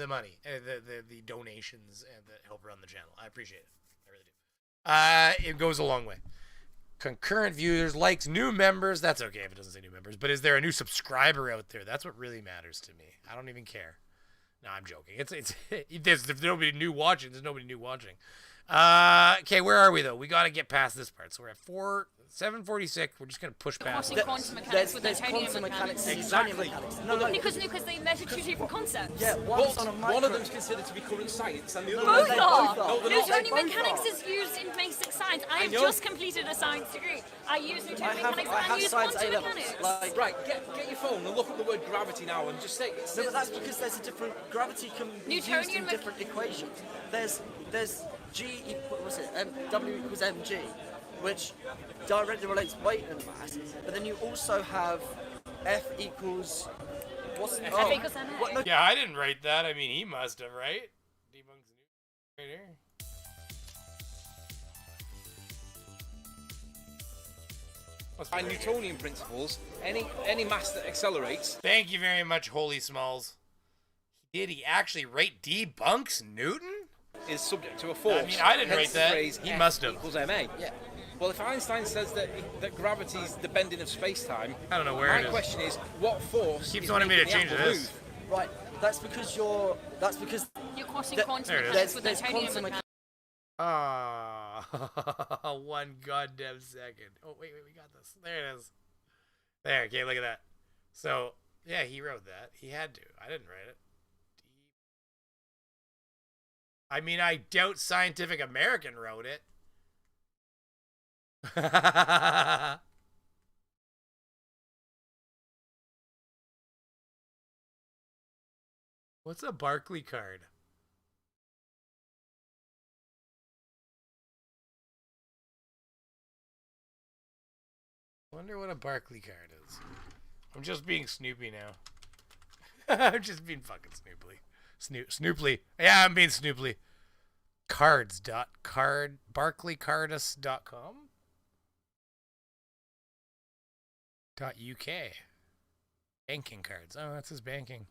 money, the donations that help run the channel. I appreciate it. I really do. It goes a long way. Concurrent viewers, likes, new members. That's okay if it doesn't say new members. But is there a new subscriber out there? That's what really matters to me. I don't even care. No, I'm joking. There's nobody new watching. There's nobody new watching. Okay, where are we though? We got to get past this part. So we're at 7:46. We're just gonna push past. Quantum mechanics with quantum mechanics. Exactly. No. Because they measure two different concepts. Yeah, One of them's considered to be current science, and the other Both one. are. No, they're not. Newtonian mechanics is used in basic science. I have know. just completed a science degree. I use Newtonian mechanics and I use science quantum A-levels. mechanics. Right, get your phone and look at the word gravity now, and just say it. No, but that's because there's a different gravity can be used in Newtonian different equations. There's G equals W equals mg, which directly relates weight and mass. But then you also have F equals F equals ma. What, no, Yeah, I didn't write that. I mean, he must have, right? Debunks new right here. By Newtonian principles, any mass that accelerates. Thank you very much, Holy Smalls. Did he actually write debunks Newton? Is subject to a force. I mean, I didn't Hence write the that. phrase He F must have. Equals ma. Yeah. Well, if Einstein says that gravity is the bending of space-time, I don't know where my it is. question is, what force Keeps is wanting me to making change the apple this. move? right. That's because You're crossing quantum there it is. mechanics with there's Newtonian quantum mechanics. Ah, one goddamn second. Oh, wait, we got this. There it is. There, okay, look at that. So, yeah, he wrote that. He had to. I didn't write it. I mean, I doubt Scientific American wrote it. What's a Barclay card? Wonder what a Barclay card is. I'm just being Snoopy now. I'm just being fucking Snooply. Snooply. Yeah, I'm being Snooply. Barclaycardus.com? .uk. Banking cards. Oh, that's his banking.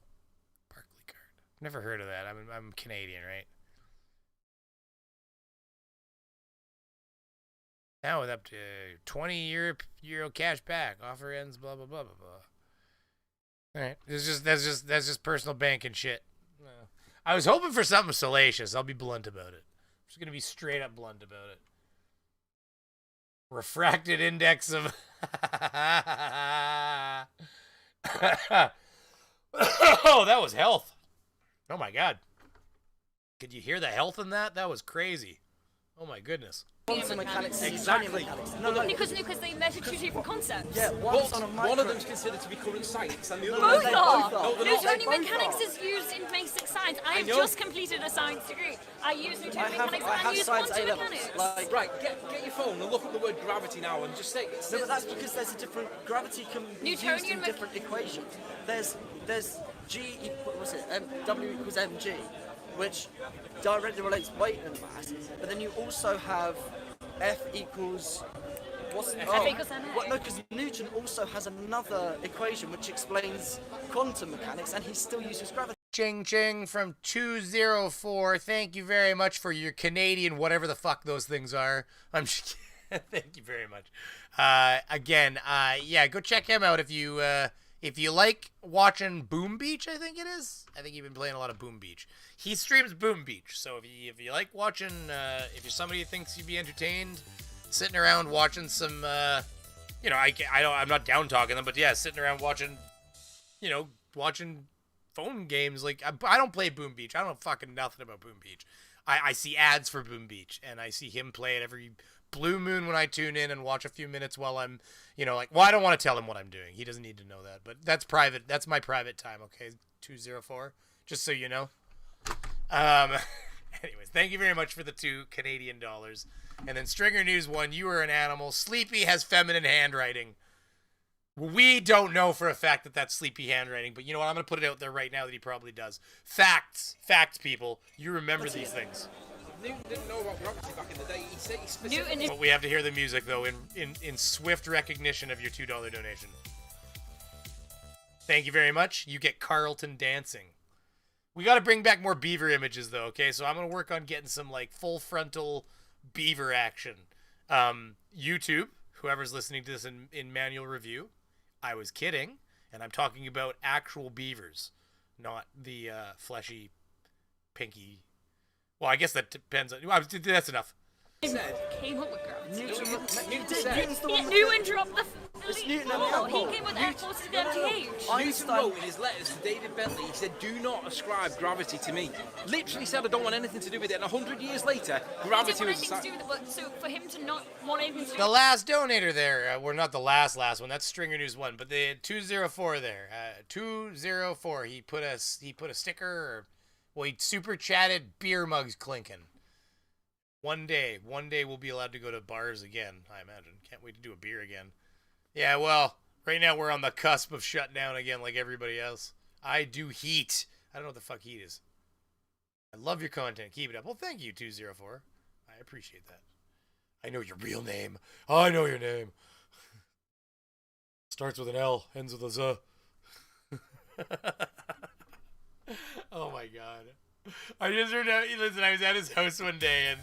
Barclay card. Never heard of that. I'm Canadian, right? Now with up to 20 euro cash back. Offer ends. Blah blah blah blah blah. All right. That's just personal banking shit. I was hoping for something salacious. I'll be blunt about it. I'm just gonna be straight up blunt about it. Refracted index of. Oh, that was health. Oh my god. Could you hear the health in that? That was crazy. Oh my goodness. Quantum mechanics. Exactly. No. Because they measure two different concepts. Yeah, one's on a micro. One of them's considered to be current science, and the other Both one. are. No, they're not. Newtonian They both mechanics are. is used in basic science. I've know. just completed a science degree. I use Newtonian mechanics I and I have use science quantum A-levels. mechanics. Like, Right, get your phone and look up the word gravity now, and just say. no, but that's because there's a different gravity can be used Newtonian in different equations. There's G equal what's it? W equals mg, which directly relates weight and mass. But then you also have F equals what's F equals ma. What? No, because Newton also has another equation which explains quantum mechanics, and he still uses gravity. Ching Ching from 204. Thank you very much for your Canadian, whatever the fuck those things are. I'm just thank you very much. Again, yeah, go check him out if you like watching Boom Beach. I think it is. I think you've been playing a lot of Boom Beach. He streams Boom Beach, so if you like watching, if you're somebody who thinks you'd be entertained, sitting around watching some, I'm not down talking them, but yeah, sitting around watching, watching phone games. Like I don't play Boom Beach. I don't know fucking nothing about Boom Beach. I see ads for Boom Beach, and I see him play it every blue moon when I tune in and watch a few minutes while I'm, I don't want to tell him what I'm doing. He doesn't need to know that, but that's private. That's my private time. Okay, 204. Just so you know. Anyways, thank you very much for the 2 Canadian dollars. And then Stringer News 1, you are an animal. Sleepy has feminine handwriting. We don't know for a fact that that's Sleepy handwriting, but you know what? I'm going to put it out there right now that he probably does. Facts, people. You remember these things. Newton didn't know about gravity back in the day. He said he specifically. Newton But we have to hear the music, though, in swift recognition of your $2 donation. Thank you very much. You get Carlton dancing. We got to bring back more beaver images, though, okay? So I'm going to work on getting some, full frontal beaver action. YouTube, whoever's listening to this in manual review, I was kidding, and I'm talking about actual beavers, not the fleshy, pinky. Well, I guess that depends on. Well, that's enough. Came up with gravity. Newton's the one. Newton dropped the. It's Newton and Oh, Hubble. he came with Air Force to the MTH. Newton Einstein. wrote in his letters to David Bentley, he said, "Do not ascribe gravity to me." Literally said, "I don't want anything to do with it." And 100 years later, He gravity didn't want was. anything to do with it, but so for him to not want anything to do The last donator there, we're not the last one. That's Stringer News 1, but the 204 there, 204. He put a sticker, or well, he super chatted beer mugs clinking. One day we'll be allowed to go to bars again. I imagine. Can't wait to do a beer again. Yeah, well, right now we're on the cusp of shutting down again, like everybody else. I do heat. I don't know what the fuck heat is. I love your content. Keep it up. Well, thank you, 204. I appreciate that. I know your real name. I know your name. Starts with an L, ends with a Z. Oh my god. I just heard out, listen, I was at his house one day and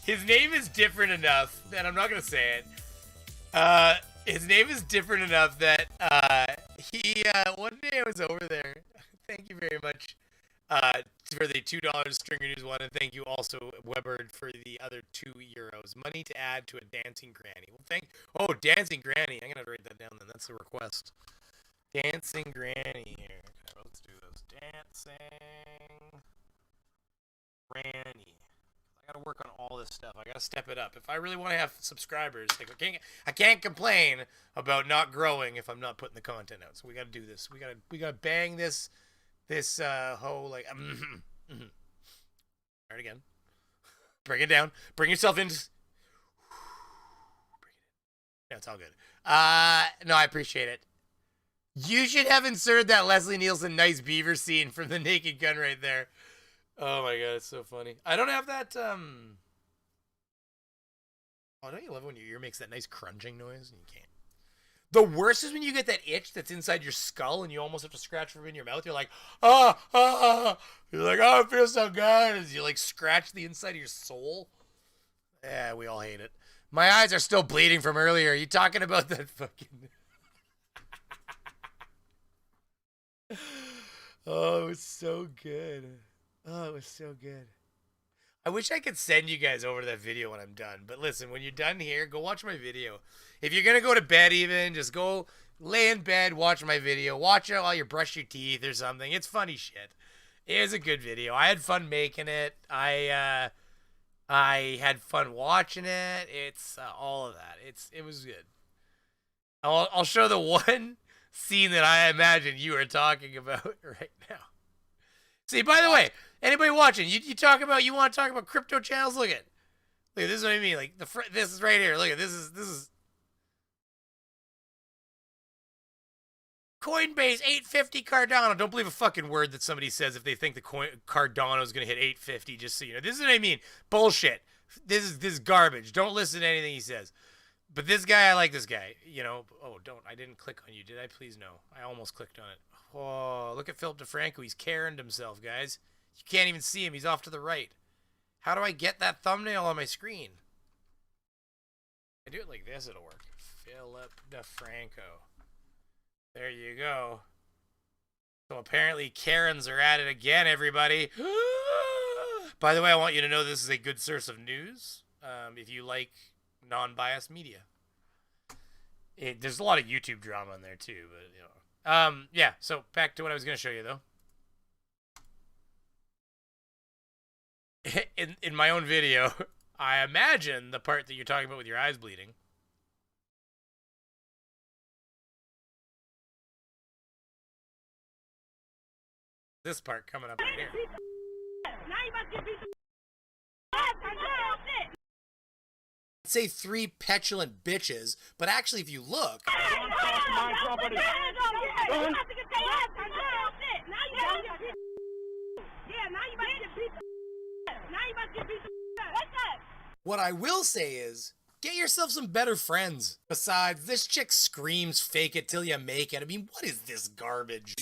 his name is different enough that I'm not going to say it. His name is different enough that one day I was over there. Thank you very much for the $2 Stringer News 1, and thank you also, Webbard, for the other €2. Money to add to a dancing granny. Well, dancing granny. I'm going to write that down then. That's the request. Dancing granny here. Okay, let's do this. Dancing granny. I gotta work on all this stuff. I gotta step it up. If I really want to have subscribers, I can't complain about not growing if I'm not putting the content out. So we gotta do this. We gotta bang this whole like. Start again. Bring it down. Bring yourself in. Bring it in. No, it's all good. No, I appreciate it. You should have inserted that Leslie Nielsen nice beaver scene from the Naked Gun right there. Oh my god, it's so funny. I don't have that, Oh, don't you love it when your ear makes that nice crunching noise? You can't. The worst is when you get that itch that's inside your skull and you almost have to scratch from in your mouth. You're like, ah, ah, ah. You're like, oh, it feels so good. As you like scratch the inside of your soul. Yeah, we all hate it. My eyes are still bleeding from earlier. Are you talking about that fucking... Oh, it was so good. Oh, it was so good. I wish I could send you guys over to that video when I'm done. But listen, when you're done here, go watch my video. If you're going to go to bed even, just go lay in bed, watch my video. Watch it while you brush your teeth or something. It's funny shit. It was a good video. I had fun making it. I had fun watching it. It's all of that. It was good. I'll show the one scene that I imagine you are talking about right now. See, by the way, anybody watching, you want to talk about crypto channels? Look at this is what I mean. Like this is right here. Look at this is Coinbase 850 Cardano. Don't believe a fucking word that somebody says if they think the Cardano is gonna hit 850. Just so you know, this is what I mean. Bullshit. This is garbage. Don't listen to anything he says. But this guy, I like this guy. You know. Oh, I didn't click on you, did I? Please no. I almost clicked on it. Oh, look at Philip DeFranco. He's Karen'd himself, guys. You can't even see him. He's off to the right. How do I get that thumbnail on my screen? I do it like this, it'll work. Philip DeFranco. There you go. So apparently Karens are at it again, everybody. By the way, I want you to know this is a good source of news. If you like non-biased media. There's a lot of YouTube drama in there too, but you know. Yeah, so back to what I was going to show you, though. In my own video, I imagine the part that you're talking about with your eyes bleeding. This part coming up right here. I'd say 3 petulant bitches, but actually if you look... What I will say is, get yourself some better friends. Besides, this chick screams fake it till you make it. I mean, what is this garbage?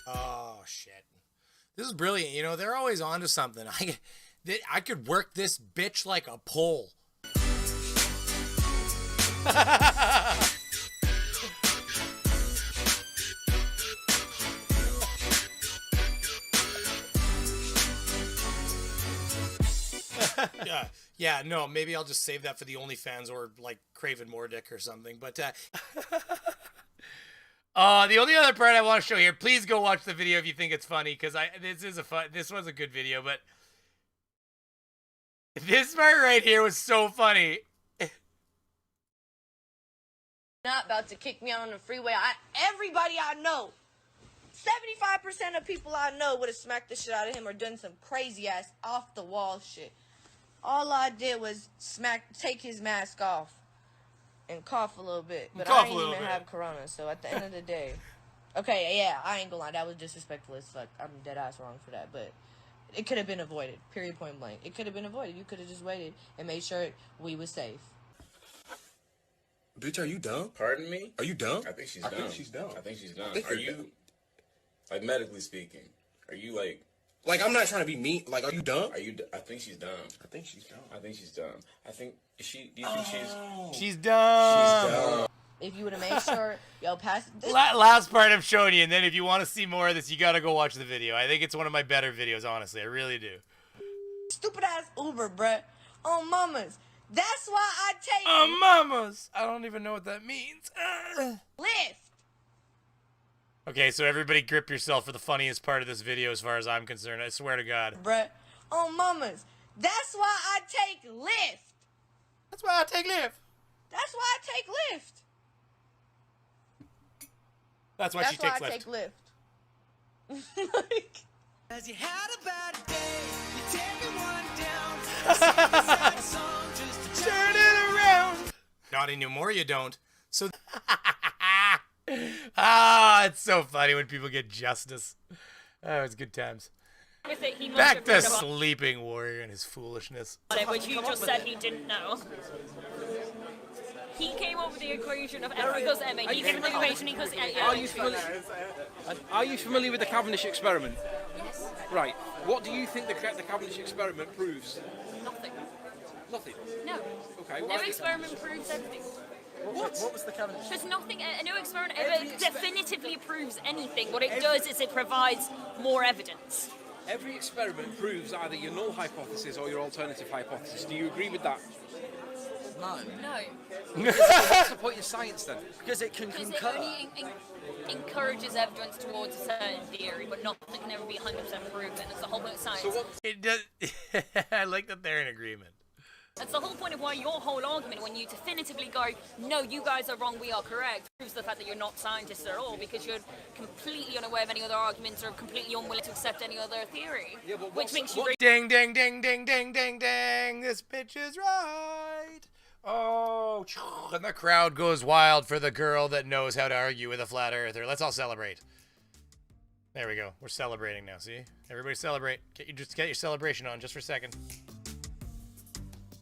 Oh, shit. This is brilliant. You know, they're always onto something. I could work this bitch like a pole. Yeah, no, maybe I'll just save that for the OnlyFans or like Craven Mordick or something. But the only other part I want to show here, please go watch the video if you think it's funny, because this was a good video, but this part right here was so funny. Not about to kick me out on the freeway. Everybody I know, 75% of people I know would have smacked the shit out of him or done some crazy ass off the wall shit. All I did was take his mask off and cough a little bit. But I didn't even have corona, so at the end of the day. Okay, yeah, I ain't gonna lie, that was disrespectful as fuck. I'm dead ass wrong for that, but it could have been avoided. Period, point blank. It could have been avoided. You could have just waited and made sure we was safe. Bitch, are you dumb? Pardon me? Are you dumb? I think she's I dumb. think she's dumb. I think she's dumb. I think Are you're you, dumb. like, medically speaking, are you, like... Like, I'm not trying to be mean. Like, are you dumb? Are you... I think she's dumb. I think she's dumb. I think she's dumb. I think... Is she... Do you think She's dumb. She's dumb. If you would have made sure, yo, pass this. Last part I'm showing you, and then if you want to see more of this, you gotta go watch the video. I think it's one of my better videos, honestly. I really do. Stupid ass Uber, bruh. Oh, mamas. That's why I take Mamas! I don't even know what that means. Lyft. Okay, so everybody grip yourself for the funniest part of this video as far as I'm concerned. I swear to God. Bruh. Oh, mamas. That's why I take Lyft. That's why I take Lyft. That's why I take Lyft. That's why she takes Lyft. That's why I take Lyft. As you had a bad day, you take Turn it around. Not anymore, you don't. So, it's so funny when people get justice. Oh, it's good times. With it, he must Back have to read about Sleeping Warrior and his foolishness. it, which you just said he didn't know. He came up with the equation of F equals ma. He came up with the equation equals Are you familiar with the Cavendish experiment? Yes. Right. What do you think the Cavendish experiment proves? Nothing. Nothing. No. Okay. No Well, experiment proves everything. What was the Cavendish? There's nothing, no experiment ever definitively proves anything. What it does is it provides more evidence. every experiment proves either your null hypothesis or your alternative hypothesis. Do you agree with that? No. No. What's the point of science then? Because it can Because it concur. only encourages evidence towards a certain theory, but nothing can ever be 100% proven. That's the whole point of science. So what? It does. I like that they're in agreement. That's the whole point of why your whole argument, when you definitively go, no, you guys are wrong, we are correct, proves the fact that you're not scientists at all, because you're completely unaware of any other arguments or completely unwilling to accept any other theory. Yeah, but which makes you Ding, ding, ding, ding, ding, ding, ding. This bitch is right. Oh, and the crowd goes wild for the girl that knows how to argue with a flat earther. Let's all celebrate. There we go. We're celebrating now. See, everybody celebrate. Get your celebration on just for a second.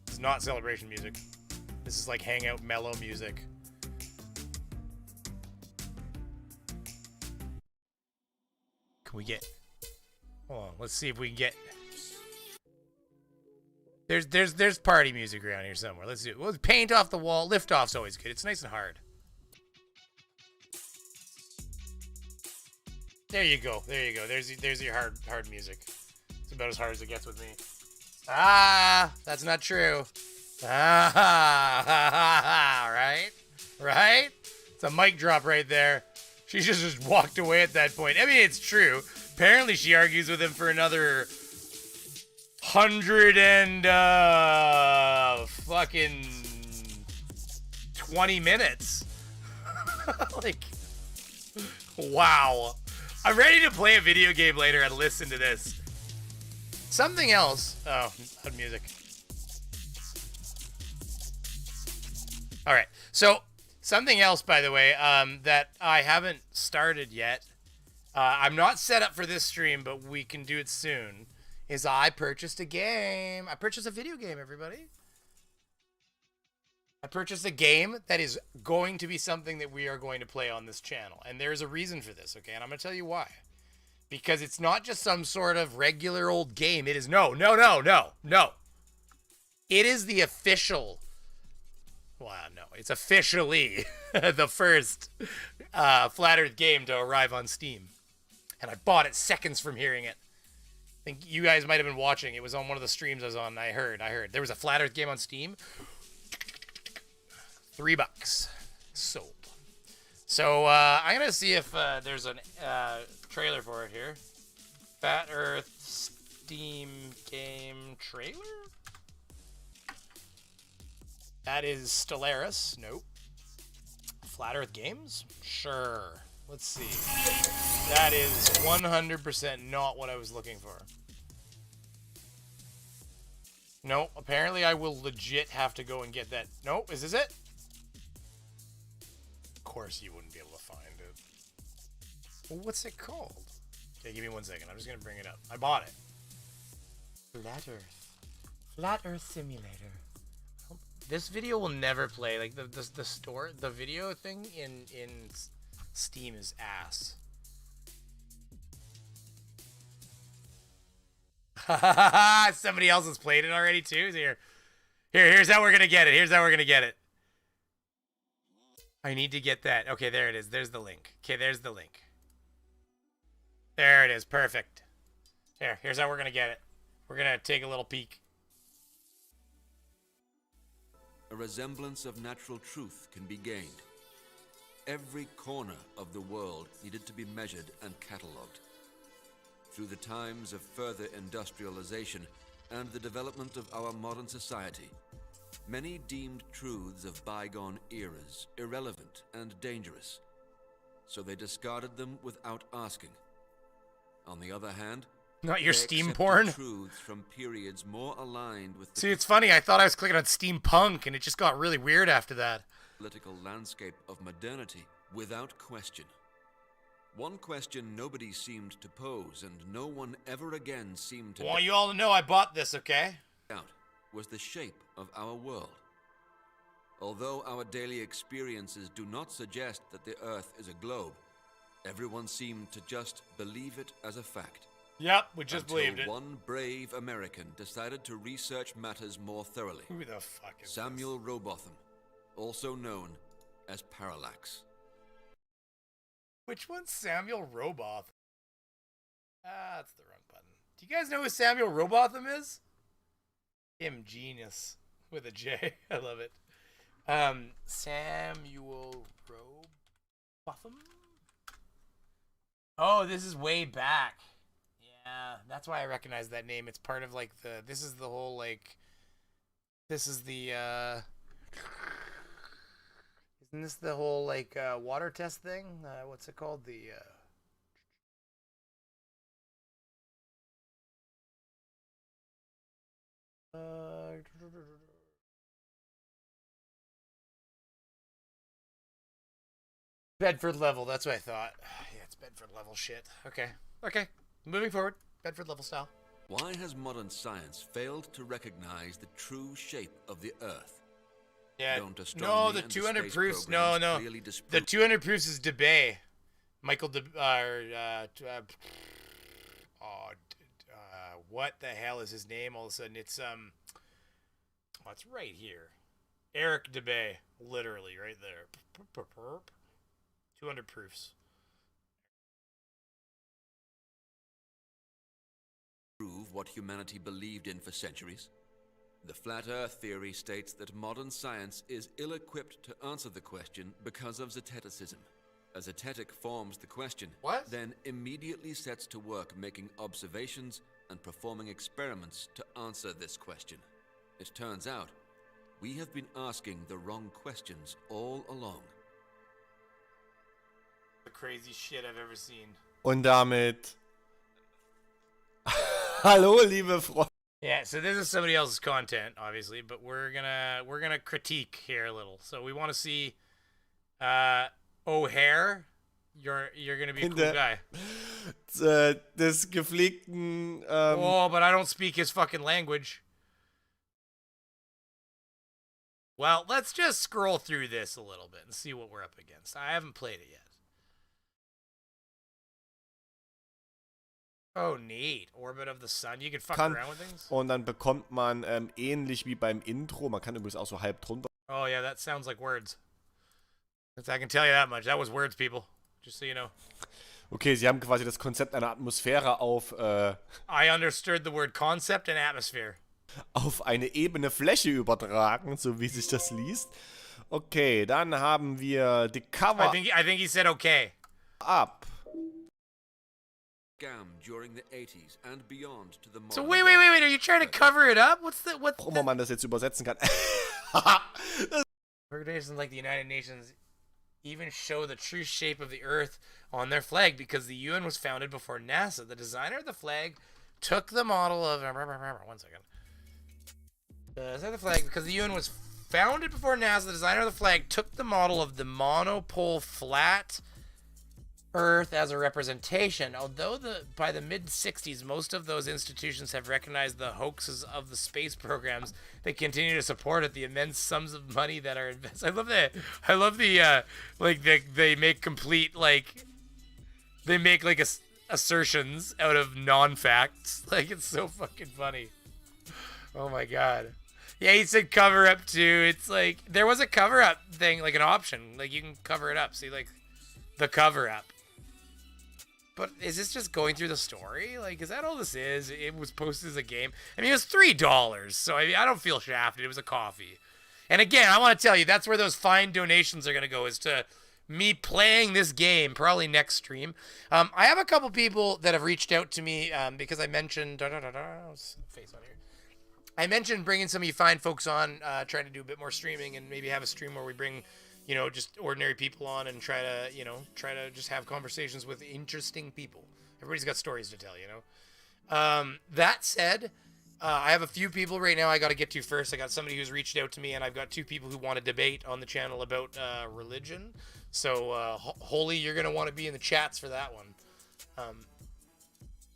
This is not celebration music. This is like hangout mellow music. Can we get? Hold on. Let's see if we can get. There's party music around here somewhere. Let's do it. We'll paint off the wall. Lift off's always good. It's nice and hard. There you go. There you go. There's your hard music. It's about as hard as it gets with me. Ah, that's not true. Ah, right? It's a mic drop right there. She just walked away at that point. I mean, it's true. Apparently, she argues with him for another 100 and fucking 20 minutes. Like, wow. I'm ready to play a video game later and listen to this. Something else. Oh, loud music. All right. So something else, by the way, that I haven't started yet. I'm not set up for this stream, but we can do it soon. Is I purchased a game. I purchased a video game, everybody. I purchased a game that is going to be something that we are going to play on this channel. And there's a reason for this, okay? And I'm going to tell you why. Because it's not just some sort of regular old game. It is no. It is the official. Well, no. It's officially the first Flat Earth game to arrive on Steam. And I bought it seconds from hearing it. I think you guys might have been watching. It was on one of the streams I was on. I heard. There was a Flat Earth game on Steam. $3. Sold. So, I'm going to see if there's a trailer for it here. Flat Earth Steam game trailer? That is Stellaris. Nope. Flat Earth Games? Sure. Let's see. That is 100% not what I was looking for. No, apparently I will legit have to go and get that. No, is this it? Of course you wouldn't be able to find it. Well, what's it called? Okay, give me 1 second. I'm just going to bring it up. I bought it. Flat Earth. Flat Earth Simulator. This video will never play. Like, the video thing in Steam is ass. Somebody else has played it already too. Here's how we're gonna get it. I need to get that. Okay, there it is. There's the link. Okay, there's the link. There it is. Perfect. Here's how we're gonna get it. We're gonna take a little peek. A resemblance of natural truth can be gained. Every corner of the world needed to be measured and catalogued. Through the times of further industrialization and the development of our modern society, many deemed truths of bygone eras irrelevant and dangerous, so they discarded them without asking. On the other hand, Not your They steam accepted porn? truths from periods more aligned with the See, it's funny. I thought I was clicking on steampunk, and it just got really weird after that. political landscape of modernity without question. One question nobody seemed to pose, and no one ever again seemed to I want you all to know I bought this, okay? doubt, was the shape of our world. Although our daily experiences do not suggest that the Earth is a globe, everyone seemed to just believe it as a fact. Yep, we just Until believed it. one brave American decided to research matters more thoroughly. Who the fuck is Samuel Robotham, also known as Parallax. Which one's Samuel Robotham? Ah, that's the wrong button. Do you guys know who Samuel Robotham is? Him genius with a J. I love it. Samuel Robotham? Oh, this is way back. Yeah, that's why I recognize that name. It's part of like this is the whole like, this is the, isn't this the whole like water test thing? What's it called? The, Bedford level, that's what I thought. Yeah, it's Bedford level shit. Okay. Okay. Moving forward. Bedford level style. Why has modern science failed to recognize the true shape of the Earth? Yeah. Don't No, astronomy the and 200 space proofs. No, programs no. clearly The disprove 200 proofs is DeBay. Michael what the hell is his name? All of a sudden, it's oh, it's right here. Eric DeBay, literally right there. 200 proofs. what humanity believed in for centuries? The Flat Earth theory states that modern science is ill-equipped to answer the question because of zeticism. A zetetic forms the question, then immediately sets to work making observations and performing experiments to answer this question. It turns out, we have been asking the wrong questions all along. The crazy shit I've ever seen. Und damit hallo, liebe Freunde. Yeah, so this is somebody else's content, obviously, but we're gonna critique here a little. So we want to see O'Hare. You're gonna be a cool guy. Des gepflegten. Oh, but I don't speak his fucking language. Well, let's just scroll through this a little bit and see what we're up against. I haven't played it yet. Oh, neat. Orbit of the Sun. You can fuck around with things? Und dann bekommt man ähnlich wie beim Intro, man kann übrigens auch so halb drunter. Oh, yeah, that sounds like words. I can tell you that much. That was words, people. Just so you know. Okay, sie haben quasi das Konzept einer Atmosphäre auf I understood the word concept and atmosphere. Auf eine ebene Fläche übertragen, so wie sich das liest. Okay, dann haben wir die Cover. I think he said okay. Up. During the 80s and beyond to the So wait, are you trying to cover it up? What's Warum man das jetzt übersetzen kann. Organizations like the United Nations even show the true shape of the Earth on their flag because the UN was founded before NASA. The designer of the flag took the model of... One second. The designer of the flag, because the UN was founded before NASA, the designer of the flag took the model of the monopole flat Earth as a representation. Although by the mid-60s, most of those institutions have recognized the hoaxes of the space programs, they continue to support it. The immense sums of money that are invested. I love that. I love the like they make complete they make assertions out of non-facts. Like, it's so fucking funny. Oh my god. Yeah, he said cover up too. It's like there was a cover up thing, like an option, like you can cover it up. See, like the cover up. But is this just going through the story? Like, is that all this is? It was posted as a game. I mean, it was $3, so I don't feel shafted. It was a coffee. And again, I want to tell you, that's where those fine donations are going to go, is to me playing this game, probably next stream. I have a couple people that have reached out to me because I mentioned... face on here. I mentioned bringing some of you fine folks on, trying to do a bit more streaming and maybe have a stream where we bring... just ordinary people on and try to just have conversations with interesting people. Everybody's got stories to tell, That said, I have a few people right now I got to get to first. I got somebody who's reached out to me, and I've got 2 people who want to debate on the channel about religion. So, Holy, you're going to want to be in the chats for that one. What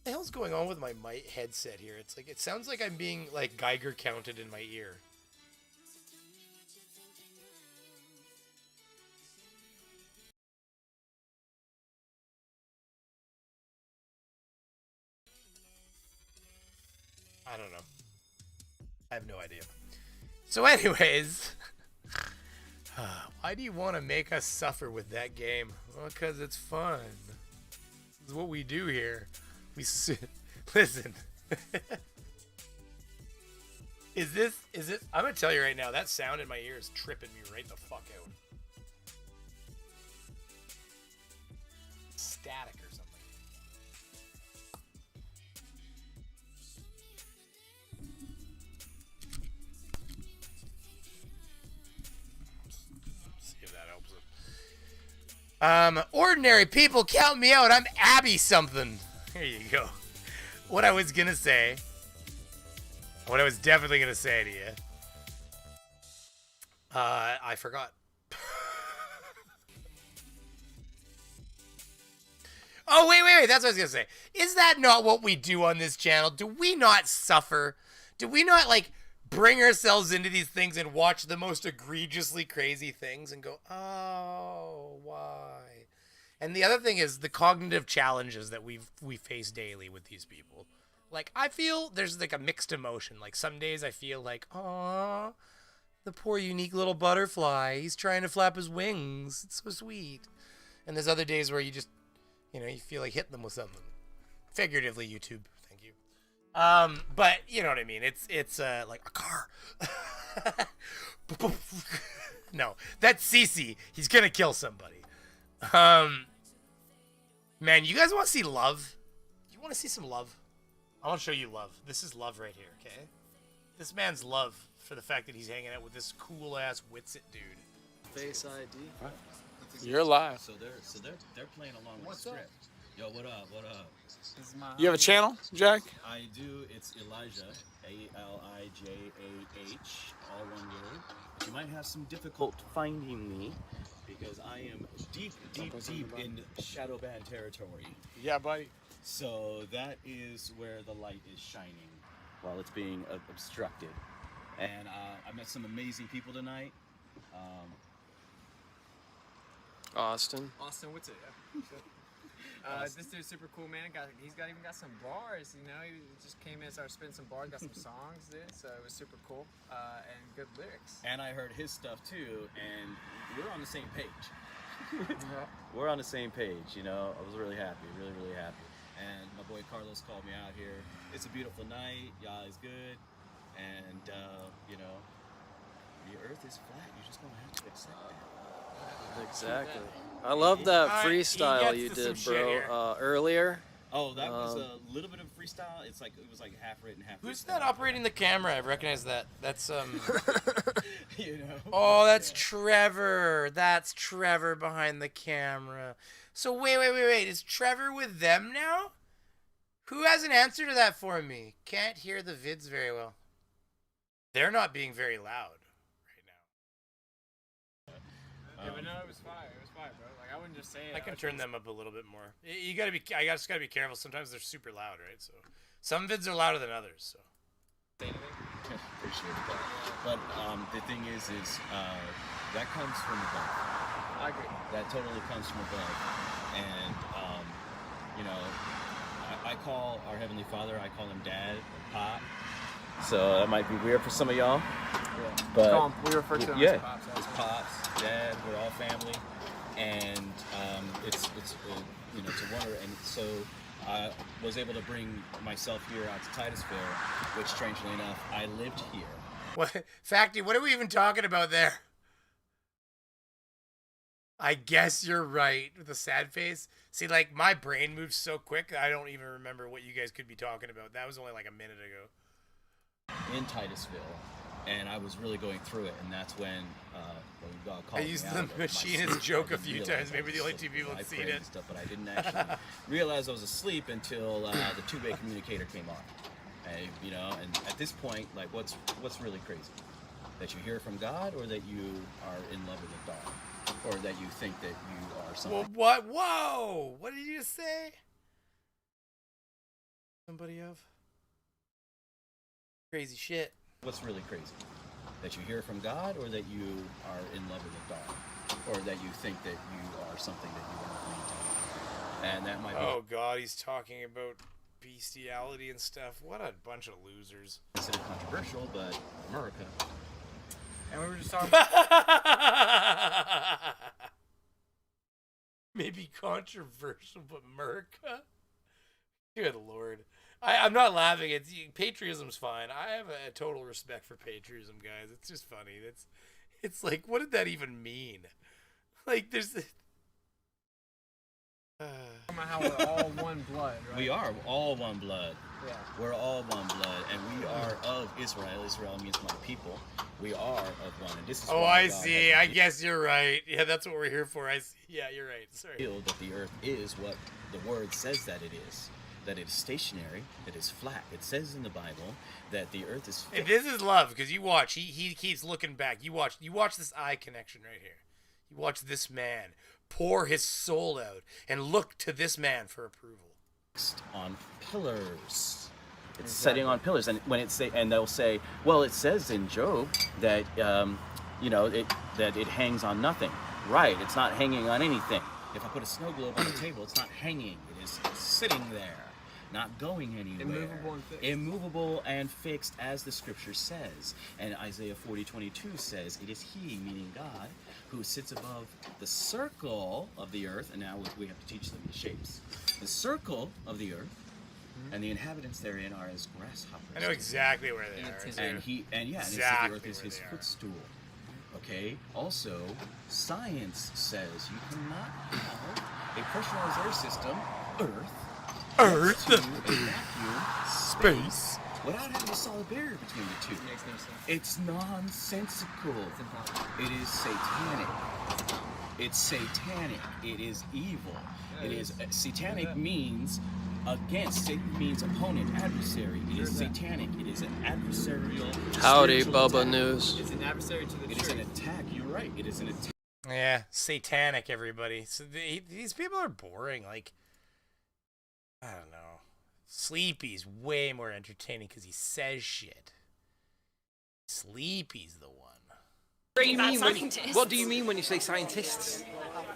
the hell's going on with my mic headset here? It's like, it sounds like I'm being, like, Geiger counted in my ear. I don't know. I have no idea. So anyways, why do you want to make us suffer with that game? Well, because it's fun. It's what we do here. We listen. Is this? I'm gonna tell you right now. That sound in my ear is tripping me right the fuck out. Static or something. See if that helps it. Ordinary people, count me out. I'm Abby something. There you go. What I was gonna say. What I was definitely gonna say to you. I forgot. Oh, wait. That's what I was gonna say. Is that not what we do on this channel? Do we not suffer? Do we not, like, bring ourselves into these things and watch the most egregiously crazy things and go, oh, why? And the other thing is the cognitive challenges that we face daily with these people. Like, I feel there's, like, a mixed emotion. Like, some days I feel like, aw, the poor unique little butterfly. He's trying to flap his wings. It's so sweet. And there's other days where you just, you know, you feel like hitting them with something. Figuratively, YouTube. Thank you. But, you know what I mean. It's like a car. No, that's Cece. He's gonna kill somebody. Man, you guys want to see love? You want to see some love? I want to show you love. This is love right here, okay? This man's love for the fact that he's hanging out with this cool-ass Witsit dude. Face ID. Right. You're live. So they're playing along with the script. Yo, what up? What up? You have a channel, Jack? I do. It's Elijah, Alijah, all one word. But you might have some difficult finding me because I am deep in shadow band territory. Yeah, buddy. So that is where the light is shining while it's being obstructed. And I met some amazing people tonight. Austin. Austin, what's it? Yeah. This dude's super cool, man. He's even got some bars. You know, he just came in, started spitting some bars, got some songs, dude. So it was super cool and good lyrics. And I heard his stuff too, and we're on the same page. We're on the same page. You know, I was really happy, really happy. And my boy Carlos called me out here. It's a beautiful night. Y'all is good, and you know, the Earth is flat. You're just gonna have to accept that. Exactly. I love that freestyle you did, bro, earlier. Oh, that was a little bit of freestyle. It was like half written, half. Who's that operating the camera? I recognize that. That's You know. Oh, that's Trevor. That's Trevor behind the camera. So wait. Is Trevor with them now? Who has an answer to that for me? Can't hear the vids very well. They're not being very loud right now. Yeah, but no, it was fire. It was fire, bro. Like I wouldn't just say it. I can turn them up a little bit more. I just gotta be careful. Sometimes they're super loud, right? So some vids are louder than others. So. Appreciate that. But the thing is that comes from above. I agree. That totally comes from above. And you know, I call our Heavenly Father, I call him Dad or Pop. So that might be weird for some of y'all. Yeah. But we refer to him yeah, as Pops. it's Pops, Dad, we're all family. And it's you know, it's a wonder. And so I was able to bring myself here out to Titusville, which strangely enough, I lived here. What, Facty, what are we even talking about there? I guess you're right with the sad face. See, like, my brain moves so quick, I don't even remember what you guys could be talking about. That was only like a minute ago. In Titusville, and I was really going through it, and that's when God called I me used out the of my machine sleep. as a joke I a didn't few realize times. I Maybe was the only asleep. two people I that seen prayed it. and stuff, but I didn't actually realize I was asleep until the two-way communicator came on. And, you know, and at this point, like, what's really crazy? That you hear from God, or that you are in love with a dog, or that you think that you are something? Well, what? Whoa! What did you just say? Somebody of crazy shit. What's really crazy? That you hear from God, or that you are in love with a dog, or that you think that you are something that you aren't maintain. And that might be. Oh God, he's talking about bestiality and stuff. What a bunch of losers. Considered controversial, but America. And we were just talking. Maybe controversial, but America. Good Lord. I'm not laughing. Patriotism's fine. I have a total respect for patriotism, guys. It's just funny. It's like, what did that even mean? Like, there's How we're all one blood, right? We are all one blood. Yeah. We're all one blood, and we are of Israel. Israel means my people. We are of one, and this is. Oh, why I God see. has I guess you're right. Yeah, that's what we're here for. I see. Yeah, you're right. Sorry. revealed that the earth is what the word says that it is. That it is stationary, it is flat. It says in the Bible that the earth is And this is love, because you watch. He keeps looking back. You watch this eye connection right here. You watch this man pour his soul out and look to this man for approval. on pillars. It's setting on pillars, and when it's and they'll say, well, it says in Job that you know that it hangs on nothing. Right? It's not hanging on anything. If I put a snow globe on the table, it's not hanging. It is sitting there, not going anywhere. Immovable and fixed. Immovable and fixed, as the scripture says. And Isaiah 40:22 says, it is He, meaning God, who sits above the circle of the earth. And now we have to teach them the shapes. The circle of the earth, and the inhabitants therein are as grasshoppers. I know exactly where they are. And he and yeah, exactly and the earth is where His they are. footstool. Okay. Also, science says you cannot have a pressurized air system, Earth, to a vacuum, space, without having a solid barrier between the two. Makes no sense. It's nonsensical. It is satanic. It's satanic. It is evil. It is satanic means against. It means opponent, adversary. It is satanic. It is an adversarial. Howdy, spiritual Bubba attack. News. It's an adversary to the It truth. is an attack. You're right. It is an attack. Yeah, satanic, everybody. So these people are boring. Like, I don't know. Sleepy's way more entertaining because he says shit. Sleepy's the one. Really bad scientists. What do you mean when you say scientists?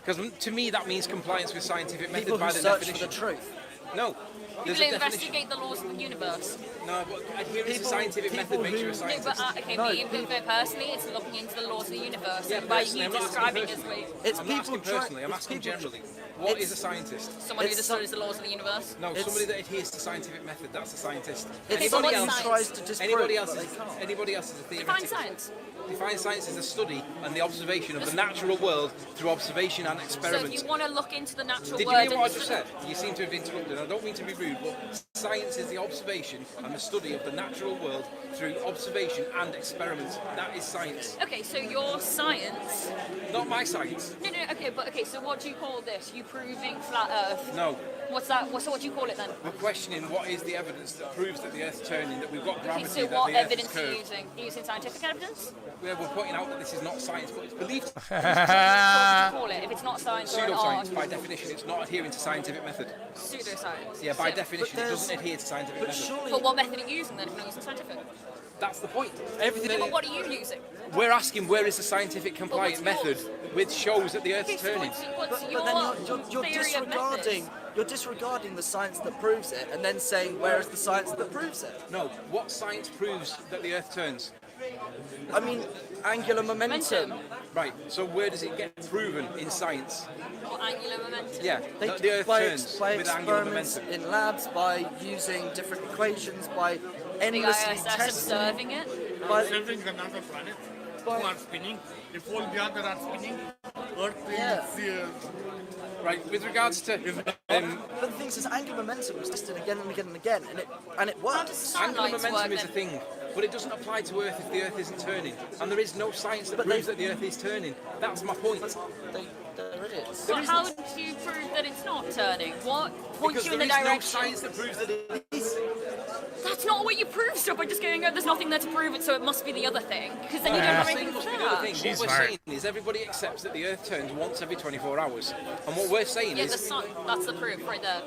Because to me that means compliance with scientific method People by who the search definition. for the truth. No. There's People a who definition. investigate the laws of the universe. No, but adherence to scientific method makes you a No, scientist. but okay, but personally, it's looking into the laws of the universe. Yeah, And by personally, you I'm not describing asking as way, It's I'm not people asking personally, I'm asking generally. What is a scientist? someone who It's studies the laws of the universe. No, somebody that adheres to scientific method, that's a scientist. It's someone somebody who who tries to disprove Anybody else but is they can't. anybody else is a Define theoretical. science. Define science as a study and the observation of the natural world through observation and So experiment. if you want to look into the natural Did you world, hear what I just said? You seem to have interrupted. I don't mean to be rude, but science is the observation and the study of the natural world through observation and experiment. That is science. okay, so your science. Not my science. No, okay, but okay, so what do you call this? You proving flat Earth? No. What's that? So what do you call it then? We're questioning what is the evidence that proves that the Earth's turning, that we've got Okay, gravity, so that what the Earth evidence is are you curved. using? Are you using scientific evidence? We're pointing out that this is not science, but it's believed. What do you call it? If it's not science or an Pseudoscience, art, by definition, it's not adhering to scientific method. pseudoscience. Yeah, by So- definition, it doesn't adhere to scientific method. But what method are you using then if you're not using scientific? That's the point. Everything. Yeah, but what are you using? We're asking where is the scientific compliant what's method which shows that the Earth's Okay, so turning. what's But your then you're theory of methods? you're disregarding the science that proves it, and then saying where is the science that proves it? No, what science proves that the Earth turns? I mean, angular momentum. Right, so where does it get proven in science? What angular momentum? Yeah, They that the Earth by, turns by with angular experiments momentum. in labs, by using different equations, by The endlessly ISS testing. observing it? By, Something is another planet who are spinning. The whole beyond that are spinning. Right, with regards to... but the thing is, angular momentum is tested again and again and again, and it works. Angular momentum is a thing, but it doesn't apply to Earth if the Earth isn't turning. And there is no science that proves that the Earth is turning. That's my point. There is. So how do you prove that it's not turning? What points Because you in the there direction? is no science that proves that it is. That's not what you prove stuff by just going, oh, there's nothing there to prove it, so it must be the other thing. Because then you don't have anything for that. What we're saying is everybody accepts that the Earth turns once every 24 hours. And what we're saying Yeah, is... the sun, that's the proof right there.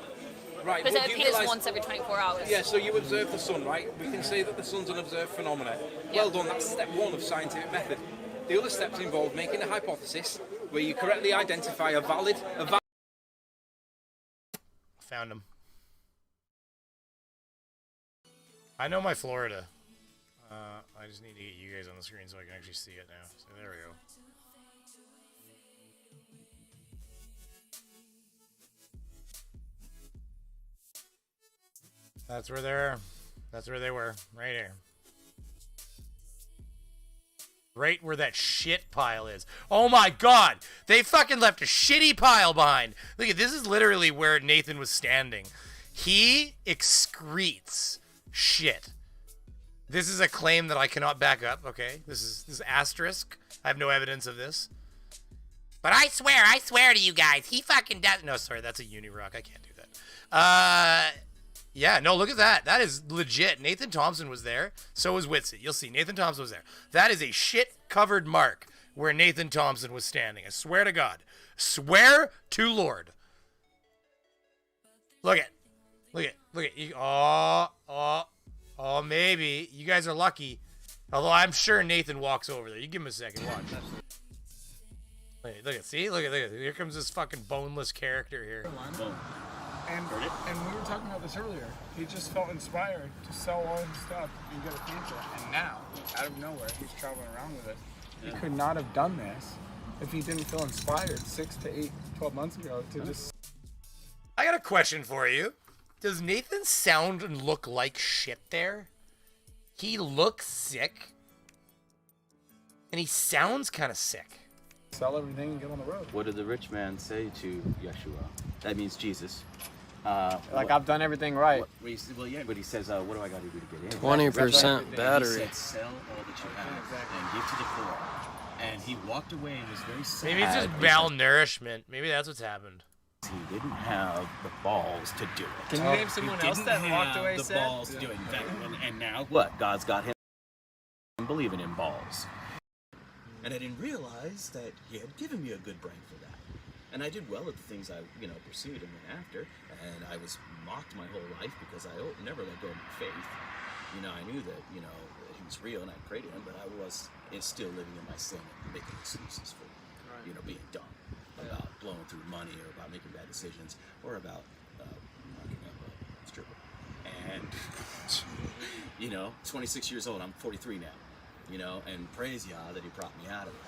Right, Because but it do you appears realise- once every 24 hours. Yeah, so you observe the sun, right? We can say that the sun's an observed phenomena. Well done, that's step one of scientific method. The other steps involve making a hypothesis where you correctly identify a valid... Found him. I know my Florida. I just need to get you guys on the screen so I can actually see it now. So there we go. That's where they're. That's where they were. Right here. Right where that shit pile is. Oh my god! They fucking left a shitty pile behind. Look at this. Is literally where Nathan was standing. He excretes shit. This is a claim that I cannot back up. Okay, this is asterisk. I have no evidence of this. But I swear to you guys, he fucking does. No, sorry, that's a Unirock. I can't do that. Yeah, no, look at that. That is legit. Nathan Thompson was there. So was Witsit. You'll see. Nathan Thompson was there. That is a shit-covered mark where Nathan Thompson was standing. I swear to God. Swear to Lord. Look at. Look at. Look at. Oh, maybe. You guys are lucky. Although I'm sure Nathan walks over there. You give him a second. Watch. Look at. See? Look at. Here comes this fucking boneless character here. And we were talking about this earlier. He just felt inspired to sell all his stuff and get a future. And now, out of nowhere, he's traveling around with it. He could not have done this if he didn't feel inspired 6 to 8, 12 months ago to just... I got a question for you. Does Nathan sound and look like shit there? He looks sick. And he sounds kind of sick. Sell everything and get on the road. What did the rich man say to Yeshua? That means Jesus. I've done everything right. Well, yeah, but he says, what do I got to do to get in? 20% battery. He said, sell all that you have and give to the poor. And he walked away and was very sad. Maybe it's just malnourishment. Maybe that's what's happened. He didn't have the balls to do it. Can you name someone else that walked away the sad? balls to do it. And now what? God's got him believing in balls. And I didn't realize that he had given me a good brain for that. And I did well at the things I, pursued and went after. And I was mocked my whole life because I never let go of my faith. I knew that, he was real and I prayed to him, but I was still living in my sin and making excuses for, being dumb about blowing through money or about making bad decisions or about knocking up a stripper. And, 26 years old, I'm 43 now, and praise Yah that he brought me out of it.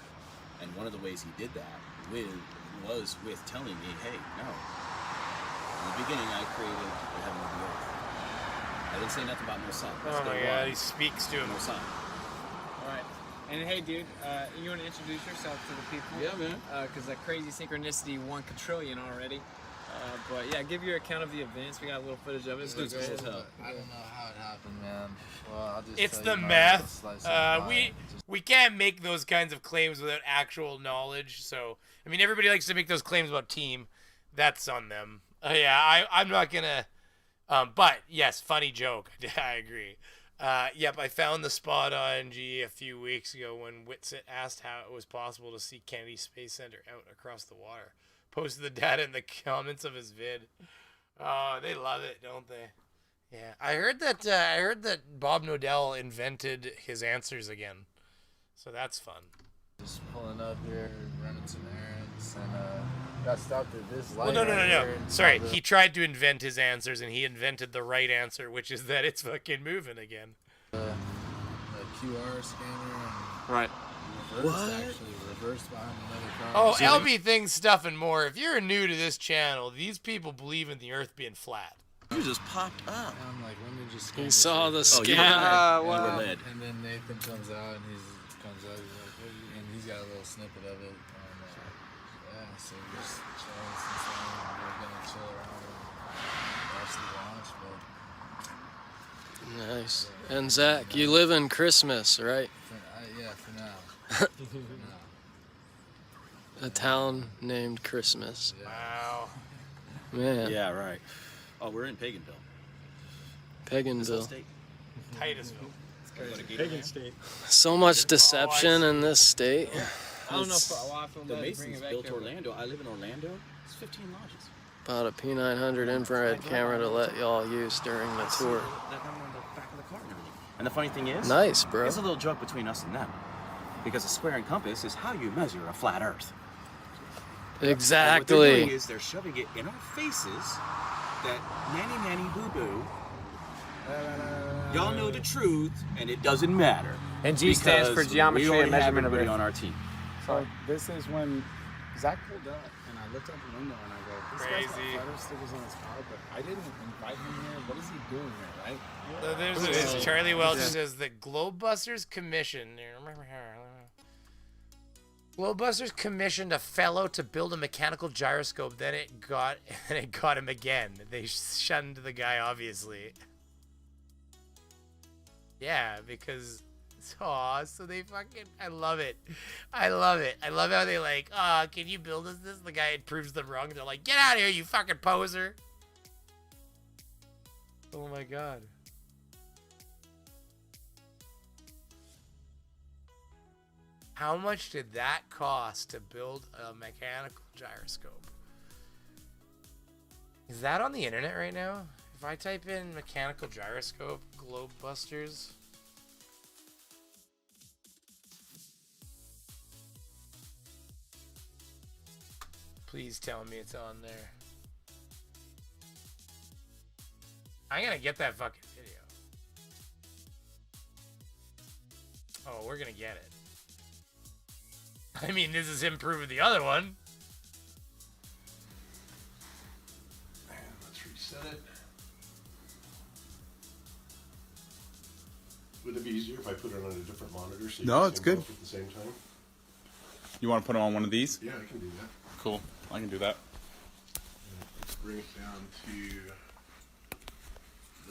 And one of the ways he did that was with telling me, hey, no. In the beginning, I created the heaven and the earth. I didn't say nothing about no sun. Oh my God, he speaks to him. No sun. All right. And hey, dude, you want to introduce yourself to the people? Yeah, man. Because that crazy synchronicity 1 quadrillion already. But yeah, give your account of the events. We got a little footage of it. This dude's cool as hell. I don't know how it happened, man. Well, I'll just It's tell the you meth. my We can't make those kinds of claims without actual knowledge. So I mean, everybody likes to make those claims about team. That's on them. Yeah, I'm not gonna. But yes, funny joke. I agree. Yep, I found the spot on G a few weeks ago when Witsit asked how it was possible to see Kennedy Space Center out across the water. Posted the data in the comments of his vid. Oh, they love it, don't they? Yeah, I heard that Bob Nodell invented his answers again, so that's fun. Just pulling up here, running some errands, and got stopped at this light. Well, no. right here and Sorry, saw the- he tried to invent his answers, and he invented the right answer, which is that it's fucking moving again. The QR scanner and Right. Reversed behind another car. Oh, LB Things, Stuff, and More. If you're new to this channel, these people believe in the Earth being flat. You just popped up. And I'm like, let me just He scan saw the this real quick. scanner. Wow. You were led. And then Nathan comes out and he's like, what are you-" and he's got a little snippet of it. And, So just chilling since then. We're gonna chill around and watch the launch, but Nice. And Zach, you live in Christmas, right? yeah, for now. For now. A town named Christmas. Wow. Man. Yeah, right. Oh, we're in Paganville. Paganville. Titusville. Pagan state. So much deception in this state. I don't know if I feel The bad to bring Masons it back built there, but- Orlando. I live in Orlando. It's 15 lodges. Bought a P900 infrared camera to let y'all use during the tour. That number on the back of the car and everything. And the funny thing is, Nice, bro. It's a little joke between us and them, because a square and compass is how you measure a flat Earth. And what they're Exactly. doing is they're shoving it in our faces. That nanny boo boo. Y'all know the truth, and it doesn't matter. And G stands for because geometry we already and measurement have of everybody Earth. on our team. So this is when Zach pulled up, and I looked out the window and I go, this guy's got Crazy. flat Earth stickers on his car, but I didn't invite him here. What is he doing here, right? So there's this Charlie Welch says the Globebusters commissioned. Globebusters commissioned a fellow to build a mechanical gyroscope. Then it got him again. They shunned the guy, obviously. Yeah, because so they fucking. I love it. I love it. I love how they like. Can you build us this? The guy proves them wrong. And they're like, get out of here, you fucking poser. Oh my god. How much did that cost to build a mechanical gyroscope? Is that on the internet right now? If I type in mechanical gyroscope, Globebusters. Please tell me it's on there. I'm gonna get that fucking video. Oh, we're gonna get it. I mean, this is him proving the other one. And let's reset it. Would it be easier if I put it on a different monitor so you No, can it's see good. both at the same time? You want to put it on one of these? Yeah, I can do that. Cool. I can do that. Let's bring it down to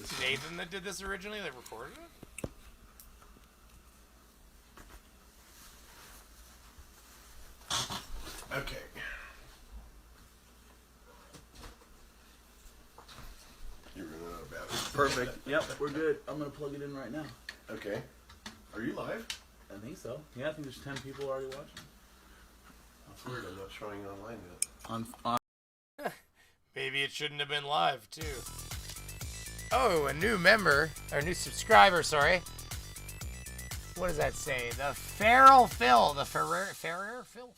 this. Nathan that did this originally, that recorded it? Okay. You're running out of battery. Perfect. Yep, we're good. I'm gonna plug it in right now. Okay. Are you live? I think so. Yeah, I think there's 10 people already watching. That's weird. I'm not showing online yet. On Maybe it shouldn't have been live, too. Oh, a new member, or new subscriber, sorry. What does that say? The Feral Phil. The Ferrer Phil?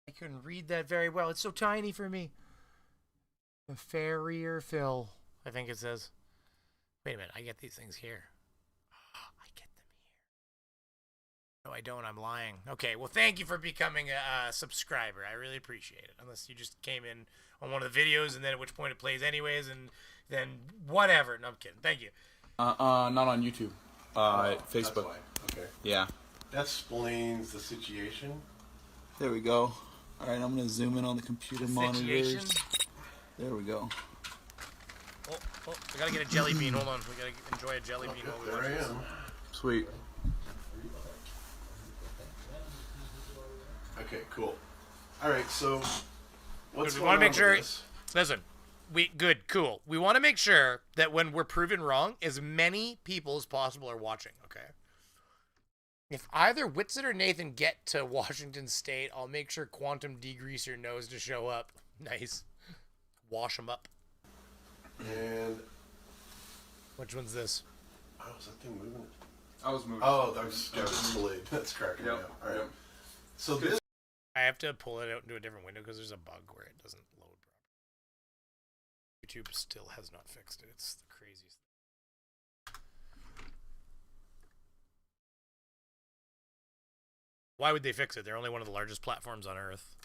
I couldn't read that very well. It's so tiny for me. The Ferrier Phil, I think it says. Wait a minute, I get these things here. I get them here. No, I don't. I'm lying. Okay, well, thank you for becoming a subscriber. I really appreciate it. Unless you just came in on one of the videos, and then at which point it plays anyways, and then whatever. No, I'm kidding. Thank you. not on YouTube. Facebook. That's why. Okay. Yeah. That explains the situation. There we go. All right, I'm gonna zoom in on the computer Situation? monitors. There we go. Oh, we gotta get a jelly bean. Hold on. We gotta enjoy a jelly bean while we watch There I this. am. Sweet. Okay, cool. All right, so what's We going want to on make sure. with this? Listen, cool. We want to make sure that when we're proven wrong, as many people as possible are watching. Okay. If either Whitson or Nathan get to Washington State, I'll make sure Quantum Degreaser knows to show up. Nice. Wash them up. And which one's this? Oh, is that thing moving? I was moving. Oh, that was delayed. That's cracking me up. All right. So this. I have to pull it out into a different window because there's a bug where it doesn't load properly. YouTube still has not fixed it. It's the craziest thing. Why would they fix it? They're only one of the largest platforms on Earth.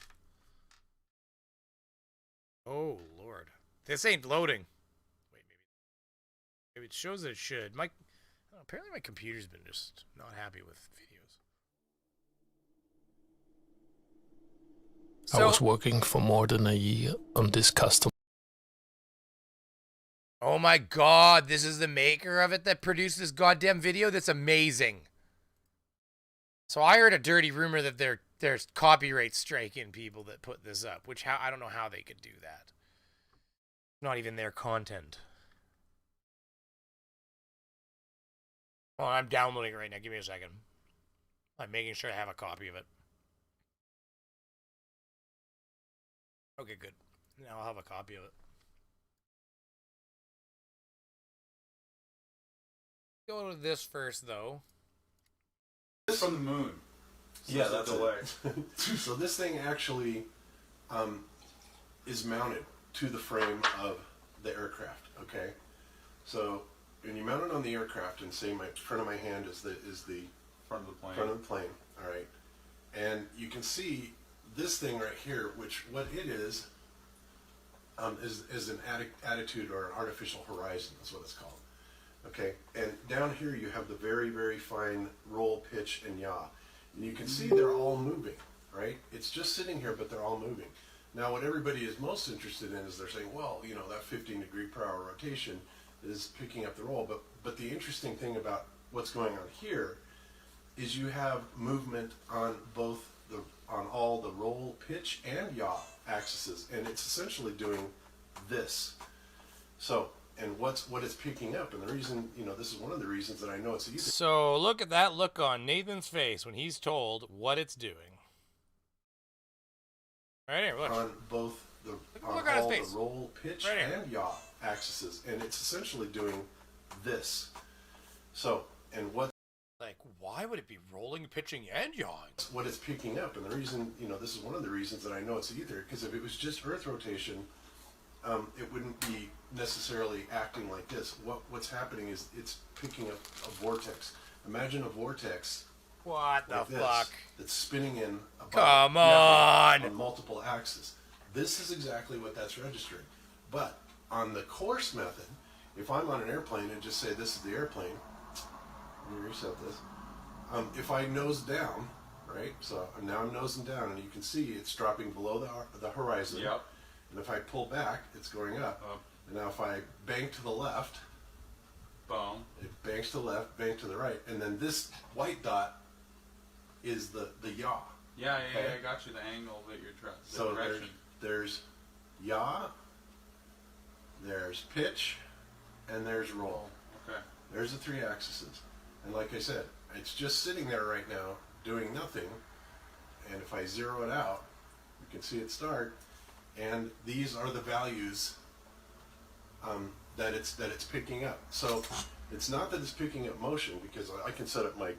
Oh, Lord. This ain't loading. Wait, maybe it shows that it should. Apparently my computer's been just not happy with videos. I was working for more than a year on this custom. Oh my god, this is the maker of it that produced this goddamn video? That's amazing. So I heard a dirty rumor that there's copyright striking people that put this up, which I don't know how they could do that. Not even their content. Oh, I'm downloading it right now. Give me a second. I'm making sure I have a copy of it. Okay, good. Now I'll have a copy of it. Go to this first, though. This from the moon. Yeah, So that's the it. So this thing actually is mounted to the frame of the aircraft. Okay, so when you mount it on the aircraft, and say my front of my hand is the front of the plane. Front of the plane. All right, and you can see this thing right here, which what it is an attitude or an artificial horizon. Is what it's called. Okay, and down here you have the very, very fine roll, pitch, and yaw. And you can see they're all moving, right? It's just sitting here, but they're all moving. Now, what everybody is most interested in is they're saying, well, you know, that 15 degree per hour rotation is picking up the roll. But the interesting thing about what's going on here is you have movement on both on all the roll, pitch, and yaw axes, and it's essentially doing this. So. And what it's picking up, and the reason, you know, this is one of the reasons that I know it's easy. So look at that look on Nathan's face when he's told what it's doing. Right here, look. On both the look on his all face. the roll, pitch, Right here. and yaw axes, and it's essentially doing this. So, and what? Like, why would it be rolling, pitching, and yawing? What it's picking up, and the reason, you know, this is one of the reasons that I know it's ether, because if it was just Earth rotation, it wouldn't be necessarily acting like this. What's happening is it's picking up a vortex. Imagine a vortex. What like the this, fuck? That's spinning in about Come on! multiple axes. This is exactly what that's registering. But on the course method, if I'm on an airplane and just say this is the airplane, let me reset this. If I nose down, right? So now I'm nosing down, and you can see it's dropping below the horizon. Yep. And if I pull back, it's going up. And now if I bank to the left, boom, it banks to the left, bank to the right, and then this white dot is the yaw. Yeah, Okay? I got you the angle that you're trying. So direction. there's yaw, there's pitch, and there's roll. Okay. There's the three axes. And like I said, it's just sitting there right now doing nothing. And if I zero it out, you can see it start. And these are the values that it's picking up. So it's not that it's picking up motion, because I can set up my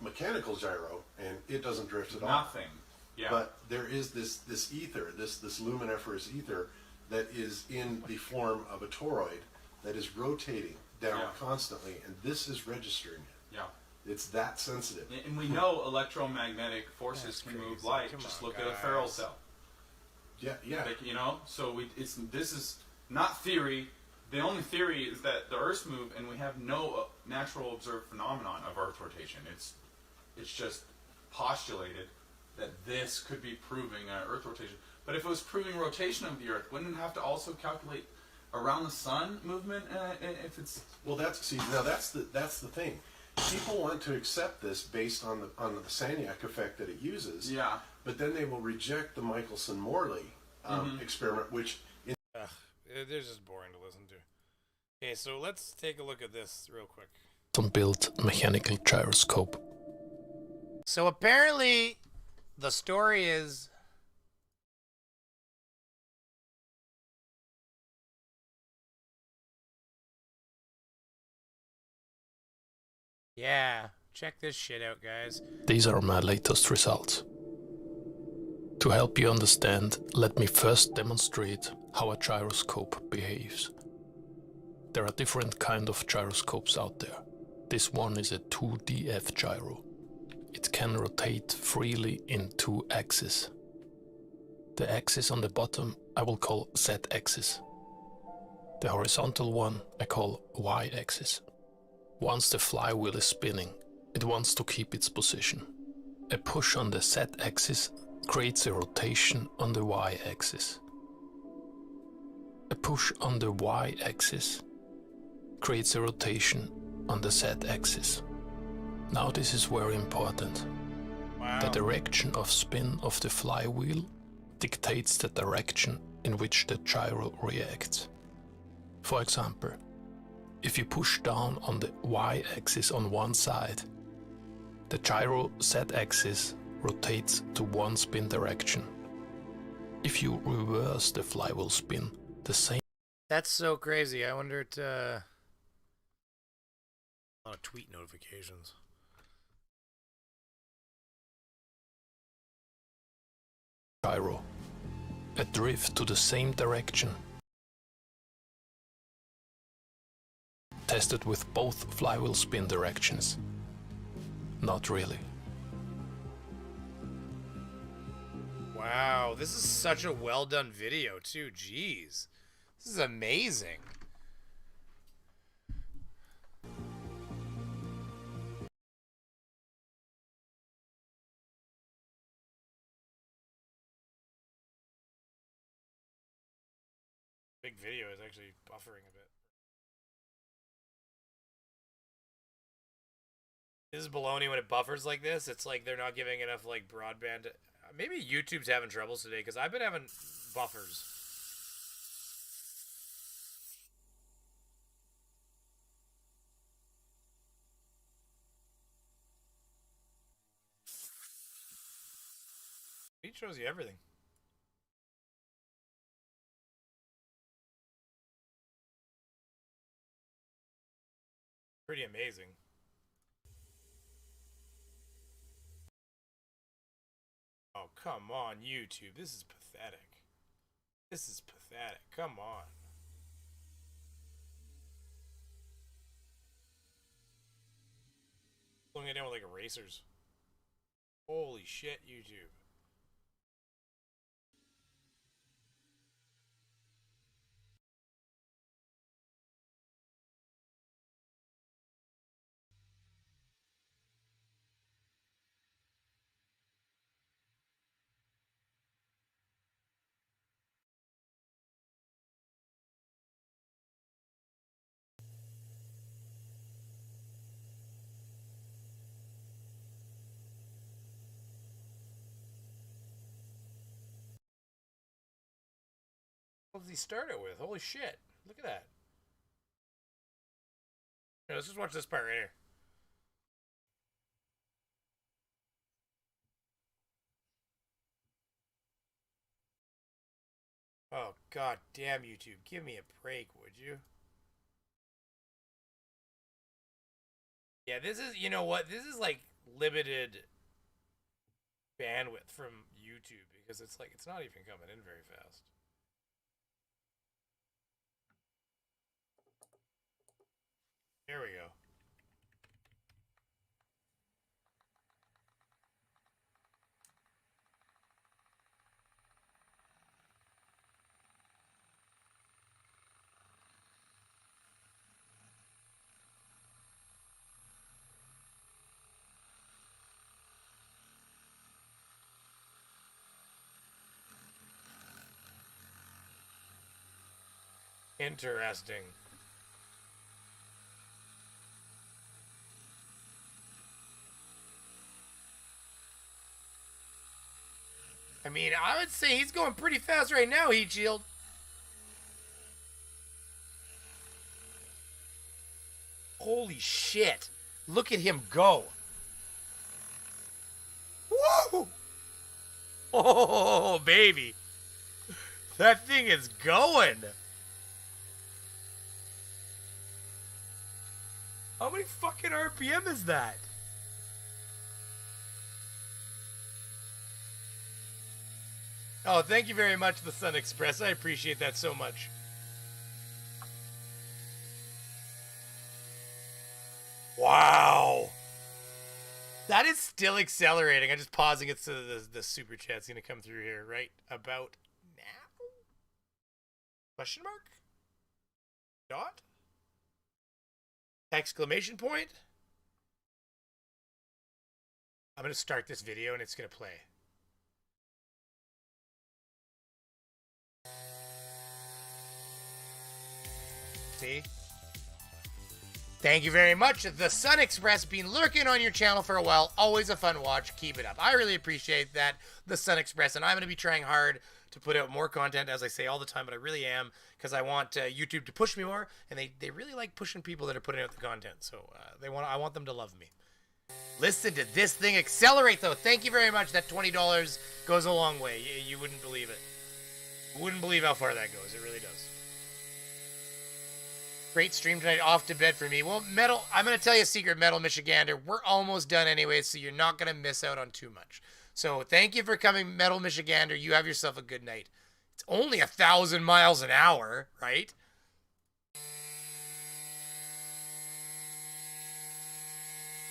mechanical gyro and it doesn't drift at all. Nothing. Yeah. But there is this ether, this luminiferous ether that is in the form of a toroid that is rotating down constantly, and this is registering it. Yeah. It's that sensitive. And we know electromagnetic forces can move light. Just look at a ferrule cell. Yeah, yeah. Like, you know, so this is not theory. The only theory is that the Earth's move, and we have no natural observed phenomenon of Earth rotation. It's just postulated that this could be proving Earth rotation. But if it was proving rotation of the Earth, wouldn't it have to also calculate around the sun movement? If it's well, that's the thing. People want to accept this based on the Sagnac effect that it uses. Yeah. But then they will reject the Michelson-Morley experiment, which they're just boring to listen to. Okay, so let's take a look at this real quick. Built mechanical gyroscope. So apparently, the story is yeah, check this shit out, guys. These are my latest results. To help you understand, let me first demonstrate how a gyroscope behaves. There are different kinds of gyroscopes out there. This one is a 2DF gyro. It can rotate freely in two axes. The axis on the bottom I will call Z-axis. The horizontal one I call Y-axis. Once the flywheel is spinning, it wants to keep its position. A push on the Z-axis creates a rotation on the y-axis. A push on the y-axis creates a rotation on the z-axis. Now this is very important. Wow. The direction of spin of the flywheel dictates the direction in which the gyro reacts. For example, if you push down on the y-axis on one side, the gyro z-axis rotates to one spin direction. If you reverse the flywheel spin, the same. That's so crazy. I wonder a lot of tweet notifications. Gyro, a drift to the same direction. Tested with both flywheel spin directions. Not really. Wow, this is such a well done video too. Jeez. This is amazing. Big video is actually buffering a bit. This is baloney when it buffers like this. It's like they're not giving enough like broadband. Maybe YouTube's having troubles today because I've been having buffers. It shows you everything. Pretty amazing. Oh, come on, YouTube. This is pathetic. This is pathetic. Come on. Looking it down with like erasers. Holy shit, YouTube. What does he start it with? Holy shit. Look at that. Here, let's just watch this part right here. Oh, god damn, YouTube. Give me a break, would you? Yeah, this is, you know what? This is like limited bandwidth from YouTube because it's like, it's not even coming in very fast. There we go. Interesting. I mean, I would say he's going pretty fast right now, Heat Shield. Holy shit. Look at him go. Woo! Oh, baby. That thing is going. How many fucking RPM is that? Oh, thank you very much, the Sun Express. I appreciate that so much. Wow. That is still accelerating. I'm just pausing it so the super chat's going to come through here right about now. Question mark? Dot? Exclamation point? I'm going to start this video and it's going to play. See? Thank you very much. The Sun Express been lurking on your channel for a while. Always a fun watch. Keep it up. I really appreciate that, the Sun Express, and I'm going to be trying hard to put out more content, as I say all the time, but I really am, because I want YouTube to push me more, and they really like pushing people that are putting out the content. So I want them to love me. Listen to this thing accelerate, though. Thank you very much. That $20 goes a long way. You wouldn't believe it. Wouldn't believe how far that goes. It really does. Great stream tonight, off to bed for me. Well, Metal, I'm going to tell you a secret, Metal Michigander. We're almost done anyway, so you're not going to miss out on too much. So thank you for coming, Metal Michigander. You have yourself a good night. It's only 1,000 miles an hour, right?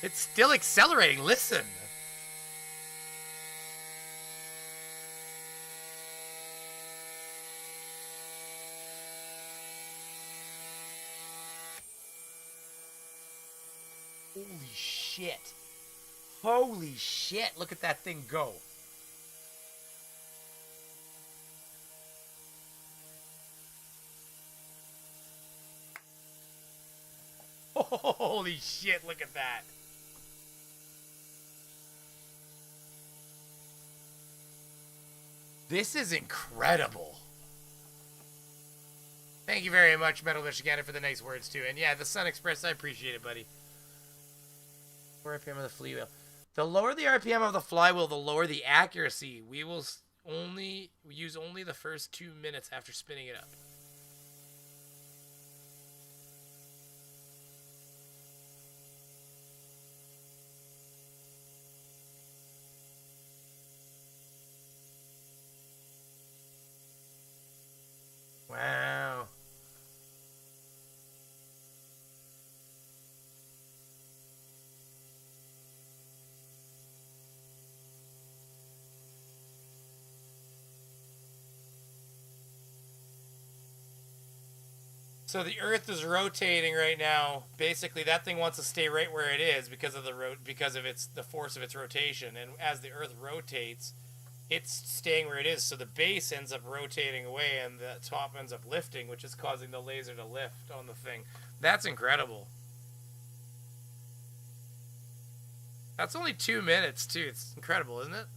It's still accelerating. Listen. Holy shit. Holy shit. Look at that thing go. Holy shit, look at that. This is incredible. Thank you very much, Metal Michigander, for the nice words, too. And yeah, the Sun Express, I appreciate it, buddy. Lower RPM of the Flywheel. The lower the RPM of the Flywheel, the lower the accuracy. We will use only the first 2 minutes after spinning it up. Wow. So the Earth is rotating right now. Basically, that thing wants to stay right where it is because of the force of its rotation. And as the Earth rotates, it's staying where it is. So the base ends up rotating away, and the top ends up lifting, which is causing the laser to lift on the thing. That's incredible. That's only 2 minutes too. It's incredible, isn't it?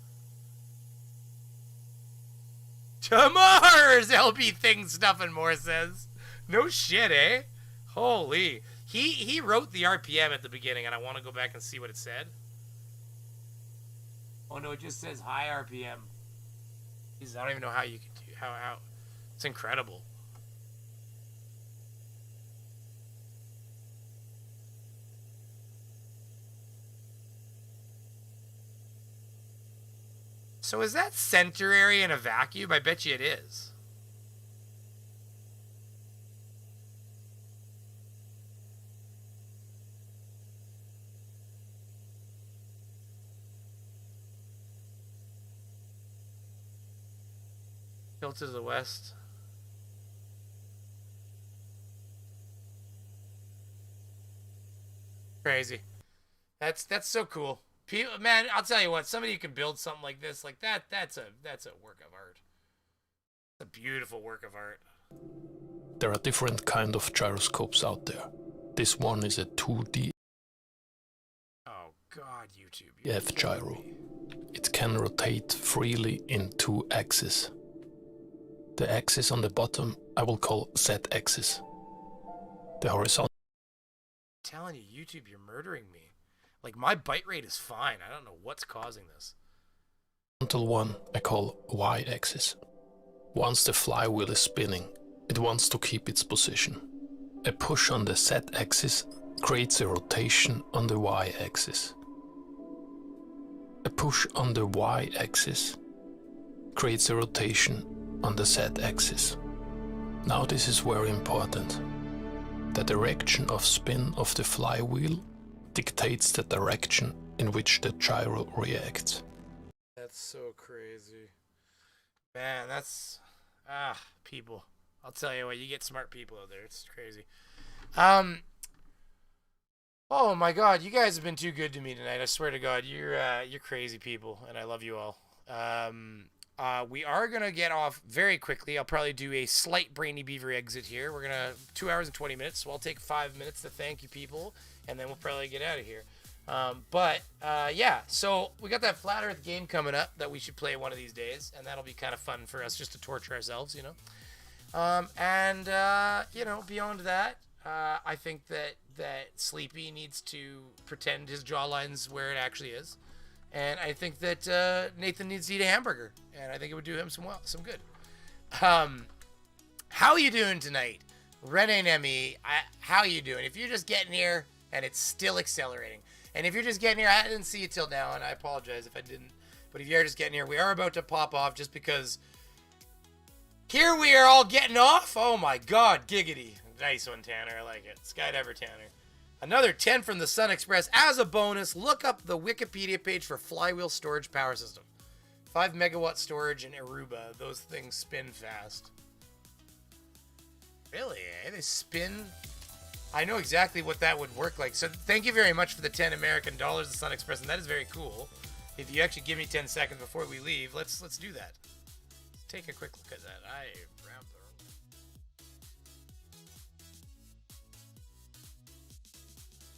To Mars, LB Things Stuff and More says. No shit, eh? Holy. He wrote the RPM at the beginning, and I want to go back and see what it said. Oh no, it just says high RPM. I don't even know how you can do how it's incredible. So is that center area in a vacuum? I bet you it is. Tilt to the west. Crazy. That's so cool. People, man, I'll tell you what. Somebody who can build something like this, like that, that's a work of art. It's a beautiful work of art. There are different kind of gyroscopes out there. This one is a 2D Oh God, YouTube. F gyro. It can rotate freely in 2 axes. The axis on the bottom I will call Z-axis. The horizontal. I'm telling you, YouTube, you're murdering me. Like, my bite rate is fine. I don't know what's causing this. One I call Y-axis. Once the flywheel is spinning, it wants to keep its position. A push on the Z-axis creates a rotation on the Y-axis. A push on the Y-axis creates a rotation on the Z-axis. Now this is very important. The direction of spin of the flywheel dictates the direction in which the gyro reacts. That's so crazy. Man, that's... people. I'll tell you what, you get smart people out there. It's crazy. Oh my God, you guys have been too good to me tonight. I swear to God, you're crazy people, and I love you all. we are going to get off very quickly. I'll probably do a slight Brainy Beaver exit here. We're going to 2 hours and 20 minutes, so I'll take 5 minutes to thank you people, and then we'll probably get out of here. Yeah, so we got that Flat Earth game coming up that we should play one of these days, and that'll be kind of fun for us just to torture ourselves, you know. You know, beyond that, I think that Sleepy needs to pretend his jawline's where it actually is. And I think that Nathan needs to eat a hamburger, and I think it would do him some good. How you doing tonight? Rene Nemi, how you doing? If you're just getting here and it's still accelerating, and if you're just getting here, I didn't see you till now, and I apologize if I didn't. But if you're just getting here, we are about to pop off just because here we are all getting off. Oh my God, giggity. Nice one, Tanner. I like it. Skydiver Tanner. Another 10 from the Sun Express. As a bonus, look up the Wikipedia page for Flywheel storage power system. 5 megawatt storage in Aruba. Those things spin fast. Really, eh? They spin? I know exactly what that would work like. So thank you very much for the 10 American dollars, the Sun Express, and that is very cool. If you actually give me 10 seconds before we leave, let's do that. Let's take a quick look at that.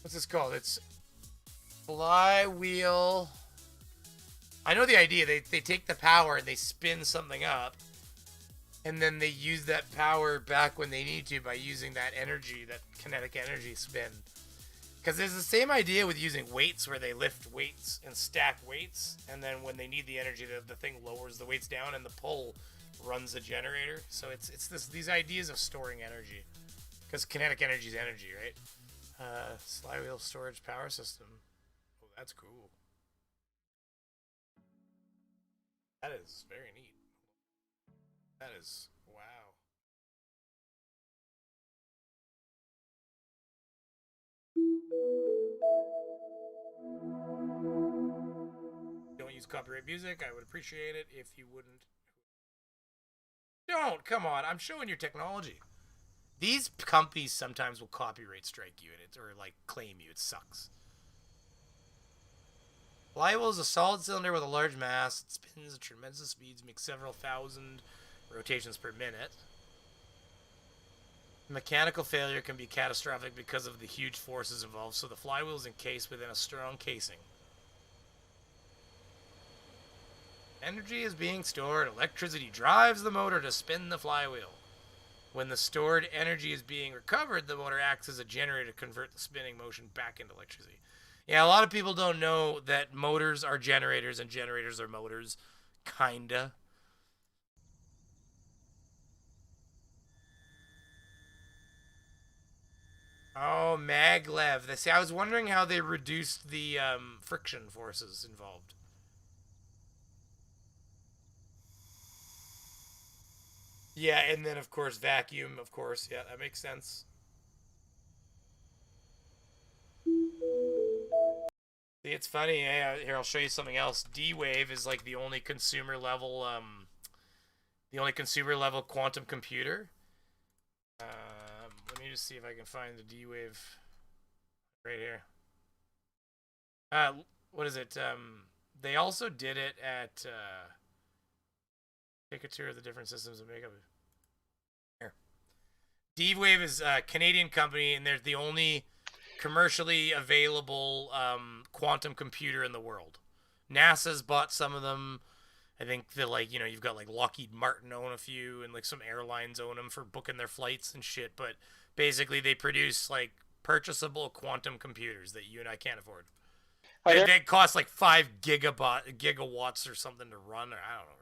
What's this called? It's Flywheel. I know the idea. They take the power and they spin something up, and then they use that power back when they need to by using that energy, that kinetic energy spin. Because there's the same idea with using weights, where they lift weights and stack weights, and then when they need the energy, the thing lowers the weights down, and the pull runs the generator. So it's these ideas of storing energy, because kinetic energy is energy, right? Flywheel storage power system. Oh, that's cool. That is very neat. That is, wow. Don't use copyright music. I would appreciate it if you wouldn't. Don't, come on. I'm showing your technology. These companies sometimes will copyright strike you or like claim you. It sucks. Flywheel is a solid cylinder with a large mass. It spins at tremendous speeds, makes several thousand rotations per minute. Mechanical failure can be catastrophic because of the huge forces involved, so the flywheel is encased within a strong casing. Energy is being stored. Electricity drives the motor to spin the flywheel. When the stored energy is being recovered, the motor acts as a generator to convert the spinning motion back into electricity. Yeah, a lot of people don't know that motors are generators and generators are motors. Kinda. Oh, maglev. See, I was wondering how they reduced the friction forces involved. Yeah, and then, of course, vacuum, of course. Yeah, that makes sense. See, it's funny. Here, I'll show you something else. D-Wave is like the only consumer level quantum computer. Let me just see if I can find the D-Wave right here. What is it? They also did it at... Take a tour of the different systems and make up. Here. D-Wave is a Canadian company, and they're the only commercially available quantum computer in the world. NASA's bought some of them. I think that, like, you know, you've got like Lockheed Martin own a few, and like some airlines own them for booking their flights and shit. But basically, they produce like purchasable quantum computers that you and I can't afford. They cost like 5 gigawatts or something to run, or I don't know.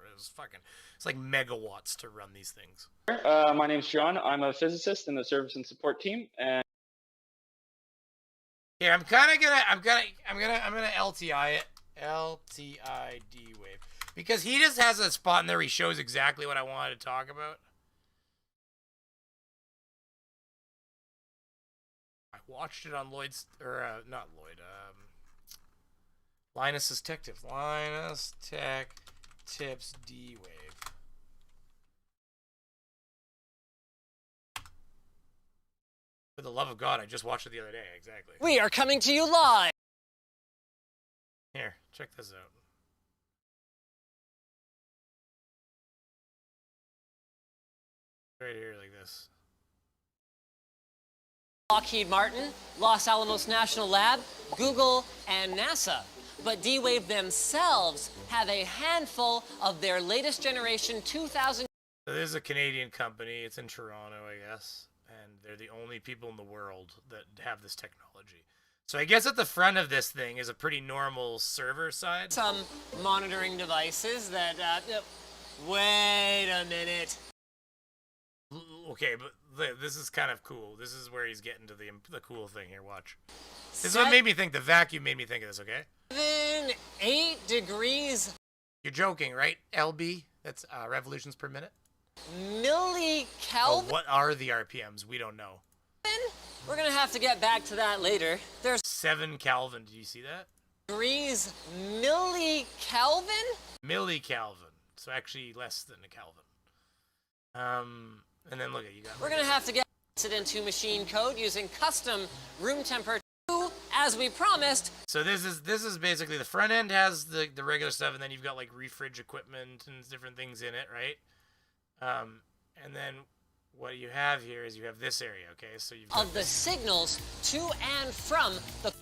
It's like megawatts to run these things. My name's John. I'm a physicist in the service and support team, and here I'm gonna LTI it. LTI D-Wave. Because he just has a spot in there where he shows exactly what I wanted to talk about. I watched it on Lloyd's, or not Lloyd, Linus's Tech Tips. Linus Tech Tips D-Wave. For the love of God, I just watched it the other day, exactly. We are coming to you live! Here, check this out. Right here, like this. Lockheed Martin, Los Alamos National Lab, Google, and NASA. But D-Wave themselves have a handful of their latest generation 2000. So this is a Canadian company. It's in Toronto, I guess. And they're the only people in the world that have this technology. So I guess at the front of this thing is a pretty normal server side. Some monitoring devices that, wait a minute. Okay, but this is kind of cool. This is where he's getting to the cool thing here. Watch. This is what made me think. The vacuum made me think of this, okay? 8 degrees. You're joking, right? LB? That's revolutions per minute? Milli Oh, what are the RPMs? We don't know. We're gonna have to get back to that later. There's 7 Kelvin. Did you see that? degrees milli Kelvin? Milli Kelvin. So actually less than a Kelvin. And then look at you got. We're gonna have to get it into machine code using custom room temperature, as we promised. So this is basically the front end has the regular stuff, and then you've got like refridge equipment and different things in it, right? And then what you have here is you have this area, okay? So you've got of the signals to and from the.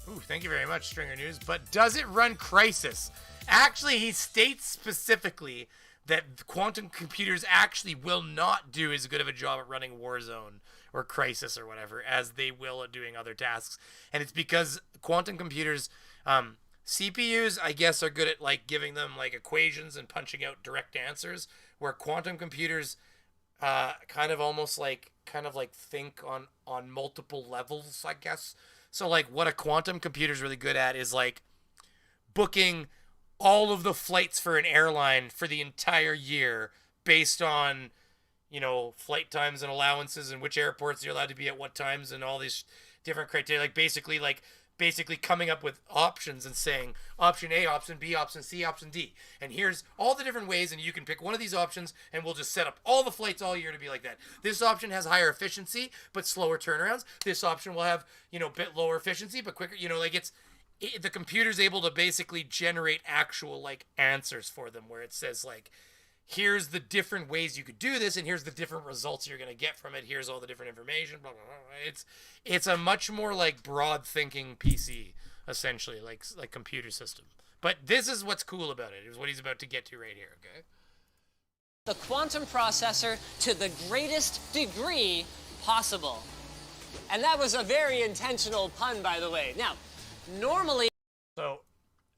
Ooh, thank you very much, Stringer News. But does it run Crisis? Actually, he states specifically that quantum computers actually will not do as good of a job at running Warzone or Crisis or whatever as they will at doing other tasks. And it's because quantum computers, CPUs, I guess, are good at like giving them like equations and punching out direct answers, where quantum computers kind of think on multiple levels, I guess. So like what a quantum computer is really good at is like booking all of the flights for an airline for the entire year based on, you know, flight times and allowances and which airports you're allowed to be at what times and all these different criteria. Like basically coming up with options and saying option A, option B, option C, option D. And here's all the different ways, and you can pick one of these options and we'll just set up all the flights all year to be like that. This option has higher efficiency but slower turnarounds. This option will have, you know, a bit lower efficiency but quicker, you know, like the computer's able to basically generate actual like answers for them, where it says like, here's the different ways you could do this, and here's the different results you're going to get from it. Here's all the different information. Blah, blah, blah. It's a much more like broad thinking PC, essentially, like computer system. But this is what's cool about it. Is what he's about to get to right here. Okay. The quantum processor to the greatest degree possible. And that was a very intentional pun, by the way. Now, normally. So,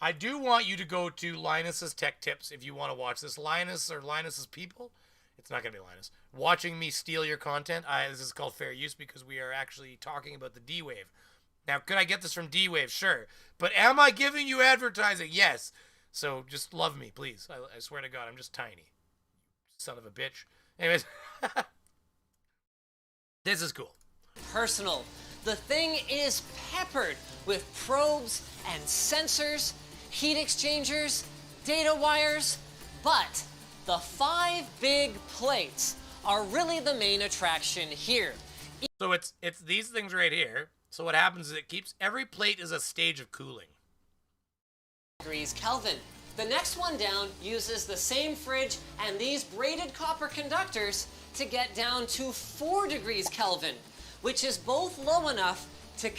I do want you to go to Linus's Tech Tips if you want to watch this. Linus or Linus's people, it's not going to be Linus, watching me steal your content. This is called fair use because we are actually talking about the D-Wave. Now, could I get this from D-Wave? Sure. But am I giving you advertising? Yes. So just love me, please. I swear to God, I'm just tiny. Son of a bitch. Anyways. This is cool. Personal. The thing is peppered with probes and sensors, heat exchangers, data wires, but the 5 big plates are really the main attraction here. So it's these things right here. So what happens is it keeps every plate is a stage of cooling. Degrees Kelvin. The next one down uses the same fridge and these braided copper conductors to get down to 4 degrees Kelvin, which is both low enough to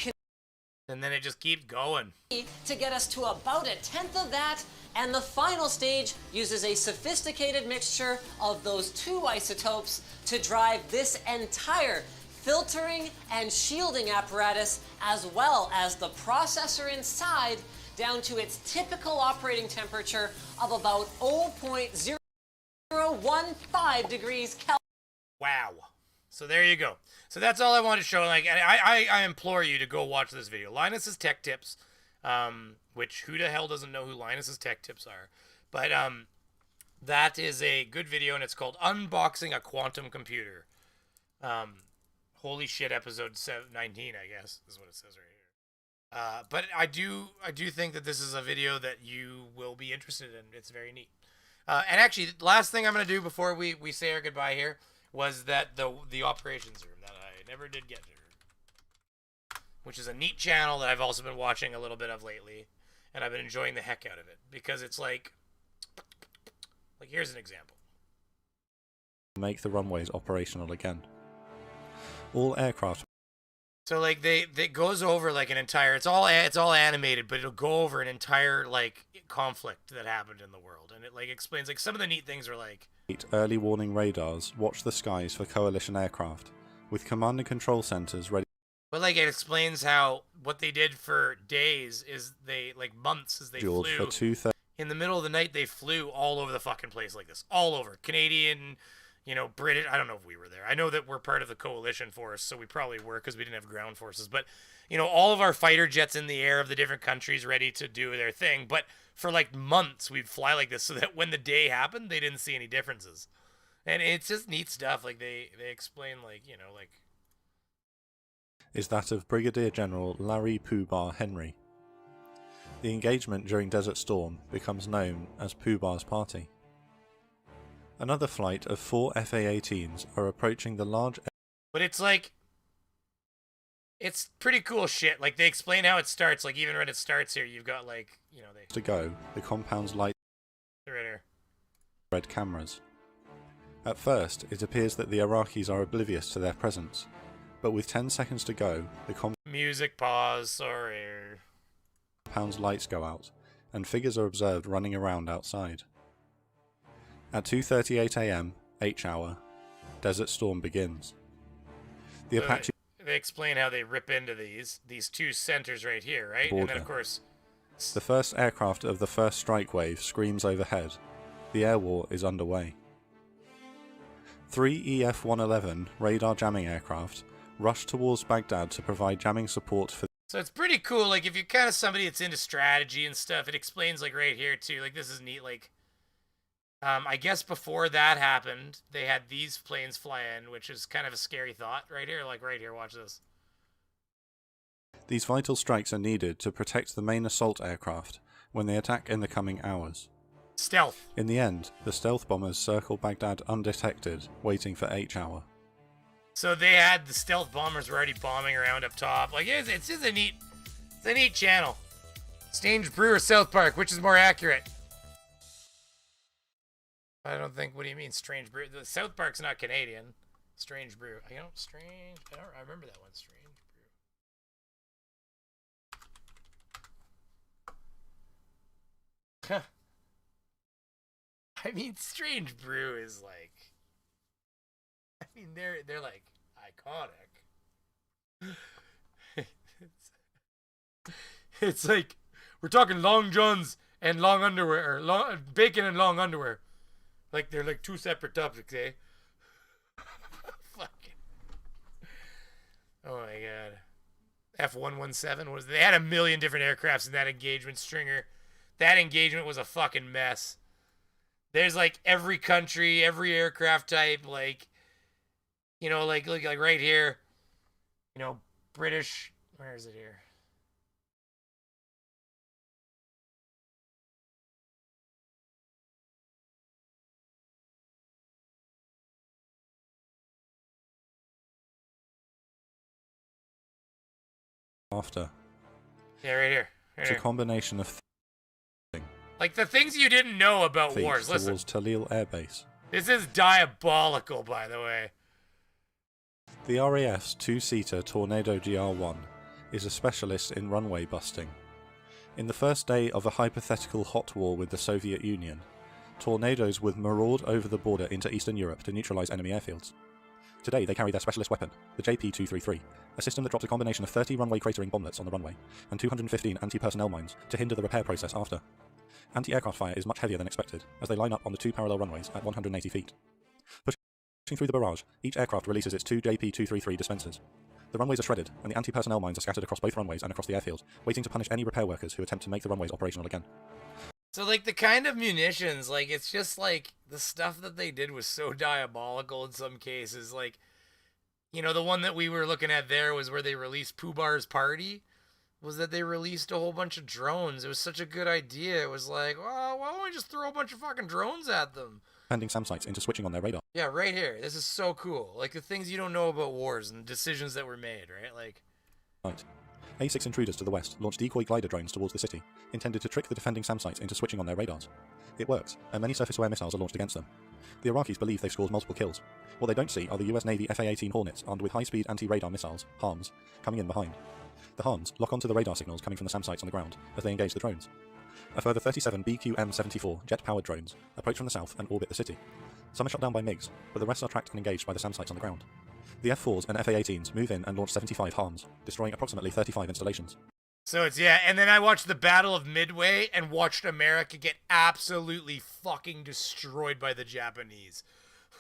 and then it just keeps going to get us to about 1/10 of that, and the final stage uses a sophisticated mixture of those 2 isotopes to drive this entire filtering and shielding apparatus, as well as the processor inside, down to its typical operating temperature of about 0.0015 degrees Kelvin. Wow. So there you go. So that's all I wanted to show. Like, I implore you to go watch this video. Linus's Tech Tips, which who the hell doesn't know who Linus's Tech Tips are? But that is a good video, and it's called Unboxing a Quantum Computer. Holy shit, episode 19, I guess, is what it says right here. But I do think that this is a video that you will be interested in. It's very neat. And actually, the last thing I'm going to do before we say our goodbye here was that the operations room that I never did get to, which is a neat channel that I've also been watching a little bit of lately, and I've been enjoying the heck out of it because it's like here's an example. make the runways operational again. All aircraft. So like they goes over like an entire, it's all animated, but it'll go over an entire like conflict that happened in the world, and it like explains like some of the neat things are like Early warning radars watch the skies for coalition aircraft, with command and control centers ready. But like it explains how what they did for days is they like months as they flew. For 2:30. In the middle of the night, they flew all over the fucking place like this, all over. Canadian, you know, British. I don't know if we were there. I know that we're part of the coalition force, so we probably were because we didn't have ground forces. But you know, all of our fighter jets in the air of the different countries ready to do their thing. But for like months, we'd fly like this so that when the day happened, they didn't see any differences. And it's just neat stuff. Like they explain like, you know, like. Is that of Brigadier General Larry Pooh-Bah Henry. The engagement during Desert Storm becomes known as Pooh-Bah's Party. Another flight of 4 FA-18s are approaching the large... But it's like... It's pretty cool shit. Like, they explain how it starts. Like, even when it starts here, you've got, like, you know, they... To go, the compound's light... Right here. Red cameras. At first, it appears that the Iraqis are oblivious to their presence. But with 10 seconds to go, the Music pause, sorry. compound's lights go out, and figures are observed running around outside. At 2:38 AM, H-hour, Desert Storm begins. The Apache... They explain how they rip into these two centers right here, right? And then, of course... The first aircraft of the first strike wave screams overhead. The air war is underway. 3 EF-111 radar jamming aircraft rush towards Baghdad to provide jamming support for... So it's pretty cool, like, if you're kind of somebody that's into strategy and stuff, it explains, like, right here, too. Like, this is neat, like... I guess before that happened, they had these planes fly in, which is kind of a scary thought right here. Like, right here, watch this. These vital strikes are needed to protect the main assault aircraft when they attack in the coming hours. Stealth. In the end, the stealth bombers circle Baghdad undetected, waiting for H-hour. So they had the stealth bombers were already bombing around up top. Like, it's just a neat channel. Strange Brew or South Park, which is more accurate? I don't think, what do you mean, Strange Brew? The South Park's not Canadian. Strange Brew. I remember that one, Strange Brew. I mean, Strange Brew is like, I mean, they're like iconic. It's like, we're talking long johns and long underwear, or bacon and long underwear. Like, they're like two separate topics, eh? Fucking. Oh my god. F-117 was... They had a million different aircrafts in that engagement, Stringer. That engagement was a fucking mess. There's like every country, every aircraft type, like... You know, like right here. You know, British... Where is it here? After. Yeah, right here. It's a combination of like the things you didn't know about wars. Listen. Towards Talil Air Base. This is diabolical, by the way. The RAF's two-seater Tornado GR-1 is a specialist in runway busting. In the first day of a hypothetical hot war with the Soviet Union, tornadoes would maraud over the border into Eastern Europe to neutralize enemy airfields. Today, they carry their specialist weapon, the JP-233, a system that drops a combination of 30 runway cratering bomblets on the runway, and 215 anti-personnel mines to hinder the repair process after. Anti-aircraft fire is much heavier than expected, as they line up on the two parallel runways at 180 feet. Pushing through the barrage, each aircraft releases its two JP-233 dispensers. The runways are shredded, and the anti-personnel mines are scattered across both runways and across the airfield, waiting to punish any repair workers who attempt to make the runways operational again. So, like, the kind of munitions, like, it's just, like, the stuff that they did was so diabolical in some cases. Like, you know, the one that we were looking at there was where they released Pooh-Bah's Party, was that they released a whole bunch of drones. It was such a good idea. It was like, well, why don't we just throw a bunch of fucking drones at them? Sending SAM sites into switching on their radar. Yeah, right here. This is so cool. Like, the things you don't know about wars and decisions that were made, right? Like... Right. A6 intruders to the west launched decoy glider drones towards the city, intended to trick the defending SAM sites into switching on their radars. It works, and many surface-aware missiles are launched against them. The Iraqis believe they've scored multiple kills. What they don't see are the US Navy FA-18 Hornets armed with high-speed anti-radar missiles, HARMs, coming in behind. The HARMs lock onto the radar signals coming from the SAM sites on the ground as they engage the drones. A further 37 BQM-74 jet-powered drones approach from the south and orbit the city. Some are shot down by MiGs, but the rest are tracked and engaged by the SAM sites on the ground. The F-4s and FA-18s move in and launch 75 HARMs, destroying approximately 35 installations. So it's, yeah, and then I watched the Battle of Midway and watched America get absolutely fucking destroyed by the Japanese.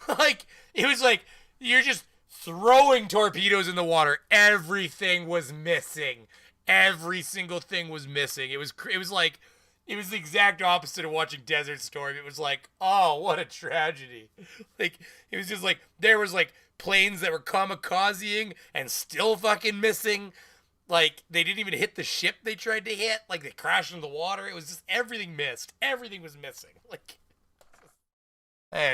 Like, it was like, you're just throwing torpedoes in the water. Everything was missing. Every single thing was missing. It was like, it was the exact opposite of watching Desert Storm. It was like, oh, what a tragedy. Like, it was just like, there was like planes that were kamikazing and still fucking missing. Like, they didn't even hit the ship they tried to hit. Like, they crashed into the water. It was just, everything missed. Everything was missing. Like,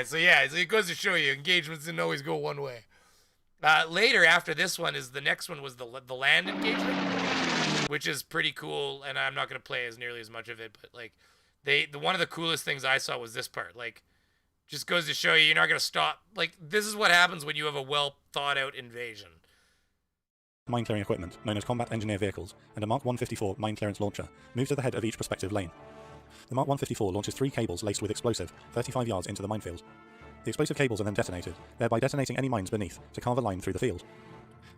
so yeah, so it goes to show you, engagements didn't always go one way. Later, after this one, the next one was the land engagement, which is pretty cool, and I'm not going to play as nearly as much of it, but, like, one of the coolest things I saw was this part. Like, just goes to show you, you're not going to stop. Like, this is what happens when you have a well-thought-out invasion. Mine-clearing equipment, known as combat engineer vehicles, and a Mark 154 mine clearance launcher, move to the head of each prospective lane. The Mark 154 launches 3 cables laced with explosive, 35 yards into the minefield. The explosive cables are then detonated, thereby detonating any mines beneath to carve a line through the field.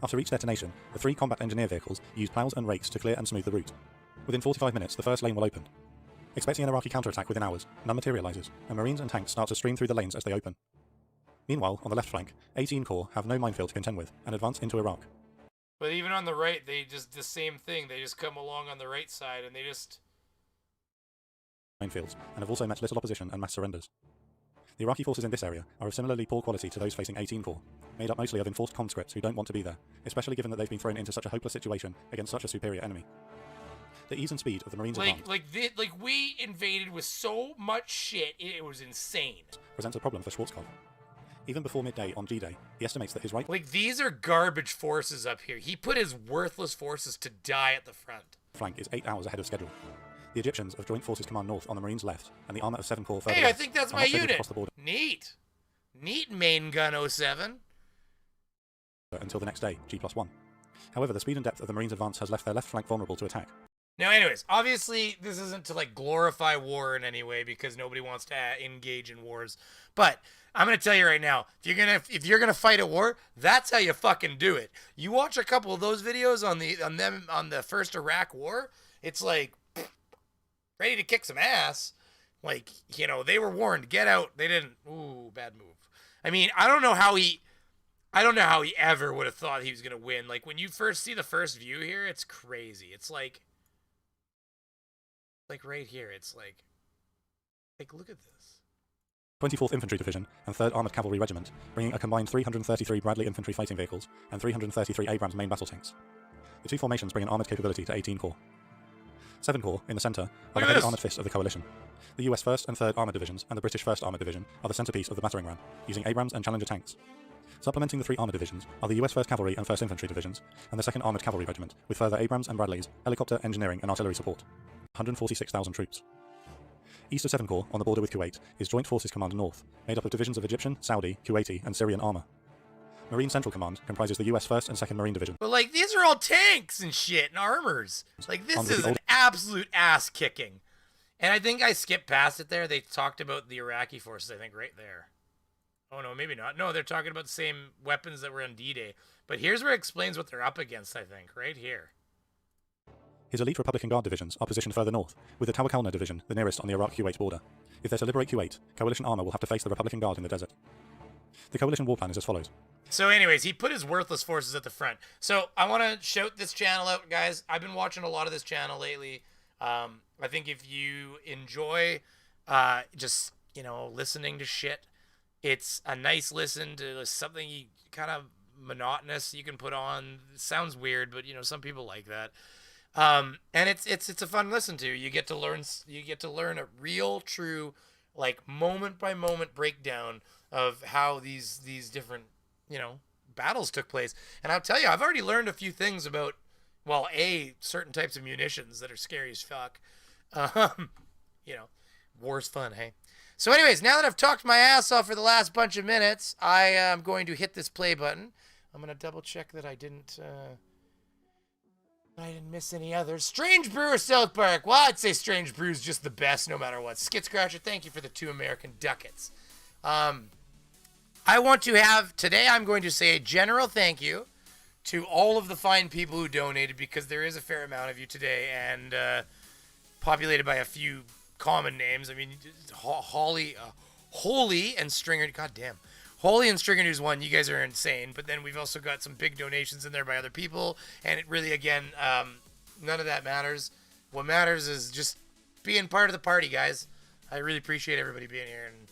After each detonation, the 3 combat engineer vehicles use plows and rakes to clear and smooth the route. Within 45 minutes, the first lane will open. Expecting an Iraqi counterattack within hours, none materializes, and Marines and tanks start to stream through the lanes as they open. Meanwhile, on the left flank, 18 Corps have no minefield to contend with and advance into Iraq. But even on the right, they just, the same thing. They just come along on the right side and they just... minefields, and have also met little opposition and mass surrenders. The Iraqi forces in this area are of similarly poor quality to those facing 18 Corps, made up mostly of enforced conscripts who don't want to be there, especially given that they've been thrown into such a hopeless situation against such a superior enemy. The ease and speed of the Marines' advance we invaded with so much shit, it was insane. Presents a problem for Schwarzkopf. Even before midday on G-Day, he estimates that his right... Like, these are garbage forces up here. He put his worthless forces to die at the front. ...flank is 8 hours ahead of schedule. The Egyptians of Joint Forces Command North on the Marines' left, and the armour of 7 Corps further Hey, west I think that's are my not scheduled unit. across the border Neat. Neat, main gun 07. until the next day, G+1. However, the speed and depth of the Marines' advance has left their left flank vulnerable to attack. Now, anyways, obviously, this isn't to, like, glorify war in any way, because nobody wants to engage in wars. But I'm gonna tell you right now, if you're gonna fight a war, that's how you fucking do it. You watch a couple of those videos on the first Iraq War, it's like ready to kick some ass. Like, you know, they were warned, get out. They didn't. Ooh, bad move. I mean, I don't know how he ever would have thought he was gonna win. Like, when you first see the first view here, it's crazy. It's like right here, it's like look at this. 24th Infantry Division and 3rd Armoured Cavalry Regiment, bringing a combined 333 Bradley infantry fighting vehicles and 333 Abrams main battle tanks. The 2 formations bring an armoured capability to 18 Corps. 7 Corps, in the centre, are the heavy armoured fist of the coalition. The US 1st and 3rd Armoured Divisions and the British 1st Armoured Division are the centrepiece of the battering ram, using Abrams and Challenger tanks. Supplementing the 3 Armoured Divisions are the US 1st Cavalry and 1st Infantry Divisions, and the 2nd Armoured Cavalry Regiment, with further Abrams and Bradleys, helicopter, engineering and artillery support. 146,000 troops. East of 7 Corps, on the border with Kuwait, is Joint Forces Command North, made up of divisions of Egyptian, Saudi, Kuwaiti, and Syrian armour. Marine Central Command comprises the US 1st and 2nd Marine Division. But, like, these are all tanks and shit and armors. Like, this is an absolute ass kicking. And I think I skipped past it there. They talked about the Iraqi forces, I think, right there. Oh, no, maybe not. No, they're talking about the same weapons that were on D-Day. But here's where it explains what they're up against, I think, right here. His elite Republican Guard divisions are positioned further north, with the Tawakalna division the nearest on the Iraq-Kuwait border. If they're to liberate Kuwait, coalition armour will have to face the Republican Guard in the desert. The coalition war plan is as follows. So anyways, he put his worthless forces at the front. So I want to shout this channel out, guys. I've been watching a lot of this channel lately. I think if you enjoy just, you know, listening to shit, it's a nice listen to something you kind of monotonous you can put on. It sounds weird, but, you know, some people like that. And it's a fun listen to. You get to learn a real, true, like, moment by moment breakdown of how these different, you know, battles took place. And I'll tell you, I've already learned a few things about, Well, certain types of munitions that are scary as fuck. You know, war's fun, hey? So anyways, now that I've talked my ass off for the last bunch of minutes, I am going to hit this play button. I'm going to double check that I didn't miss any others. Strange Brewer South Park. Well, I'd say Strange Brew's just the best no matter what. Skid Scratcher, thank you for the 2 American ducats. I want to have, today I'm going to say a general thank you to all of the fine people who donated, because there is a fair amount of you today, and populated by a few common names. I mean, Holy and Stringer, goddamn. Holy and Stringer News 1, you guys are insane, but then we've also got some big donations in there by other people, and it really, again, none of that matters. What matters is just being part of the party, guys. I really appreciate everybody being here and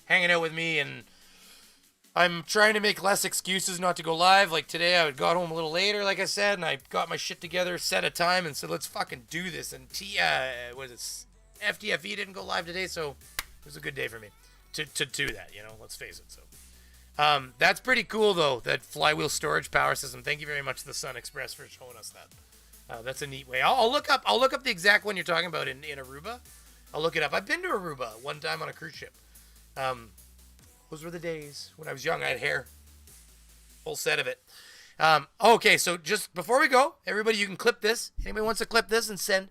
hanging out with me, and I'm trying to make less excuses not to go live. Like today, I got home a little later, like I said, and I got my shit together, set a time, and said, let's fucking do this. And FDFE didn't go live today, so it was a good day for me to do that, you know, let's face it. So that's pretty cool, though, that Flywheel storage power system. Thank you very much to the Sun Express for showing us that. That's a neat way. I'll look up the exact one you're talking about in Aruba. I'll look it up. I've been to Aruba one time on a cruise ship. Those were the days when I was young. I had hair. Full set of it. Okay, so just before we go, everybody, you can clip this. Anybody wants to clip this and send...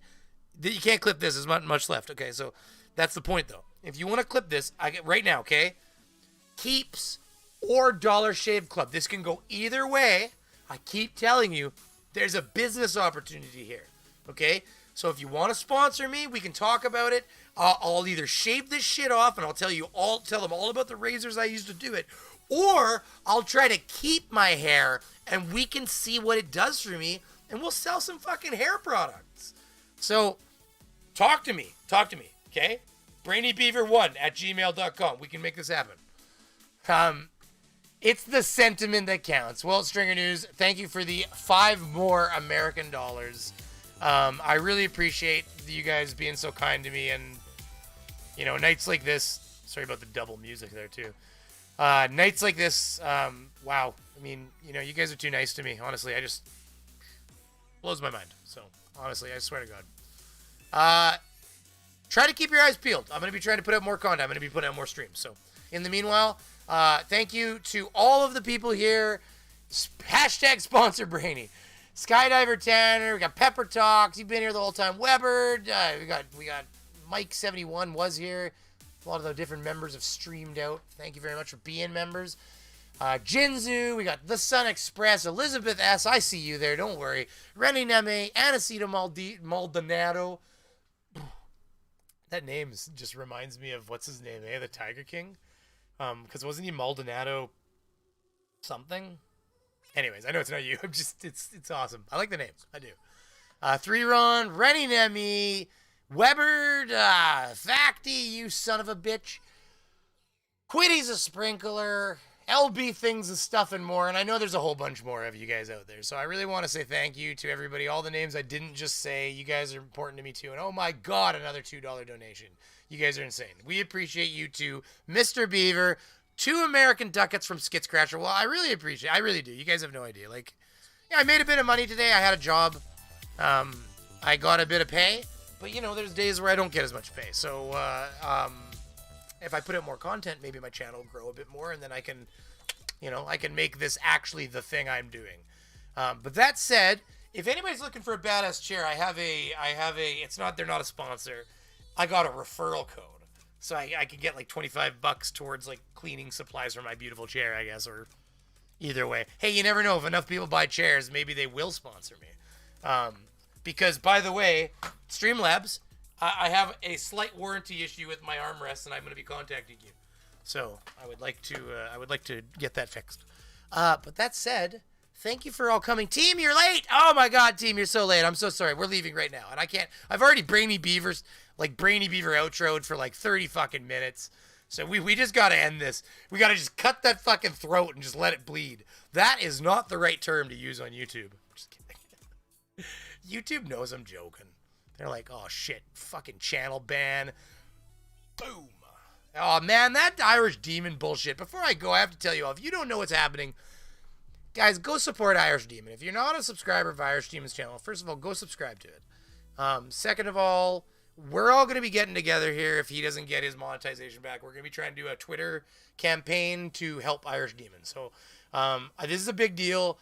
You can't clip this. There's not much left. Okay, so that's the point, though. If you want to clip this, I get right now, okay? Keeps or Dollar Shave Club. This can go either way. I keep telling you, there's a business opportunity here, okay? So if you want to sponsor me, we can talk about it. I'll either shave this shit off and I'll tell them all about the razors I used to do it, or I'll try to keep my hair and we can see what it does for me, and we'll sell some fucking hair products. So talk to me, okay? BrainyBeaver1@gmail.com. We can make this happen. It's the sentiment that counts. Well, Stringer News, thank you for the 5 more American dollars. I really appreciate you guys being so kind to me, and, you know, nights like this, sorry about the double music there, too. Nights like this, wow. I mean, you know, you guys are too nice to me, honestly. Blows my mind. So, honestly, I swear to God. Try to keep your eyes peeled. I'm going to be trying to put out more content. I'm going to be putting out more streams. So, in the meanwhile, thank you to all of the people here. Hashtag sponsor Brainy. Skydiver Tanner, we got Pepper Talks, you've been here the whole time. Weber, we got Mike71 was here. A lot of the different members have streamed out. Thank you very much for being members. Jinzu, we got The Sun Express, Elizabeth S, I see you there, don't worry. Renny Neme, Anacita Maldonado. That name just reminds me of, what's his name, the Tiger King? Because wasn't he Maldonado something? Anyways, I know it's not you. It's awesome. I like the names. I do. 3Ron, Renny Nemi, Weber, Facty, you son of a bitch. Quitty's a sprinkler. LB Things and Stuff and more. And I know there's a whole bunch more of you guys out there. So I really want to say thank you to everybody. All the names I didn't just say. You guys are important to me too. And oh my God, another $2 donation. You guys are insane. We appreciate you too. Mr. Beaver. 2 American ducats from Skid Scratcher. Well, I really appreciate it. I really do. You guys have no idea. Like, yeah, I made a bit of money today. I had a job. I got a bit of pay. But, you know, there's days where I don't get as much pay. So, if I put out more content, maybe my channel will grow a bit more. And then I can, you know, I can make this actually the thing I'm doing. But that said, if anybody's looking for a badass chair, I have a, they're not a sponsor. I got a referral code. So I could get like $25 towards like cleaning supplies for my beautiful chair, I guess, or either way. Hey, you never know. If enough people buy chairs, maybe they will sponsor me. Because, by the way, Streamlabs, I have a slight warranty issue with my armrest, and I'm going to be contacting you. So I would like to get that fixed. But that said, thank you for all coming. Team, you're late. Oh my God, team, you're so late. I'm so sorry. We're leaving right now, and I can't. I've already Brainy Beaver outroed for like 30 fucking minutes. So we just got to end this. We got to just cut that fucking throat and just let it bleed. That is not the right term to use on YouTube. Just kidding. YouTube knows I'm joking. They're like, oh shit, fucking channel ban. Boom. Oh man, that Irish demon bullshit. Before I go, I have to tell you all, if you don't know what's happening, guys, go support Irish Demon. If you're not a subscriber of Irish Demon's channel, first of all, go subscribe to it. Second of all, we're all going to be getting together here if he doesn't get his monetization back. We're going to be trying to do a Twitter campaign to help Irish Demon. So this is a big deal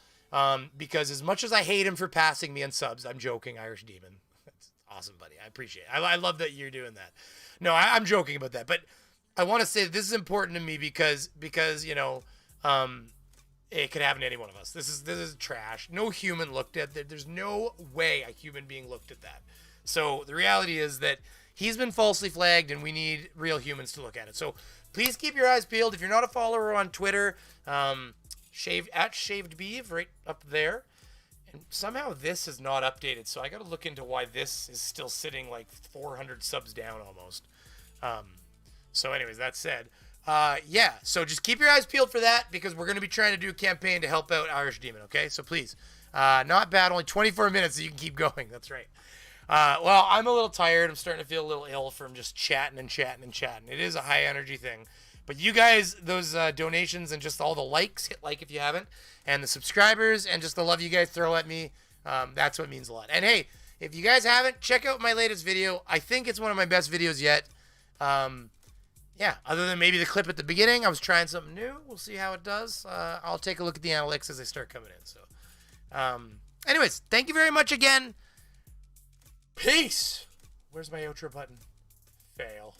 because as much as I hate him for passing me on subs, I'm joking, Irish Demon. That's awesome, buddy. I appreciate it. I love that you're doing that. No, I'm joking about that. But I want to say this is important to me because you know, it could happen to any one of us. This is trash. No human looked at that. There's no way a human being looked at that. So the reality is that he's been falsely flagged, and we need real humans to look at it. So please keep your eyes peeled. If you're not a follower on Twitter, Shaved Beaver right up there. And somehow this is not updated, so I got to look into why this is still sitting like 400 subs down almost. So anyways, that said, yeah, so just keep your eyes peeled for that because we're going to be trying to do a campaign to help out Irish Demon, okay? So please, not bad, only 24 minutes so you can keep going. That's right. Well, I'm a little tired. I'm starting to feel a little ill from just chatting and chatting and chatting. It is a high energy thing. But you guys, those donations and just all the likes, hit like if you haven't, and the subscribers and just the love you guys throw at me, that's what means a lot. And hey, if you guys haven't, check out my latest video. I think it's one of my best videos yet. Yeah, other than maybe the clip at the beginning, I was trying something new. We'll see how it does. I'll take a look at the analytics as they start coming in. So, anyways, thank you very much again. Peace. Where's my outro button? Fail.